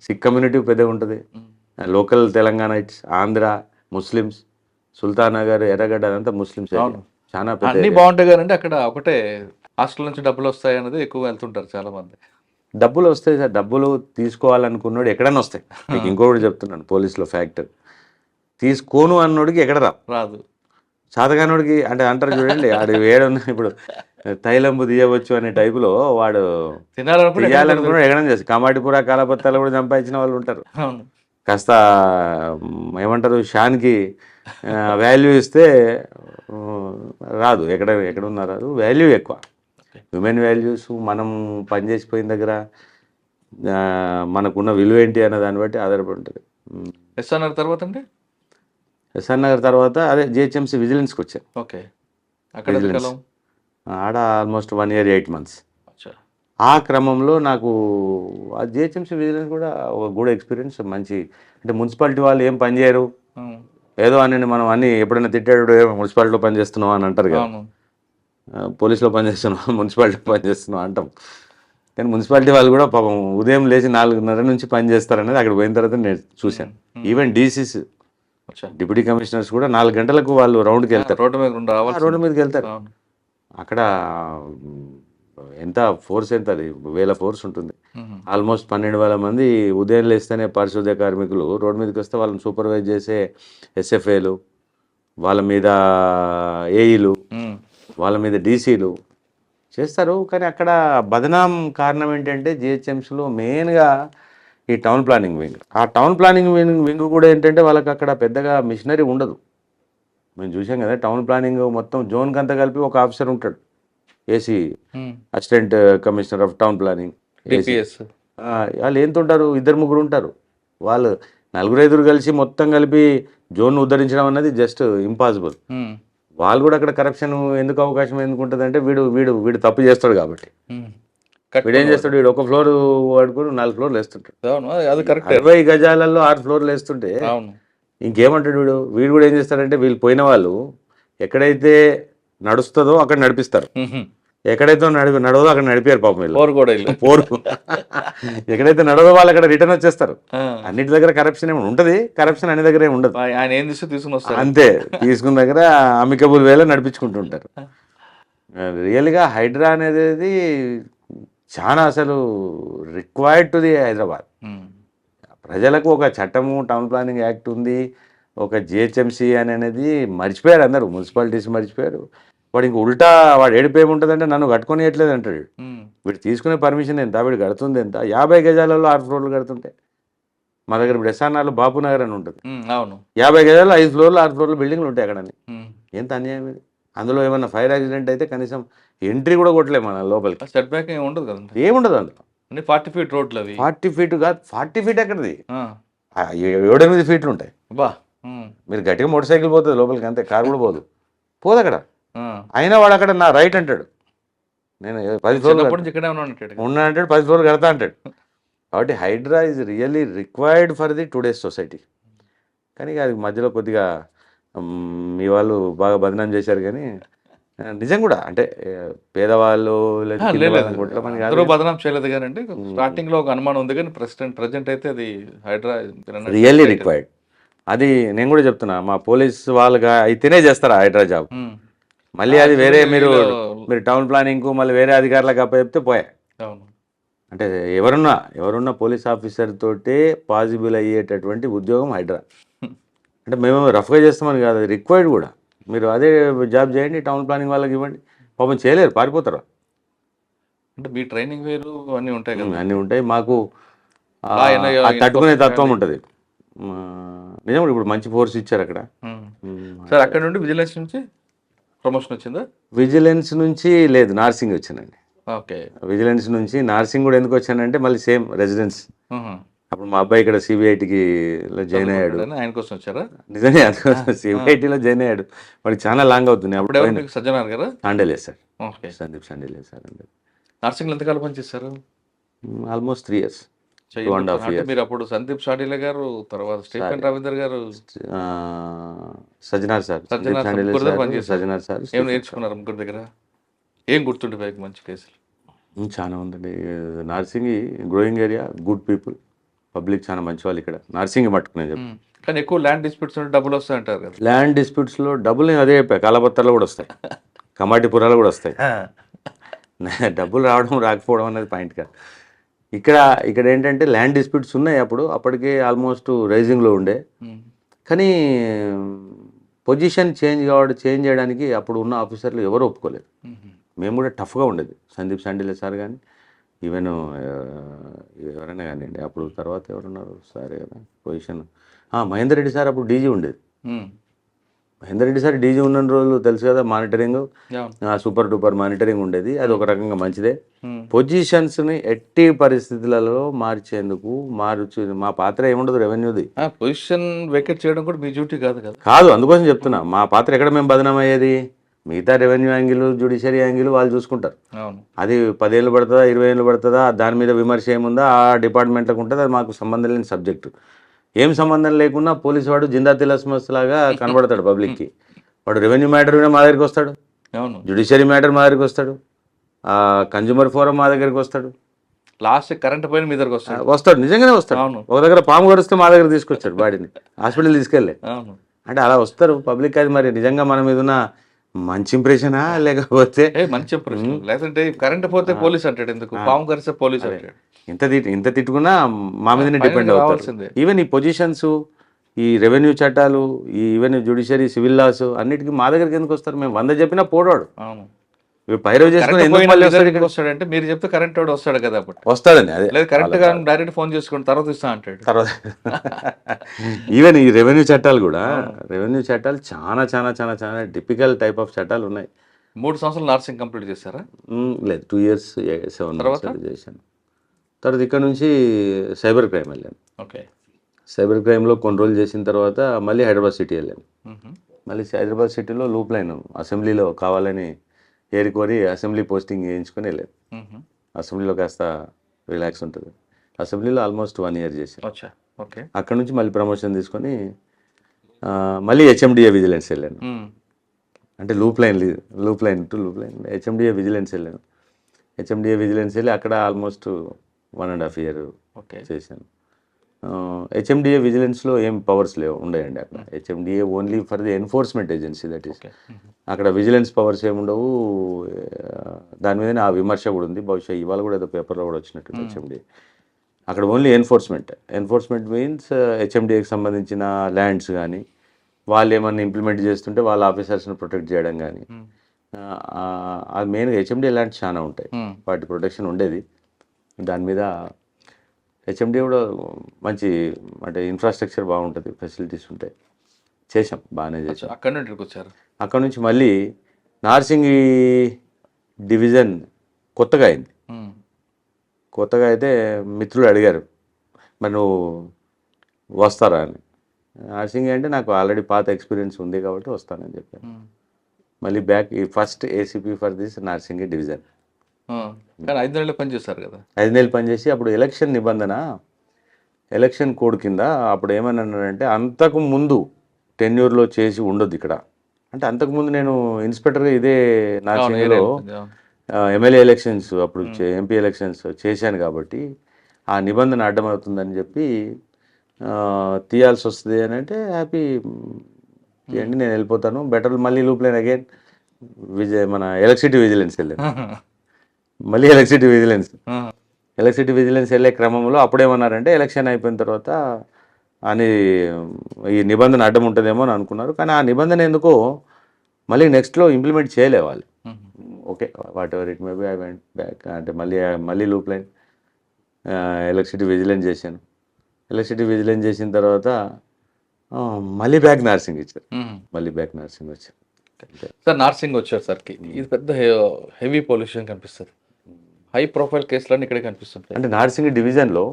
సిక్ కమ్యూనిటీ పెద్దగా ఉంటుంది. Local Telangana it's, Andhra Muslims, Sultan Nagar, Erragadda అదంతా ముస్లిమ్స్. చాలా అన్ని బాగుంటాయి కానీ అక్కడ ఒకటే హాస్టల్ నుంచి డబ్బులు వస్తాయి అనేది ఎక్కువ వెళ్తుంటారు చాలా మంది. డబ్బులు వస్తాయి సార్, డబ్బులు తీసుకోవాలనుకున్నాడు ఎక్కడైనా వస్తాయి. మీకు ఇంకొకటి చెప్తున్నాను, పోలీసులో ఫ్యాక్టర్, తీసుకోను అన్నోడికి ఎక్కడ రాదు, సాధగానోడికి అంటే అంటారు చూడండి, ఆడు ఏడున్నా ఇప్పుడు తైలంబు తీయవచ్చు అనే టైపులో వాడు తీయాలనుకున్నాడు ఎక్కడైనా చేసి, కమాటిపుర కాలపత్తాలు కూడా సంపాదించిన వాళ్ళు ఉంటారు. కాస్త ఏమంటారు షాన్కి వాల్యూ ఇస్తే రాదు, ఎక్కడ ఉన్నా రాదు, వాల్యూ ఎక్కువ, హ్యూమన్ వాల్యూస్. మనం పనిచేసిపోయిన దగ్గర మనకున్న విలువ ఏంటి అన్న దాన్ని బట్టి ఆధారపడి ఉంటుంది. ఎస్ఆర్ నగర్ తర్వాత అంటే ఎస్ఆర్ నగర్ తర్వాత అదే జిహెచ్ఎంసీ విజిలెన్స్కి వచ్చాను. ఓకే, అక్కడ ఆడ ఆల్మోస్ట్ 1 year 8 months. ఆ క్రమంలో నాకు ఆ జిహెచ్ఎంసీ విజిలెన్స్ కూడా ఒక గుడ్ ఎక్స్పీరియన్స్. మంచి అంటే మున్సిపాలిటీ వాళ్ళు ఏం పని చేయరు, ఏదో అని మనం అన్ని ఎప్పుడైనా తిట్టాడు మున్సిపాలిటీలో పనిచేస్తున్నావు అని అంటారు కదా, పోలీసులో పనిచేస్తున్నావు మున్సిపాలిటీలో పనిచేస్తున్నావు అంటాం. కానీ మున్సిపాలిటీ వాళ్ళు కూడా పాపం ఉదయం లేచి 4:30 నుంచి పని చేస్తారనేది అక్కడ పోయిన తర్వాత నేను చూశాను. ఈవెన్ డీసీస్, డిప్యూటీ కమిషనర్స్ కూడా 4 గంటలకు వాళ్ళు రౌండ్కి వెళ్తారు, రోడ్డు మీదకి వెళ్తారు. అక్కడ ఎంత ఫోర్స్, ఎంత అది 1000 ఫోర్స్ ఉంటుంది. ఆల్మోస్ట్ 12,000 మంది ఉదయం లేస్తేనే పారిశుద్ధ్య కార్మికులు రోడ్డు మీదకి వస్తే వాళ్ళని సూపర్వైజ్ చేసే ఎస్ఎఫ్ఏలు, వాళ్ళ మీద ఏఈలు, వాళ్ళ మీద డీసీలు చేస్తారు. కానీ అక్కడ బదనాం కారణం ఏంటంటే జిహెచ్ఎంసీలో మెయిన్గా ఈ టౌన్ ప్లానింగ్ వింగ్. ఆ టౌన్ ప్లానింగ్ వింగ్ కూడా ఏంటంటే వాళ్ళకి అక్కడ పెద్దగా మిషనరీ ఉండదు. మేము చూసాం కదా, టౌన్ ప్లానింగ్ మొత్తం జోన్కి అంతా కలిపి ఒక ఆఫీసర్ ఉంటాడు, AC, assistant commissioner of town planning. వాళ్ళు ఏంతుంటారు, 2-3 ఉంటారు. వాళ్ళు 4-5 కలిసి మొత్తం కలిపి జోన్ ఉద్ధరించడం అన్నది జస్ట్ ఇంపాసిబుల్. వాళ్ళు కూడా అక్కడ కరప్షన్ ఎందుకు అవకాశం ఎందుకు ఉంటుంది అంటే వీడు తప్పు చేస్తాడు కాబట్టి. వీడు ఏం చేస్తాడు, వీడు ఒక ఫ్లోర్ వాడుకొని 4 floors వేస్తుంటాడు. 60 గజాలలో 6 floors వేస్తుంటే ఇంకేమంటాడు వీడు కూడా ఏం చేస్తాడంటే, వీళ్ళు పోయిన వాళ్ళు ఎక్కడైతే నడుస్తుందో అక్కడ నడిపిస్తారు, ఎక్కడైతే నడవదో అక్కడ నడిపారు పాపం వీళ్ళు. పోరు ఎక్కడైతే నడవదో వాళ్ళు అక్కడ రిటర్న్ వచ్చేస్తారు. అన్నిటి దగ్గర కరప్షన్ ఏమి ఉంటుంది, కరప్షన్ అన్ని దగ్గర ఏమి ఉండదు. అంతే, తీసుకున్న దగ్గర అమికబుల్ వేలో నడిపించుకుంటుంటారు. రియల్గా హైడ్రా అనేది చాలా అసలు రిక్వైర్డ్ టు ది హైదరాబాద్. ప్రజలకు ఒక చట్టము, టౌన్ ప్లానింగ్ యాక్ట్ ఉంది, ఒక జిహెచ్ఎంసీ అనేది మర్చిపోయారు అందరూ, మున్సిపాలిటీస్ మర్చిపోయారు. వాడు ఇంక ఉల్టా వాడు ఏడిపోయేముంటుందంటే నన్ను కట్టుకొనియట్లేదు అంటాడు. వీడు తీసుకునే పర్మిషన్ ఎంత, వీడు కడుతుంది ఎంత, 50 గజాలలో 6 floors కడుతుంటే. మా దగ్గర ఇప్పుడు ఎస్ఆర్ఆర్లో బాపు నగర్ అని ఉంటుంది, 50 గజాలు 5 floors 6 floors బిల్డింగ్లు ఉంటాయి అక్కడని. ఎంత అన్యాయం ఇది. అందులో ఏమన్నా ఫైర్ యాక్సిడెంట్ అయితే కనీసం ఎంట్రీ కూడా కొట్టలేము మన లోపలికి, సెట్ బ్యాక్ ఏముండదు కదా, ఏముండదు అందులో. 40 feet రోడ్లు అవి. 40 feet కాదు, 40 feet ఎక్కడిది, 7-8 feet ఉంటాయి. మీరు గట్టిగా మోటార్ సైకిల్ పోతుంది లోపలికి, అంతే, కారు కూడా పోదు అక్కడ. అయినా వాడు అక్కడ నా రైట్ అంటాడు, నేను 10 floors ఉన్నా అంటాడు, 10 floors కడతా అంటాడు. కాబట్టి Hydraa is really required for the today's society. కానీ అది మధ్యలో కొద్దిగా మీ వాళ్ళు బాగా బదనాం చేశారు. కానీ నిజం కూడా అంటే పేదవాళ్ళు బదనాం చేయలేదు కానీ అంటే స్టార్టింగ్ లో ఒక అనుమానం ఉంది, కానీ ప్రెసెంట్ అయితే అది హైడ్రా రియల్లీ రిక్వైర్డ్. అది నేను కూడా చెప్తున్నా, మా పోలీస్ వాళ్ళగా అయితేనే చేస్తారా హైడ్రా జాబ్. మళ్ళీ అది వేరే మీరు టౌన్ ప్లానింగ్ కు మళ్ళీ వేరే అధికారులకు అప్పచెప్తే పోయా. అంటే ఎవరున్నా పోలీస్ ఆఫీసర్ తోటే పాసిబుల్ అయ్యేటటువంటి ఉద్యోగం హైడ్రా. అంటే మేము రఫ్గా చేస్తామని కాదు, అది రిక్వైర్డ్ కూడా. మీరు అదే జాబ్ చేయండి, టౌన్ ప్లానింగ్ వాళ్ళకి ఇవ్వండి, పాపం చేయలేరు, పారిపోతారు. అంటే మీ ట్రైనింగ్ వేరు అన్నీ ఉంటాయి కదా. అన్నీ ఉంటాయి మాకు. లా ఎలా ఆ తట్టుకునే enforce తత్వం చేయాలి? ఉంటుంది. నిజం, ఇప్పుడు మంచి ఫోర్స్ ఇచ్చారు అక్కడ. సార్ అక్కడ నుండి విజిలెన్స్ నుంచి ప్రమోషన్ వచ్చిందా? విజిలెన్స్ నుంచి లేదు, నార్సింగ్ వచ్చానండి. ఓకే. విజిలెన్స్ నుంచి నార్సింగ్ కూడా ఎందుకు వచ్చానంటే మళ్ళీ సేమ్ రెసిడెన్స్. అప్పుడు మా అబ్బాయి ఇక్కడ సిబిఐటికి జాయిన్ అయ్యాడు. ఆయన కోసం వచ్చారా? నిజంగా అందుకోసం సిబిఐటిలో జాయిన్ అయ్యాడు. వాడికి చాలా లాంగ్ అవుతుంది. అప్పుడు ఎవరు మీకు సజ్జనార్ గారా? సాండేలే సార్, ఓకే. సందీప్ సాండేలే సార్. అంటే నర్సింగ్లో ఎంతకాలం పనిచేస్తారు? Almost 3 years, 2.5 years. మీరు అప్పుడు సందీప్ షాడీల గారు, తర్వాత స్టీఫెన్ రవీందర్ గారు, సజ్జనార్ సార్, సజ్జనార్ సాండేలే ముగ్గురు దగ్గర సార్, పనిచేశారు. సజ్జనార్ సార్. ఏం నేర్చుకున్నారు ముగ్గురు దగ్గర? ఏం గుర్తుండిపోయాయి మంచి కేసులు? చాలా ఉందండి. Narsing growing area, good people, public చాలా మంచి వాళ్ళు ఇక్కడ నార్సింగ్ మట్టుకు. నేను చెప్పి కానీ ఎక్కువ ల్యాండ్ డిస్ప్యూట్స్ ఉంటే డబ్బులు వస్తాయి అంటారు కదా. ల్యాండ్ డిస్ప్యూట్స్లో డబ్బులు నేను అదే చెప్పా, కాలపత్రాలు కూడా వస్తాయి, కమాటిపురాలు కూడా వస్తాయి. డబ్బులు రావడం రాకపోవడం అనేది పాయింట్ కాదు. ఇక్కడ ఏంటంటే ల్యాండ్ డిస్ప్యూట్స్ ఉన్నాయి. అప్పటికే ఆల్మోస్ట్ రైజింగ్లో ఉండే, కానీ పొజిషన్ చేంజ్ చేయడానికి అప్పుడు ఉన్న ఆఫీసర్లు ఎవరు ఒప్పుకోలేదు. మేము కూడా టఫ్గా ఉండేది. సందీప్ సాండిలే సార్ కానీ, ఈవెన్ ఎవరైనా కానివ్వండి. అప్పుడు తర్వాత ఎవరున్నారు సార్ కదా పొజిషన్, మహేందర్ రెడ్డి సార్ అప్పుడు డీజీ ఉండేది. మహేందర్ రెడ్డి సార్ డీజీ ఉన్న రోజులు తెలుసు కదా, మానిటరింగ్ సూపర్ డూపర్ మానిటరింగ్ ఉండేది. అది ఒక రకంగా మంచిదే. పొజిషన్స్ని ఎట్టి పరిస్థితులలో మార్చేందుకు మా పాత్ర ఏముండదు, రెవెన్యూది. పొజిషన్ వేకెట్ చేయడం కూడా మీ డ్యూటీ కాదు కదా. కాదు, అందుకోసం చెప్తున్నా. మా పాత్ర ఎక్కడ మేము బదనం అయ్యేది, మిగతా రెవెన్యూ యాంగిల్, జ్యుడిషియరీ యాంగిల్ వాళ్ళు చూసుకుంటారు. అది 10 ఏళ్ళు పడుతుందా, 20 ఏళ్ళు పడుతుందా, దాని మీద విమర్శ ఏముందా ఆ డిపార్ట్మెంట్లకు ఉంటుంది. అది మాకు సంబంధం లేని సబ్జెక్టు. ఏం సంబంధం లేకున్నా పోలీసు వాడు జిందా తిలస్మస్ లాగా కనబడతాడు పబ్లిక్కి. వాడు రెవెన్యూ మ్యాటర్ మీద మా దగ్గరికి వస్తాడు, జ్యుడిషియరీ మ్యాటర్ మా దగ్గరికి వస్తాడు, కన్జ్యూమర్ ఫోరం మా దగ్గరికి వస్తాడు, లాస్ట్ కరెంట్ పోయిన మీ దగ్గరకు వస్తాడు. నిజంగానే వస్తాడు. ఒక దగ్గర పాము కరిస్తే మా దగ్గర తీసుకొచ్చాడు, బాడీని హాస్పిటల్ తీసుకెళ్ళే. అంటే అలా వస్తారు పబ్లిక్. అది మరి నిజంగా మన మీద ఉన్న మంచి ఇంప్రెషనా లేకపోతే మంచి ఇంప్రెషన్, లేదంటే కరెంట్ పోతే పోలీస్ అంటాడు, ఎందుకు పాము కరిస్తే పోలీస్ అంటాడు. ఇంత తిట్టుకున్నా మా మీదనే డిపెండ్ అవుతుంది. ఈవెన్ ఈ పొజిషన్స్, ఈ రెవెన్యూ చట్టాలు, ఈవెన్ జ్యుడిషియరీ, సివిల్ లాస్ అన్నిటికీ మా దగ్గరికి ఎందుకు వస్తారు? మేము 100 చెప్పినా పోడాడు. పైరవ్ చేసుకుని వస్తాడంటే మీరు చెప్తే కరెంట్ వాడు వస్తాడు కదా, అప్పుడు వస్తాడని. అదే లేదు, కరెక్ట్ గా డైరెక్ట్ ఫోన్ చేసుకుని తర్వాత ఇస్తా అంటాడు. తర్వాత ఈవెన్ ఈ రెవెన్యూ చట్టాలు కూడా, రెవెన్యూ చట్టాలు చాలా చాలా చాలా చాలా టిపికల్ టైప్ ఆఫ్ చట్టాలు ఉన్నాయి. 3 సంవత్సరాలు నర్సింగ్ కంప్లీట్ చేశారా? లేదు, 2 years 7 months చేశాను. తర్వాత ఇక్కడ నుంచి సైబర్ క్రైమ్ వెళ్ళాను. ఓకే. సైబర్ క్రైమ్లో కొన్ని రోజులు చేసిన తర్వాత మళ్ళీ హైదరాబాద్ సిటీ వెళ్ళాను. మళ్ళీ హైదరాబాద్ సిటీలో లూప్ లైన్ అసెంబ్లీలో కావాలని ఏరుకోరి అసెంబ్లీ పోస్టింగ్ చేయించుకొని వెళ్ళాను. అసెంబ్లీలో కాస్త రిలాక్స్ ఉంటుంది. అసెంబ్లీలో ఆల్మోస్ట్ 1 year చేశాను. అక్కడ నుంచి మళ్ళీ ప్రమోషన్ తీసుకొని మళ్ళీ హెచ్ఎండిఏ విజిలెన్స్ వెళ్ళాను. అంటే loop line to loop line HMDA vigilance వెళ్ళాను. హెచ్ఎండిఏ విజిలెన్స్ వెళ్ళి అక్కడ ఆల్మోస్ట్ 1.5 year చేశాను. హెచ్ఎండిఏ విజిలెన్స్లో ఏం పవర్స్ ఉండేయండి అక్కడ. HMDA only for the enforcement agency, that is. అక్కడ విజిలెన్స్ పవర్స్ ఏముండవు. దాని మీదనే ఆ విమర్శ కూడా ఉంది. బహుశా ఇవాళ కూడా ఏదో పేపర్లో కూడా వచ్చినట్టు హెచ్ఎండిఏ. అక్కడ ఓన్లీ ఎన్ఫోర్స్మెంట్ మీన్స్ హెచ్ఎండిఏకి సంబంధించిన ల్యాండ్స్ కానీ, వాళ్ళు ఏమన్నా ఇంప్లిమెంట్ చేస్తుంటే వాళ్ళ ఆఫీసర్స్ని ప్రొటెక్ట్ చేయడం కానీ, అది మెయిన్గా హెచ్ఎండిఏ ల్యాండ్స్ చాలా ఉంటాయి, వాటి ప్రొటెక్షన్ ఉండేది. దాని మీద హెచ్ఎండిఏ కూడా మంచి, అంటే ఇన్ఫ్రాస్ట్రక్చర్ బాగుంటుంది, ఫెసిలిటీస్ ఉంటాయి. చేసాం, బాగానే చేసాం. అక్కడ నుంచి మళ్ళీ నార్సింగ్ డివిజన్ కొత్తగా అయింది. కొత్తగా అయితే మిత్రులు అడిగారు, మరి నువ్వు వస్తారా అని. నార్సింగ్ అంటే నాకు ఆల్రెడీ పాత ఎక్స్పీరియన్స్ ఉంది కాబట్టి వస్తానని చెప్పాను. మళ్ళీ బ్యాక్ ఈ first ACP for this Narsing division. 5 నెలలు పనిచేస్తారు కదా. 5 నెలలు పనిచేసి అప్పుడు ఎలక్షన్ నిబంధన, ఎలక్షన్ కోడ్ కింద అప్పుడు ఏమన్నారంటే అంతకు ముందు టెన్యూర్లో చేసి ఉండొద్దు ఇక్కడ. అంటే అంతకుముందు నేను ఇన్స్పెక్టర్గా ఇదే నార్సింగ్లో ఎమ్మెల్యే ఎలక్షన్స్, అప్పుడు ఎంపీ ఎలక్షన్స్ చేశాను కాబట్టి ఆ నిబంధన అడ్డమవుతుందని చెప్పి తీయాల్సి వస్తుంది అని అంటే, హ్యాపీ తీయండి, నేను వెళ్ళిపోతాను, బెటర్. మళ్ళీ లూప్ లైన్ అగైన్ మన ఎలక్ట్రిసిటీ విజిలెన్స్ వెళ్ళాను. మళ్ళీ ఎలక్ట్రిసిటీ విజిలెన్స్ ఎలక్ట్రిసిటీ విజిలెన్స్ వెళ్ళే క్రమంలో అప్పుడేమన్నారంటే ఎలక్షన్ అయిపోయిన తర్వాత అని ఈ నిబంధన అడ్డం ఉంటుందేమో అని అనుకున్నారు. కానీ ఆ నిబంధన ఎందుకో మళ్ళీ నెక్స్ట్లో ఇంప్లిమెంట్ చేయలే వాళ్ళు. Okay, what ever it may be, I went back. అంటే మళ్ళీ లూప్ లైన్ ఎలక్ట్రిసిటీ విజిలెన్స్ చేశాను. ఎలక్ట్రిసిటీ విజిలెన్స్ చేసిన తర్వాత మళ్ళీ బ్యాక్ నర్సింగ్ ఇచ్చారు. మళ్ళీ బ్యాక్ నర్సింగ్ వచ్చారు. సార్ నార్సింగ్ వచ్చేసరికి ఇది పెద్ద హెవీ పొల్యూషన్ కనిపిస్తుంది. హై ప్రొఫైల్ కేసులన్నీ ఇక్కడే కనిపిస్తుంటాయి. అంటే నార్సింగ్ డివిజన్లో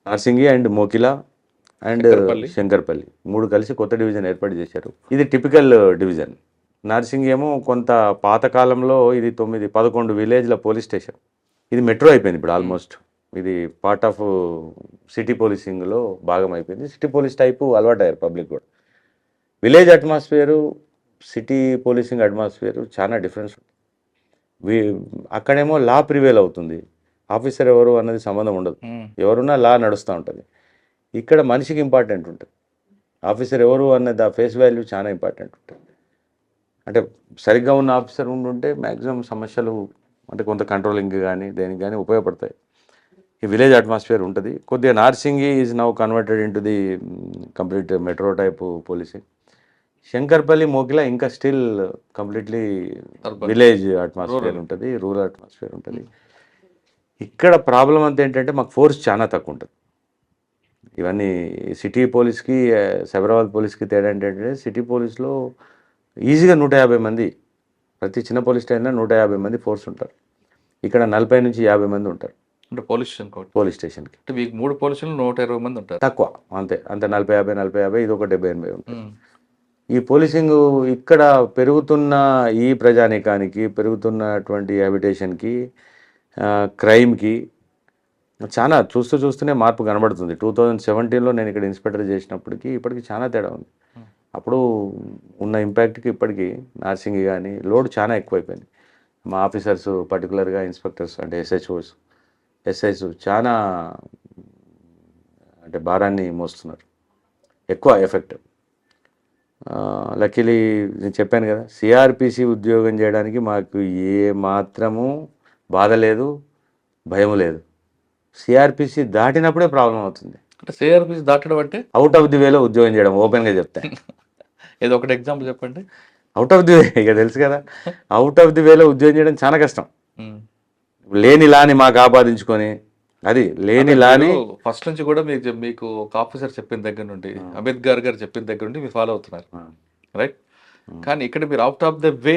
నార్సింగి అండ్ మోకిలా అండ్ శంకర్పల్లి 3 కలిసి కొత్త డివిజన్ ఏర్పాటు చేశారు. ఇది టిపికల్ డివిజన్. నార్సింగ్ ఏమో కొంత పాతకాలంలో ఇది 9-11 విలేజ్ల పోలీస్ స్టేషన్. ఇది మెట్రో అయిపోయింది ఇప్పుడు ఆల్మోస్ట్. ఇది పార్ట్ ఆఫ్ సిటీ పోలీసింగ్లో భాగం అయిపోయింది. సిటీ పోలీస్ టైపు అలవాటు అయ్యారు పబ్లిక్ కూడా. Village atmosphere city policing atmosphere చాలా డిఫరెన్స్ ఉంటుంది. అక్కడేమో లా ప్రివేల్ అవుతుంది, ఆఫీసర్ ఎవరు అన్నది సంబంధం ఉండదు, ఎవరున్నా లా నడుస్తూ ఉంటుంది. ఇక్కడ మనిషికి ఇంపార్టెంట్ ఉంటుంది, ఆఫీసర్ ఎవరు అన్నది ఆ ఫేస్ వాల్యూ చాలా ఇంపార్టెంట్ ఉంటుంది. అంటే సరిగ్గా ఉన్న ఆఫీసర్ ఉంటుంటే మ్యాక్సిమం సమస్యలు అంటే కొంత కంట్రోలింగ్ కానీ దేనికి కానీ ఉపయోగపడతాయి. ఈ విలేజ్ అట్మాస్ఫియర్ ఉంటుంది. కొద్దిగా Narsingi is now converted in to the complete metro type policing. Shankarpalli Mokila ఇంకా స్టిల్ కంప్లీట్లీ విలేజ్ అట్మాస్ఫియర్ ఉంటుంది, రూరల్ అట్మాస్ఫియర్ ఉంటుంది. ఇక్కడ ప్రాబ్లం అంతా ఏంటంటే మాకు ఫోర్స్ చాలా తక్కువ ఉంటుంది. ఇవన్నీ సిటీ పోలీస్కి సైబరాబాద్ పోలీస్కి తేడా ఏంటంటే సిటీ పోలీస్లో ఈజీగా 150 మంది, ప్రతి చిన్న పోలీస్ స్టేషన్లో 150 మంది ఫోర్స్ ఉంటారు. ఇక్కడ 40 నుంచి 50 మంది ఉంటారు. అంటే పోలీస్ స్టేషన్ పోలీస్ స్టేషన్కి అంటే మీకు 3 పోలీసులు 120 మంది ఉంటారు. తక్కువ, అంతే 40-50 ఇది ఒక 70-80 ఉంటుంది. ఈ పోలీసింగ్ ఇక్కడ పెరుగుతున్న ఈ ప్రజానీకానికి, పెరుగుతున్నటువంటి హ్యాబిటేషన్కి, క్రైమ్కి చాలా చూస్తూనే మార్పు కనబడుతుంది. 2017లో నేను ఇక్కడ ఇన్స్పెక్టర్ చేసినప్పటికీ ఇప్పటికి చాలా తేడా ఉంది. అప్పుడు ఉన్న ఇంపాక్ట్కి ఇప్పటికీ నార్సింగ్ కానీ లోడ్ చాలా ఎక్కువైపోయింది. మా ఆఫీసర్స్ పర్టికులర్గా ఇన్స్పెక్టర్స్ అంటే ఎస్ఐస్ చాలా అంటే భారాన్ని మోస్తున్నారు, ఎక్కువ ఎఫెక్ట్. లక్కీలీ నేను చెప్పాను కదా, సిఆర్పిసి ఉద్యోగం చేయడానికి మాకు ఏ మాత్రము బాధ లేదు, భయం లేదు. సిఆర్పిసి దాటినప్పుడే ప్రాబ్లం అవుతుంది. అంటే సిఆర్పిసి దాటడం అంటే అవుట్ ఆఫ్ ది వేలో ఉద్యోగం చేయడం, ఓపెన్గా చెప్తా. ఏదో ఒకటి ఎగ్జాంపుల్ చెప్పండి. అవుట్ ఆఫ్ ది వే, ఇక తెలుసు కదా, అవుట్ ఆఫ్ ది వేలో ఉద్యోగం చేయడం చాలా కష్టం. లేని లాని మాకు ఆపాదించుకొని, అది లేని లాని ఫస్ట్ నుంచి కూడా మీకు ఒక ఆఫీసర్ చెప్పిన దగ్గర నుండి, అంబేద్కర్ గారు చెప్పిన దగ్గర నుండి మీరు ఫాలో అవుతున్నారు, రైట్? కానీ ఇక్కడ మీరు అవుట్ ఆఫ్ ద వే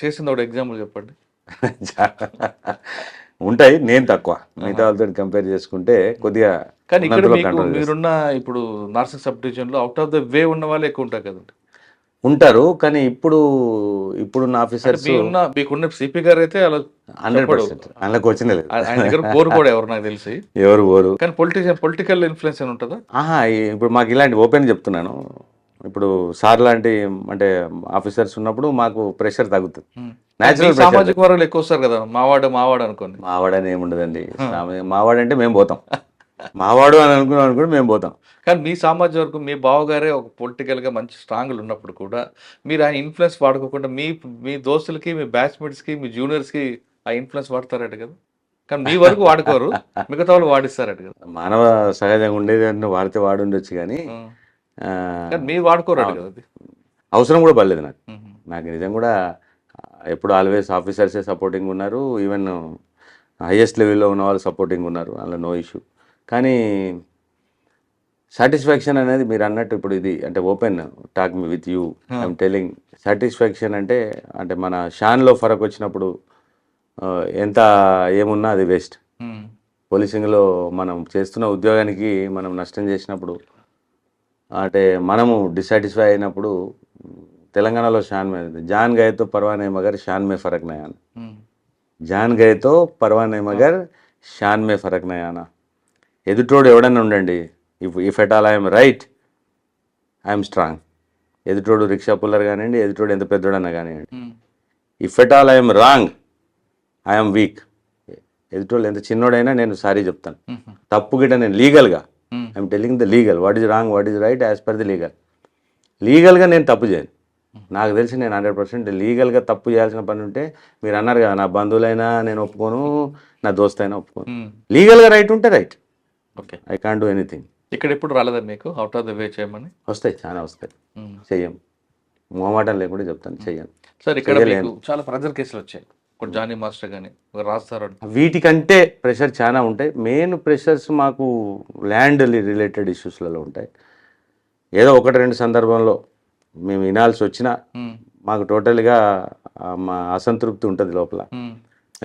చేసింది ఒక ఎగ్జాంపుల్ చెప్పండి. ఉంటాయి, నేను తక్కువ, మిగతా వాళ్ళతో కంపేర్ చేసుకుంటే కొద్దిగా. కానీ ఇక్కడ మీరున్న ఇప్పుడు నార్సింగ్ సబ్ డివిజన్లో అవుట్ ఆఫ్ ద వే ఉన్న వాళ్ళు ఎక్కువ ఉంటారు కదండి. ఉంటారు, కానీ ఇప్పుడున్న ఆఫీసర్స్ మీకున్న సిపి గారు అయితే అలా 100% అందులోకి వచ్చిన లేదు. ఆయన దగ్గర బోరు కూడా ఎవరు నాకు తెలిసి ఎవరు బోరు. కానీ పొలిటికల్ ఇన్ఫ్లుయెన్స్ అని ఉంటుందా? ఇప్పుడు మాకు ఇలాంటి ఓపెన్ చెప్తున్నాను. ఇప్పుడు సార్ లాంటి అంటే ఆఫీసర్స్ ఉన్నప్పుడు మాకు ప్రెషర్ తగ్గుతుంది. నేచురల్ సామాజిక వర్గాలు ఎక్కువ వస్తారు కదా, మావాడు అనుకోండి. మావాడని ఏముండదండి, మావాడంటే మేము పోతాం, మావాడు అని అనుకుని మేము పోతాం. కానీ మీ సామాజిక వర్గం, మీ బావగారే ఒక పొలిటికల్గా మంచి స్ట్రాంగ్లు ఉన్నప్పుడు కూడా మీరు ఆయన ఇన్ఫ్లుయెన్స్ వాడుకోకుండా మీ దోస్తులకి, మీ బ్యాచ్మేట్స్కి, మీ జూనియర్స్కి ఆ ఇన్ఫ్లుయెన్స్ వాడతారట కదా. కానీ మీ వరకు వాడుకోరు, మిగతా వాళ్ళు వాడిస్తారట కదా. మానవ సహజంగా ఉండేది అంటే వాడితే వాడుండొచ్చు, కానీ మీరు వాడుకోరాడు కదా. అది అవసరం కూడా పడలేదు నాకు నిజం కూడా. ఎప్పుడు ఆల్వేస్ ఆఫీసర్సే సపోర్టింగ్ ఉన్నారు, ఈవెన్ హైయెస్ట్ లెవెల్లో ఉన్న వాళ్ళు సపోర్టింగ్ ఉన్నారు, అందులో నో ఇష్యూ. కానీ సాటిస్ఫాక్షన్ అనేది మీరు అన్నట్టు ఇప్పుడు ఇది అంటే open talk me with you, I'm telling. Satisfaction అంటే మన షాన్లో ఫరక్ వచ్చినప్పుడు ఎంత ఏమున్నా అది వేస్ట్. పోలీసింగ్లో మనం చేస్తున్న ఉద్యోగానికి మనం నష్టం చేసినప్పుడు, అంటే మనము డిసాటిస్ఫై అయినప్పుడు, తెలంగాణలో షాన్ మే జాన్ గయేతో పర్వానే మగర్ షాన్ మే ఫరక్ నయానా, జాన్ గయేతో పర్వానే మగర్ షాన్ మే ఫరక్ నయానా. ఎదుటోడు ఎవడన్నా ఉండండి, if at all I'm right I'm strong. ఎదుటోడు రిక్షా పుల్లర్ కానివ్వండి, ఎదుటోడు ఎంత పెద్దోడన్నా కానివ్వండి. If at all I'm wrong I'm weak. ఎదుటోళ్ళు ఎంత చిన్నోడైనా నేను సారీ చెప్తాను. తప్పు గిట్ట నేను లీగల్గా I'm telling the legal, what is wrong, what is right as per the లీగల్గా నేను తప్పు చేయను. నాకు తెలిసి నేను 100% లీగల్గా తప్పు చేయాల్సిన పని ఉంటే మీరు అన్నారు కదా నా బంధువులైనా నేను ఒప్పుకోను, నా దోస్త్ అయినా ఒప్పుకోను. లీగల్గా రైట్ ఉంటే right, okay. I can't do anything. ఇక్కడ ఎప్పుడు రాలేదా మీకు అవుట్ ఆఫ్ ద వే చేయమని? వస్తాయి, చాలా వస్తాయి, చెయ్యం, మొహమాటం లేకుండా చెప్తాను, చెయ్యను. సార్ ఇక్కడ మీకు చాలా ప్రెజర్ కేసులు వచ్చాయి, ఒక జానీ మాస్టర్ కానీ ఒక రాజ్ సార్ అని. వీటికంటే ప్రెషర్ చాలా ఉంటాయి. మెయిన్ ప్రెషర్స్ మాకు ల్యాండ్ రిలేటెడ్ ఇష్యూస్లలో ఉంటాయి. ఏదో ఒకటి రెండు సందర్భంలో మేము వినాల్సి వచ్చినా మాకు టోటల్గా మా అసంతృప్తి ఉంటుంది లోపల,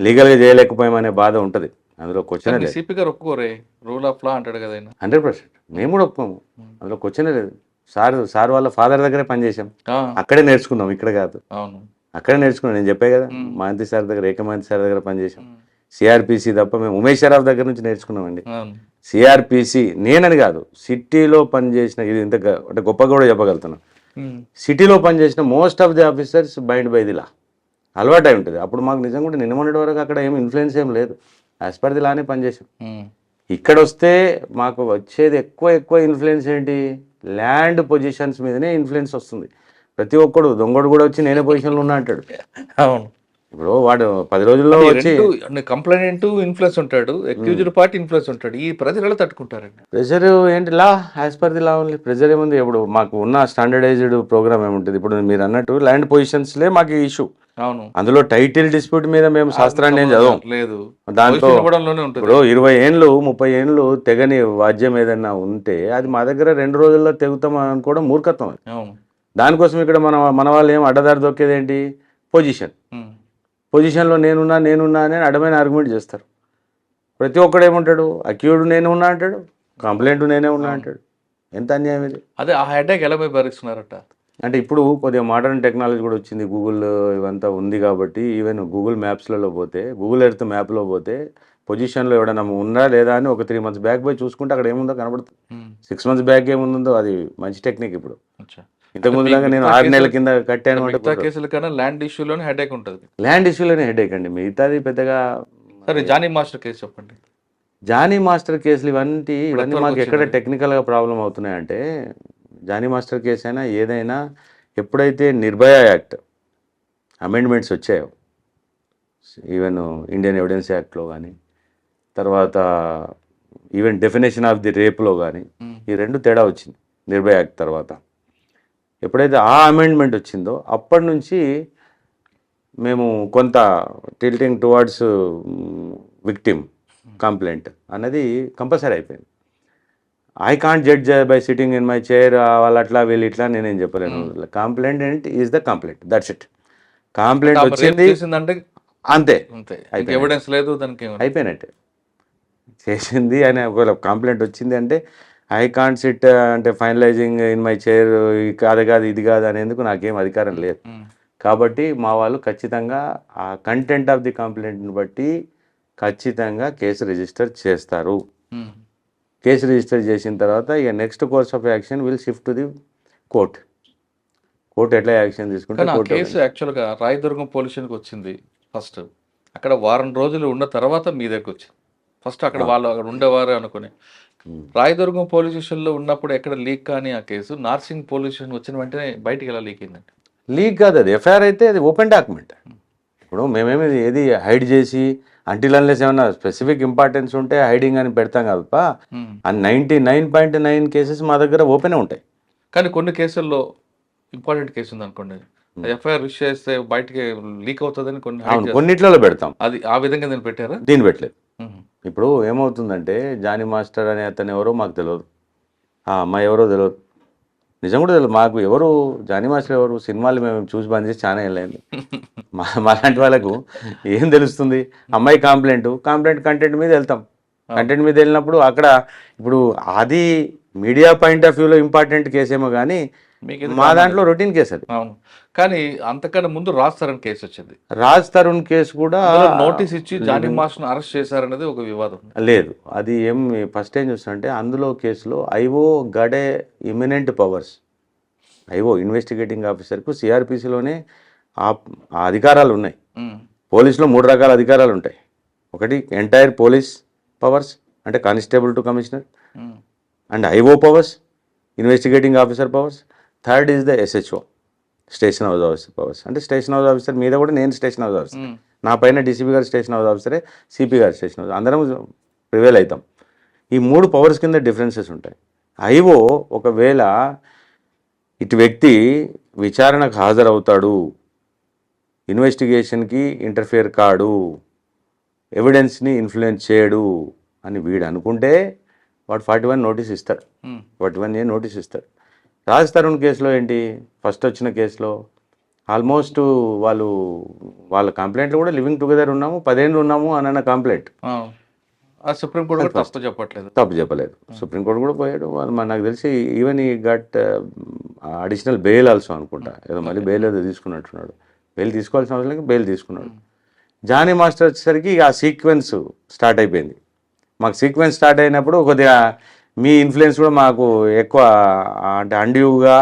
లీగల్గా చేయలేకపోయామనే బాధ ఉంటుంది. అందులో క్వశ్చన్ లేదు. సిపి గారు ఒప్పుకోరే, రూల్ ఆఫ్ లా అంటాడు కదా ఆయన. 100% మేము కూడా ఒప్పుకోము, అందులో క్వశ్చనే లేదు. సార్ వాళ్ళ ఫాదర్ దగ్గరే పనిచేసాం, అక్కడే నేర్చుకున్నాం, ఇక్కడ కాదు. అవును, అక్కడే నేర్చుకున్నాం. నేను చెప్పే కదా, మహంతి సార్ దగ్గర, ఏకమహంతి సార్ దగ్గర పనిచేసాం. సిఆర్పిసి తప్ప మేము ఉమేష్ షరాఫ్ దగ్గర నుంచి నేర్చుకున్నామండి. సిఆర్పిసి నేనని కాదు, సిటీలో పనిచేసిన, ఇది ఇంత అంటే గొప్పగా కూడా చెప్పగలుగుతున్నాను, సిటీలో పనిచేసిన most of the officers bind by the law, అలవాటు అయి ఉంటుంది. అప్పుడు మాకు నిజంగా కూడా నిన్న మొన్నటి వరకు అక్కడ ఏం ఇన్ఫ్లుయెన్స్ ఏం లేదు, యాజ్ పర్ ది లానే పనిచేసాం. ఇక్కడ వస్తే మాకు వచ్చేది ఎక్కువ ఇన్ఫ్లుయెన్స్ ఏంటి, ల్యాండ్ పొజిషన్స్ మీదనే ఇన్ఫ్లుయెన్స్ వస్తుంది. ప్రతి ఒక్కడు దొంగడు కూడా వచ్చి నేనే పొజిషన్లో ఉన్నా అంటాడు. అవును, ఇప్పుడు వాడు 10 రోజుల్లో వచ్చి కంప్లైంట్ ఇన్ఫ్లుయెన్స్ ఉంటాడు, అక్యూజ్డ్ పార్టీ ఇన్ఫ్లుయెన్స్ ఉంటాడు. ఈ ప్రెజర్ ఎలా తట్టుకుంటారండి? ప్రెజర్ ఏంటి, లా as per the law only. Pressure ఏముంది, ఇప్పుడు మాకు ఉన్న స్టాండర్డైజ్డ్ ప్రోగ్రామ్ ఏముంటుంది. ఇప్పుడు మీరు అన్నట్టు ల్యాండ్ పొజిషన్స్లే మాకు ఇష్యూ. అవును, అందులో టైటిల్ డిస్ప్యూట్ మీద మేము శాస్త్రాన్ని ఏం చదవం లేదు, దాంట్లో. ఇప్పుడు 20 ఏళ్ళు 30 ఏళ్ళు తెగని వాద్యం ఏదైనా ఉంటే అది మా దగ్గర 2 రోజుల్లో తెగుతాం అనుకోవడం మూర్ఖత్వం. అవును, దానికోసం ఇక్కడ మన వాళ్ళు ఏం అడ్డదారి దొక్కేది ఏంటి, పొజిషన్లో నేనున్నా అని అడ్డమైన ఆర్గ్యుమెంట్ చేస్తారు. ప్రతి ఒక్కడు ఏముంటాడు, అక్యూడ్ నేను ఉన్నా అంటాడు, కంప్లైంట్ నేనే ఉన్నా అంటాడు. ఎంత అన్యాయం ఇది. అదే ఆ హెడేక్ ఎలా పోయి భరిస్తున్నారట. అంటే ఇప్పుడు కొద్దిగా మోడర్న్ టెక్నాలజీ కూడా వచ్చింది, గూగుల్ ఇవంతా ఉంది కాబట్టి ఈవెన్ గూగుల్ మ్యాప్స్లలో పోతే, గూగుల్ ఎర్త్ మ్యాప్లో పోతే పొజిషన్లో ఎవడన్నా ఉందా లేదా అని ఒక 3 months బ్యాక్ పోయి చూసుకుంటే అక్కడ ఏముందో కనబడుతుంది. 6 months బ్యాక్ ఏముందో అది మంచి టెక్నిక్. ఇప్పుడు ఇంతకుముందు లాగా నేను 6 నెలల కింద కట్టాను అంటే కేసుల కన్నా ల్యాండ్ ఇష్యూలోనే హెడేక్ ఉంటుంది. ల్యాండ్ ఇష్యూలోనే హెడేక్ అండి, మిగతాది పెద్దగా. సరే, జానీ మాస్టర్ కేసు చెప్పండి. జానీ మాస్టర్ కేసులు ఇవన్నీ మాకు ఎక్కడ టెక్నికల్గా ప్రాబ్లం అవుతున్నాయంటే, జానీ మాస్టర్ కేసు అయినా ఏదైనా ఎప్పుడైతే నిర్భయ యాక్ట్ అమెండ్మెంట్స్ వచ్చాయో, ఈవెన్ ఇండియన్ ఎవిడెన్స్ యాక్ట్లో కానీ, తర్వాత ఈవెన్ డెఫినేషన్ ఆఫ్ ది రేప్లో కానీ, ఈ 2 తేడా వచ్చింది నిర్భయ యాక్ట్ తర్వాత. ఎప్పుడైతే ఆ అమెండ్మెంట్ వచ్చిందో అప్పటి నుంచి మేము కొంత టిల్టింగ్ టువర్డ్స్ విక్టిమ్ కంప్లైంట్ అన్నది కంపల్సరీ అయిపోయింది. I can't judge by sitting in my chair, వాళ్ళు అట్లా వీళ్ళు ఇట్లా నేనేం చెప్పలేను. Complaint is the complaint, that's it. Complaint వచ్చింది అంతే, ఎవిడెన్స్ లేదు దానికి, అయిపోయినట్టే. చేసింది అని ఒకవేళ కంప్లైంట్ వచ్చింది అంటే ఐ కాంట్ సిట్ అంటే ఫైనలైజింగ్ ఇన్ మై చైర్, కాదు ఇది కాదు అనేందుకు నాకేం అధికారం లేదు. కాబట్టి మా వాళ్ళు ఖచ్చితంగా ఆ కంటెంట్ ఆఫ్ ది కంప్లైంట్ని బట్టి ఖచ్చితంగా కేసు రిజిస్టర్ చేస్తారు. కేసు రిజిస్టర్ చేసిన తర్వాత ఇక next course of action will shift to the court. Court ఎట్లా యాక్షన్ తీసుకుంటే. కేసు యాక్చువల్గా రాయదుర్గం పోలీస్ స్టేషన్కి వచ్చింది ఫస్ట్, అక్కడ వారం రోజులు ఉన్న తర్వాత మీ దగ్గరకు వచ్చింది. ఫస్ట్ అక్కడ వాళ్ళు అక్కడ ఉండేవారు అనుకుని రాయదుర్గం పోలీస్ స్టేషన్లో ఉన్నప్పుడు ఎక్కడ లీక్ కానీ ఆ కేసు నార్సింగ్ పోలీస్ స్టేషన్ వచ్చిన వెంటనే బయటికి ఎలా లీక్ అయిందండి? లీక్ కాదు, అది ఎఫ్ఐఆర్ అయితే అది ఓపెన్ డాక్యుమెంట్. ఇప్పుడు మేమేమి ఏది హైడ్ చేసి అంటిల్ అన్లెస్ ఏమన్నా స్పెసిఫిక్ ఇంపార్టెన్స్ ఉంటే హైడింగ్ అని పెడతాం కదా. 99.9 కేసెస్ మా దగ్గర ఓపెనే ఉంటాయి. కానీ కొన్ని కేసుల్లో ఇంపార్టెంట్ కేసు ఉంది అనుకోండి, ఎఫ్ఐఆర్ రిజిస్టర్ చేస్తే బయటికి లీక్ అవుతుందని కొన్నిట్లలో పెడతాం. అది ఆ విధంగా నేను పెట్టారా? దీన్ని పెట్టలేదు. ఇప్పుడు ఏమవుతుందంటే జానీ మాస్టర్ అనే అతను ఎవరో మాకు తెలియదు, ఆ అమ్మాయి ఎవరో తెలియదు, నిజం కూడా తెలియదు మాకు. ఎవరు జానీ మాస్టర్ ఎవరు, సినిమాలు మేము చూసి బంద్ చేసి చాలా ఏళ్ళైంది. మా లాంటి వాళ్ళకు ఏం తెలుస్తుంది? అమ్మాయి కంప్లైంట్ కంటెంట్ మీద వెళ్తాం. కంటెంట్ మీద వెళ్ళినప్పుడు అక్కడ ఇప్పుడు అది మీడియా పాయింట్ ఆఫ్ వ్యూలో ఇంపార్టెంట్ కేసేమో కానీ మా దాంట్లో రొటీన్ కేసు అది. అవును, కానీ అంతకన్నా ముందు రాజ్ తరుణ్ కేసు వచ్చింది. రాజ్ తరుణ్ కేసు కూడా నోటీస్ ఇచ్చి జానీ మాస్టర్ని అరెస్ట్ చేశారనేది ఒక వివాదం. లేదు, అది ఏం ఫస్ట్ ఏం చూస్తుంటే అందులో కేసులో ఐఓ గడే ఇమినెంట్ పవర్స్. ఐఓ ఇన్వెస్టిగేటింగ్ ఆఫీసర్కు సిఆర్పిసిలోనే ఆ అధికారాలు ఉన్నాయి. పోలీసులో 3 రకాల అధికారాలు ఉంటాయి. ఒకటి ఎంటైర్ పోలీస్ పవర్స్ అంటే constable to commissioner, and IO powers investigating officer powers. Third is the SHO station house powers అంటే స్టేషన్ హౌస్ ఆఫీసర్ మీద కూడా నేను స్టేషన్ హౌస్ ఆఫీసర్, నా పైన డీసీపీ గారు స్టేషన్ హౌస్ ఆఫీసరే, సిపి గారు స్టేషన్ హౌస్, అందరం ప్రివేల్ అవుతాం. ఈ 3 పవర్స్ కింద డిఫరెన్సెస్ ఉంటాయి. ఐఓ ఒకవేళ ఇటు వ్యక్తి విచారణకు హాజరవుతాడు, ఇన్వెస్టిగేషన్కి ఇంటర్ఫియర్ కాడు, ఎవిడెన్స్ని ఇన్ఫ్లుయెన్స్ చేయడు అని వీడు అనుకుంటే వాడు 41 నోటీస్ ఇస్తాడు, 41A నోటీస్ ఇస్తాడు. రాజ్ తరుణ్ కేసులో ఏంటి, ఫస్ట్ వచ్చిన కేసులో ఆల్మోస్ట్ వాళ్ళ కంప్లైంట్లో కూడా లివింగ్ టుగెదర్ ఉన్నాము, 10 ఏళ్ళు ఉన్నాము అని అన్న కంప్లైంట్. సుప్రీంకోర్టు కూడా తప్పు చెప్పట్లేదు, తప్పు చెప్పలేదు. సుప్రీంకోర్టు కూడా పోయాడు. నాకు తెలిసి ఈవెన్ ఈ గట్ అడిషనల్ బెయిల్ ఆల్సో అనుకుంటా, ఏదో మళ్ళీ బెయిల్ ఏదో తీసుకున్నట్టున్నాడు. బెయిల్ తీసుకోవాల్సిన అవసరం లేదు, బెయిల్ తీసుకున్నాడు. జానీ మాస్టర్ వచ్చేసరికి ఆ సీక్వెన్స్ స్టార్ట్ అయిపోయింది. మాకు సీక్వెన్స్ స్టార్ట్ అయినప్పుడు కొద్దిగా మీ ఇన్ఫ్లుయెన్స్ కూడా మాకు ఎక్కువ, అంటే అండ్యూగా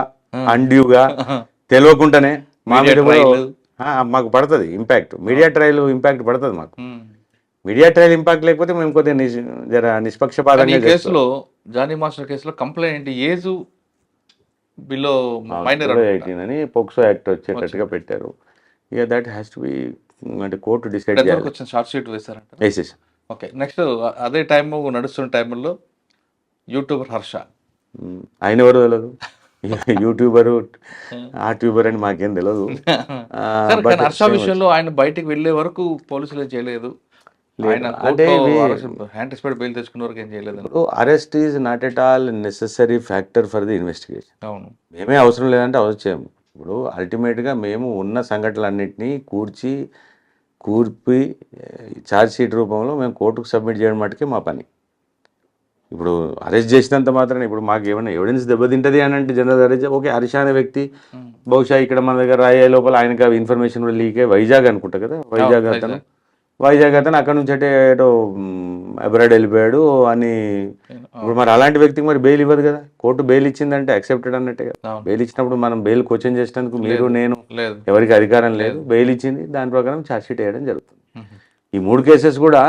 తెలియకుండానే మా మీద కూడా మాకు పడుతుంది ఇంపాక్ట్, మీడియా ట్రయల్ ఇంపాక్ట్ పడుతుంది మాకు. మీడియా ట్రయల్ ఇంపాక్ట్ లేకపోతే మేము కొద్దిగా జర నిష్పక్షపాతంగా. కేసులో జానీ మాస్టర్ కేసులో కంప్లైంట్ ఏజ్ బిలో మైనర్ 18 అని పోక్సో యాక్ట్ వచ్చేటట్టుగా పెట్టారు. ఇక దట్ హ్యాస్ టు బి, అంటే కోర్టు డిసైడ్ చేయాలి. షార్ట్ షీట్ వేసారంట. వేసేసాం. ఓకే, నెక్స్ట్ అదే టైం నడుస్తున్న టైంలో యూట్యూబర్ హర్ష, ఆయన ఎవరు తెలియదు, యూట్యూబరు ఆ ట్యూబర్ అని మాకేం తెలియదు. హర్ష విషయంలో ఆయన బయటికి వెళ్ళే వరకు పోలీసులు ఏం చేయలేదు, బెయిల్ తెచ్చుకున్న వరకు ఏం చేయలేదు. Arrest is not at all necessary factor for the investigation. అవును, మేమే అవసరం లేదంటే అవసరం చేయము. ఇప్పుడు అల్టిమేట్గా మేము ఉన్న సంఘటనలన్నింటినీ కూర్పి ఛార్జ్ షీట్ రూపంలో మేము కోర్టుకు సబ్మిట్ చేయడం మటుకే మా పని. ఇప్పుడు అరెస్ట్ చేసినంత మాత్రం ఇప్పుడు మాకు ఏమైనా ఎవిడెన్స్ దెబ్బతింటుంది అని అంటే జనరల్ అరెస్ట్, ఓకే హర్ష అనే వ్యక్తి బహుశా ఇక్కడ మన దగ్గర రాయే లోపల ఆయనకు ఇన్ఫర్మేషన్ కూడా లీక్ అయ్యి వైజాగ్ అనుకుంటా కదా, వైజాగ్ అతను అక్కడ నుంచి అంటే ఏటో అబ్రాడ్ వెళ్ళిపోయాడు అని. ఇప్పుడు మరి అలాంటి వ్యక్తికి మరి బెయిల్ ఇవ్వదు కదా, కోర్టు బెయిల్ ఇచ్చిందంటే యాక్సెప్టెడ్ అన్నట్టే కదా. బెయిల్ ఇచ్చినప్పుడు మనం బెయిల్ క్వశ్చన్ చేసినందుకు మీరు నేను ఎవరికి అధికారం లేదు. బెయిల్ ఇచ్చింది, దాని ప్రకారం ఛార్జ్ షీట్ వేయడం జరుగుతుంది. ఈ 3 కేసెస్ కూడా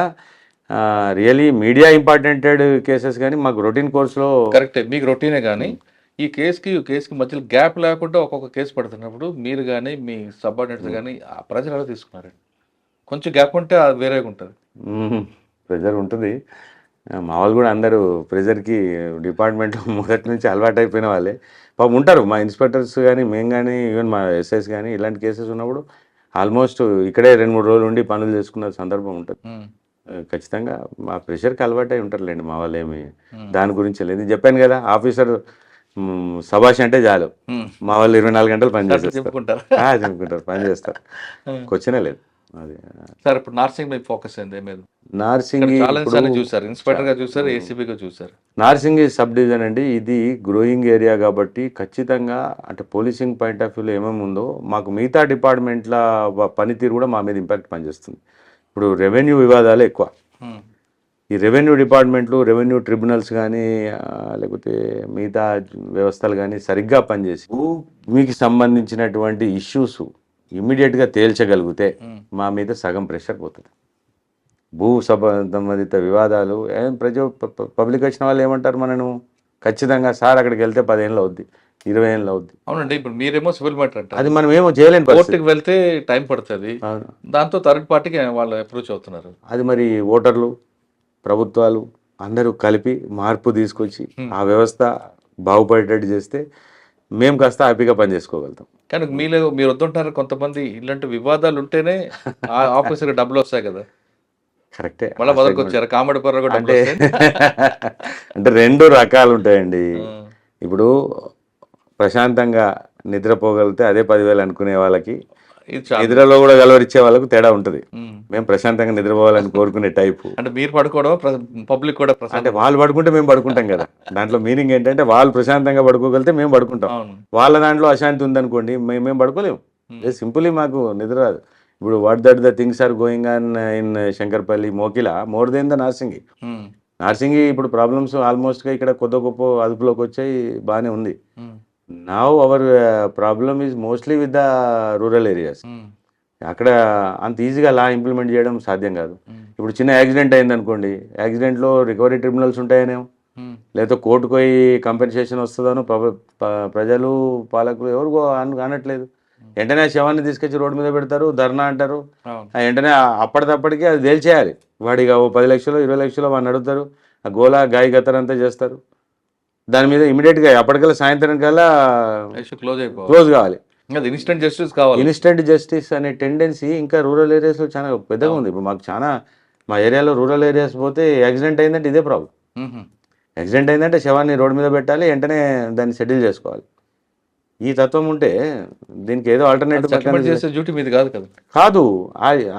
రియలీ మీడియా ఇంపార్టెంటెడ్ కేసెస్, కానీ మాకు రొటీన్ కోర్సులో కరెక్టే, మీకు రొటీనే. కానీ ఈ కేసుకి మధ్యలో గ్యాప్ లేకుండా ఒక్కొక్క కేసు పడుతున్నప్పుడు మీరు కానీ మీ సబార్డినేట్స్ కానీ ప్రజలు ఎలా తీసుకున్నారండి? కొంచెం గ్యాప్ ఉంటే అది వేరేగా ఉంటుంది. ప్రెజర్ ఉంటుంది. మా వాళ్ళు కూడా అందరూ ప్రెజర్కి డిపార్ట్మెంట్లో మొదటి నుంచి అలవాటు అయిపోయిన వాళ్ళే పాపం ఉంటారు. మా ఇన్స్పెక్టర్స్ కానీ మేము కానీ ఈవెన్ మా ఎస్ఐస్ కానీ ఇలాంటి కేసెస్ ఉన్నప్పుడు ఆల్మోస్ట్ ఇక్కడే 2-3 రోజులు ఉండి పనులు చేసుకున్న సందర్భం ఉంటుంది. ఖచ్చితంగా మా ప్రెషర్కి అలవాటు అయి ఉంటారులేండి మా వాళ్ళు. ఏమి దాని గురించి లేదు. చెప్పాను కదా, ఆఫీసర్ సభాష్ అంటే చాలు మా వాళ్ళు 24 గంటలు పని చేస్తారు, చెప్పుకుంటారు, పని చేస్తారు. క్వశ్చనే లేదు. అది సార్ ఇప్పుడు నార్సింగ్ మీద ఫోకస్ అయింది. నార్సింగ్ చూసారు, ఇన్స్పెక్టర్ గా చూసారు, ఏసీబీగా చూసారు. నార్సింగ్ సబ్ డివిజన్ అండి, ఇది గ్రోయింగ్ ఏరియా కాబట్టి ఖచ్చితంగా అంటే పోలీసింగ్ పాయింట్ ఆఫ్ వ్యూలో ఏమేమి ఉందో మాకు మిగతా డిపార్ట్మెంట్ల పనితీరు కూడా మా మీద ఇంపాక్ట్ పనిచేస్తుంది. ఇప్పుడు రెవెన్యూ వివాదాలు ఎక్కువ. ఈ రెవెన్యూ డిపార్ట్మెంట్లు, రెవెన్యూ ట్రిబ్యునల్స్ కానీ లేకపోతే మిగతా వ్యవస్థలు కానీ సరిగ్గా పనిచేసి భూమికి సంబంధించినటువంటి ఇష్యూస్ ఇమ్మీడియట్గా తేల్చగలిగితే మా మీద సగం ప్రెషర్ పోతుంది. భూ సంబంధిత వివాదాలు పబ్లిక్ వచ్చిన వాళ్ళు ఏమంటారు, మనను ఖచ్చితంగా సార్ అక్కడికి వెళ్తే 10 ఏళ్ళు అవుద్ది, 20 ఏళ్ళు అవుద్ది. అవునండి, ఇప్పుడు మీరేమో సివిల్ మ్యాటర్ అంటే అది మనం ఏమో చేయలేని కోర్టుకి వెళ్తే టైం పడుతుంది. దాంతో థర్డ్ పార్టీకి వాళ్ళు అప్రోచ్ అవుతున్నారు. అది మరి ఓటర్లు, ప్రభుత్వాలు అందరూ కలిపి మార్పు తీసుకొచ్చి ఆ వ్యవస్థ బాగుపడేటట్టు చేస్తే మేము కాస్త హ్యాపీగా పని చేసుకోగలుగుతాం. కానీ మీరు వద్దుంటారు కొంతమంది, ఇలాంటి వివాదాలు ఉంటేనే ఆఫీసర్ డబ్బులు వస్తాయి కదా. కరెక్టే, మళ్ళీ మొదలుకు వచ్చారు కామెడీ పర్ర అంటే 2 రకాలు ఉంటాయండి. ఇప్పుడు ప్రశాంతంగా నిద్రపోగలిగితే అదే 10,000 అనుకునే వాళ్ళకి, నిద్రలో కూడా గలవరిచ్చే వాళ్ళకు తేడా ఉంటుంది. మేము ప్రశాంతంగా నిద్రపోవాలని కోరుకునే టైపు. అంటే మీరు పడుకోవడం, పబ్లిక్ కూడా అంటే వాళ్ళు పడుకుంటే మేము పడుకుంటాం కదా. దాంట్లో మీనింగ్ ఏంటంటే వాళ్ళు ప్రశాంతంగా పడుకోగలిగితే మేము పడుకుంటాం. వాళ్ళ దాంట్లో అశాంతి ఉందనుకోండి, మేము పడుకోలేము. సింపుల్లీ మాకు నిద్ర రాదు. ఇప్పుడు what that the things are going on in Shankarpalli, Mokila more then the Narsingi ఇప్పుడు ప్రాబ్లమ్స్ ఆల్మోస్ట్గా ఇక్కడ కొద్ది గొప్ప అదుపులోకి వచ్చాయి, బాగానే ఉంది. Now our problem is mostly with the rural areas. అక్కడ అంత ఈజీగా లా ఇంప్లిమెంట్ చేయడం సాధ్యం కాదు. ఇప్పుడు చిన్న యాక్సిడెంట్ అయింది అనుకోండి, యాక్సిడెంట్లో రికవరీ ట్రిబ్యునల్స్ ఉంటాయనేమో, లేకపోతే కోర్టుకు పోయి కంపెన్సేషన్ వస్తుందనో ప్రజలు పాలకులు ఎవరు అనట్లేదు. వెంటనే ఆ శవాన్ని తీసుకొచ్చి రోడ్డు మీద పెడతారు, ధర్నా అంటారు. అవును. వెంటనే అప్పటిదప్పటికి అది తేల్చేయాలి. వాడిగా ఓ 10 లక్షలు 20 లక్షలు వాడిని అడుగుతారు. ఆ గోలా గాయ గతరంతా చేస్తారు. దాని మీద ఇమీడియట్గా అప్పటికల్లా సాయంత్రం కల్లా ఇష్యూ క్లోజ్ అయిపోవాలి. క్లోజ్ కావాలి. అది ఇన్స్టెంట్ జస్టిస్ కావాలి. ఇన్స్టెంట్ జస్టిస్ అనే టెండెన్సీ ఇంకా రూరల్ ఏరియాస్లో చాలా పెద్దగా ఉంది. ఇప్పుడు మాకు చాలా మా ఏరియాలో రూరల్ ఏరియాస్ పోతే యాక్సిడెంట్ అయిందంటే ఇదే ప్రాబ్లం. యాక్సిడెంట్ అయిందంటే శవాన్ని రోడ్డు మీద పెట్టాలి, వెంటనే దాన్ని సెటిల్ చేసుకోవాలి. ఈ తత్వం ఉంటే దీనికి ఏదో ఆల్టర్నేటివ్ సెటిల్మెంట్ చేసే డ్యూటీ మీది కాదు కదా. కాదు.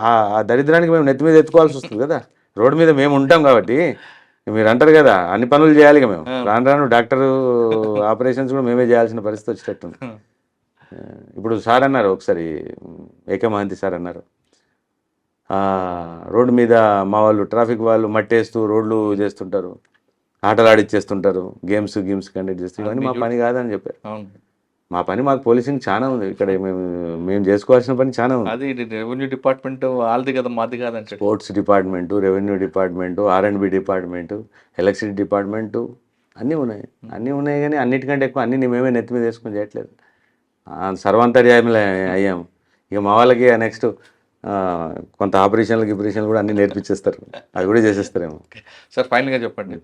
ఆ దరిద్రానికి మేము నెత్తి మీద ఎత్తుకోవాల్సి వస్తుంది కదా. రోడ్డు మీద మేము ఉంటాం కాబట్టి మీరు అంటారు కదా అన్ని పనులు చేయాలి మేము. రాను రాను డాక్టర్ ఆపరేషన్స్ కూడా మేమే చేయాల్సిన పరిస్థితి వచ్చేటట్టుంది. ఇప్పుడు సార్ అన్నారు ఒకసారి, ఏకే మహంతి సార్ అన్నారు, రోడ్డు మీద మా వాళ్ళు ట్రాఫిక్ వాళ్ళు మట్టేస్తూ రోడ్లు చేస్తుంటారు, ఆటలు ఆడిచ్చేస్తుంటారు, గేమ్స్ కండక్ట్ చేస్తూ, ఇవన్నీ మా పని కాదని చెప్పారు. మా పని మాకు పోలీసింగ్ చాలా ఉంది ఇక్కడ, మేము చేసుకోవాల్సిన పని చాలా ఉంది. అది రెవెన్యూ డిపార్ట్మెంట్ వాళ్ళది కదా, మాది కాదంటే. Sports department, revenue department, R&B department, electricity department అన్నీ ఉన్నాయి కానీ అన్నిటికంటే ఎక్కువ అన్నీ మేమే నెత్తి మీద వేసుకొని చేయట్లేదు. సర్వాంతర్యామిలో అయ్యాము. ఇక మా వాళ్ళకి నెక్స్ట్ కొంత ఆపరేషన్లు కూడా అన్నీ నేర్పించేస్తారు, అవి కూడా చేసేస్తారేమో. సార్ ఫైనల్గా చెప్పండి,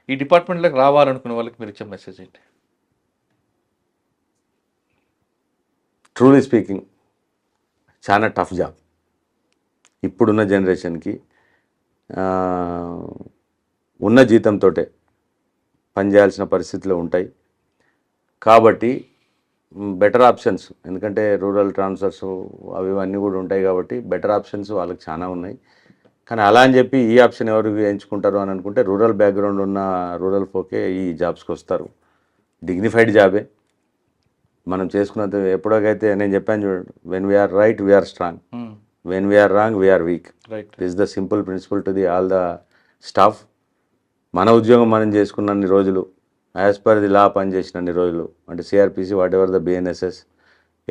ఈ డిపార్ట్మెంట్లోకి రావాలనుకునే వాళ్ళకి మీరు ఇచ్చే మెసేజ్ ఏంటి? ట్రూలీ స్పీకింగ్ చాలా టఫ్ జాబ్. ఇప్పుడున్న జనరేషన్కి ఉన్న జీతంతో పనిచేయాల్సిన పరిస్థితులు ఉంటాయి. కాబట్టి బెటర్ ఆప్షన్స్, ఎందుకంటే రూరల్ ట్రాన్స్ఫర్స్ అవి అన్నీ కూడా ఉంటాయి కాబట్టి బెటర్ ఆప్షన్స్ వాళ్ళకి చాలా ఉన్నాయి. కానీ అలా అని చెప్పి ఈ ఆప్షన్ ఎవరు ఎంచుకుంటారు అని అనుకుంటే రూరల్ బ్యాక్గ్రౌండ్ ఉన్న రూరల్ ఫోకే ఈ జాబ్స్కి వస్తారు. డిగ్నిఫైడ్ జాబే మనం చేసుకున్నంత. ఎప్పుడైతే నేను చెప్పాను చూడండి, when we're right we're strong, when we're wrong we're weak. This the simple principle to the all the staff. మన ఉద్యోగం మనం చేసుకున్నన్ని రోజులు, యాజ్ పర్ ది లా పనిచేసినన్ని రోజులు, అంటే CRPC whatever the BNSS,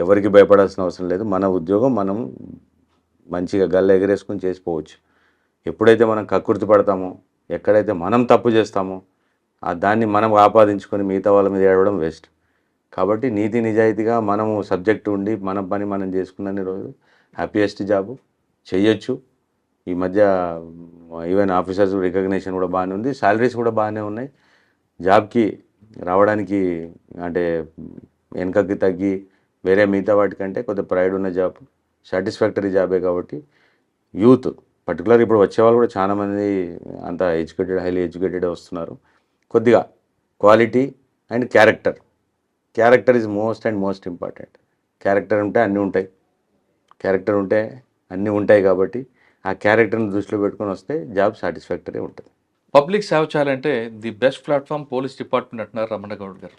ఎవరికి భయపడాల్సిన అవసరం లేదు. మన ఉద్యోగం మనం మంచిగా గల్ల ఎగరేసుకుని చేసిపోవచ్చు. ఎప్పుడైతే మనం కక్కుర్తి పడతామో, ఎక్కడైతే మనం తప్పు చేస్తామో దాన్ని మనం ఆపాదించుకొని మిగతా వాళ్ళ మీద ఏడవడం వేస్ట్. కాబట్టి నీతి నిజాయితీగా మనము సబ్జెక్ట్ ఉండి మన పని మనం చేసుకున్నన్ని రోజులు హ్యాపీయెస్ట్ జాబు చేయొచ్చు. ఈ మధ్య ఈవెన్ ఆఫీసర్స్ రికగ్నిషన్ కూడా బాగానే ఉంది, శాలరీస్ కూడా బాగానే ఉన్నాయి. జాబ్కి రావడానికి అంటే వెనకకి తగ్గి వేరే మిగతా వాటికంటే కొద్దిగా ప్రైడ్ ఉన్న జాబ్, సాటిస్ఫాక్టరీ జాబే. కాబట్టి యూత్ పర్టికులర్ ఇప్పుడు వచ్చేవాళ్ళు కూడా చాలామంది అంత ఎడ్యుకేటెడ్, హైలీ ఎడ్యుకేటెడ్ వస్తున్నారు. కొద్దిగా quality and character is most important. Character ఉంటే అన్నీ ఉంటాయి. కాబట్టి ఆ క్యారెక్టర్ని దృష్టిలో పెట్టుకొని వస్తే జాబ్ సాటిస్ఫాక్టరీ ఉంటుంది. పబ్లిక్ సేవ చేయాలంటే the best platform police department అంటున్నారు రమణ గౌడ్ గారు.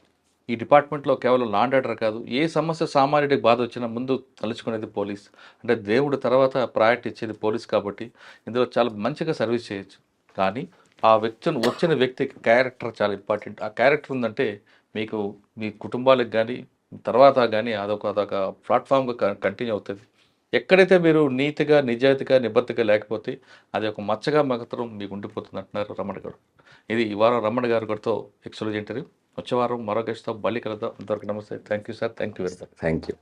ఈ డిపార్ట్మెంట్లో కేవలం లా అండ్ ఆర్డర్ కాదు, ఏ సమస్య సామాన్యుడికి బాధ వచ్చినా ముందు తలుచుకునేది పోలీస్. అంటే దేవుడు తర్వాత ప్రయారిటీ ఇచ్చేది పోలీస్. కాబట్టి ఇందులో చాలా మంచిగా సర్వీస్ చేయొచ్చు. కానీ ఆ వచ్చిన వ్యక్తికి క్యారెక్టర్ చాలా ఇంపార్టెంట్. ఆ క్యారెక్టర్ ఉందంటే మీకు మీ కుటుంబాలకు కానీ తర్వాత కానీ అదొక ప్లాట్ఫామ్గా కంటిన్యూ అవుతుంది. ఎక్కడైతే మీరు నీతిగా నిజాయితీగా నిబద్ధతగా లేకపోతే అది ఒక మచ్చగా మాత్రం మీకు ఉండిపోతుంది అంటున్నారు రమణ గారు. ఇది ఈ వారం రమణ గారితో ఎక్స్క్లూజివ్ ఇంటర్వ్యూ. వచ్చే వారం మరో గెస్ట్తో మళ్ళీ కలుద్దాం. అంతవరకు నమస్తే. Thank you sir. Thank you very much. Thank you.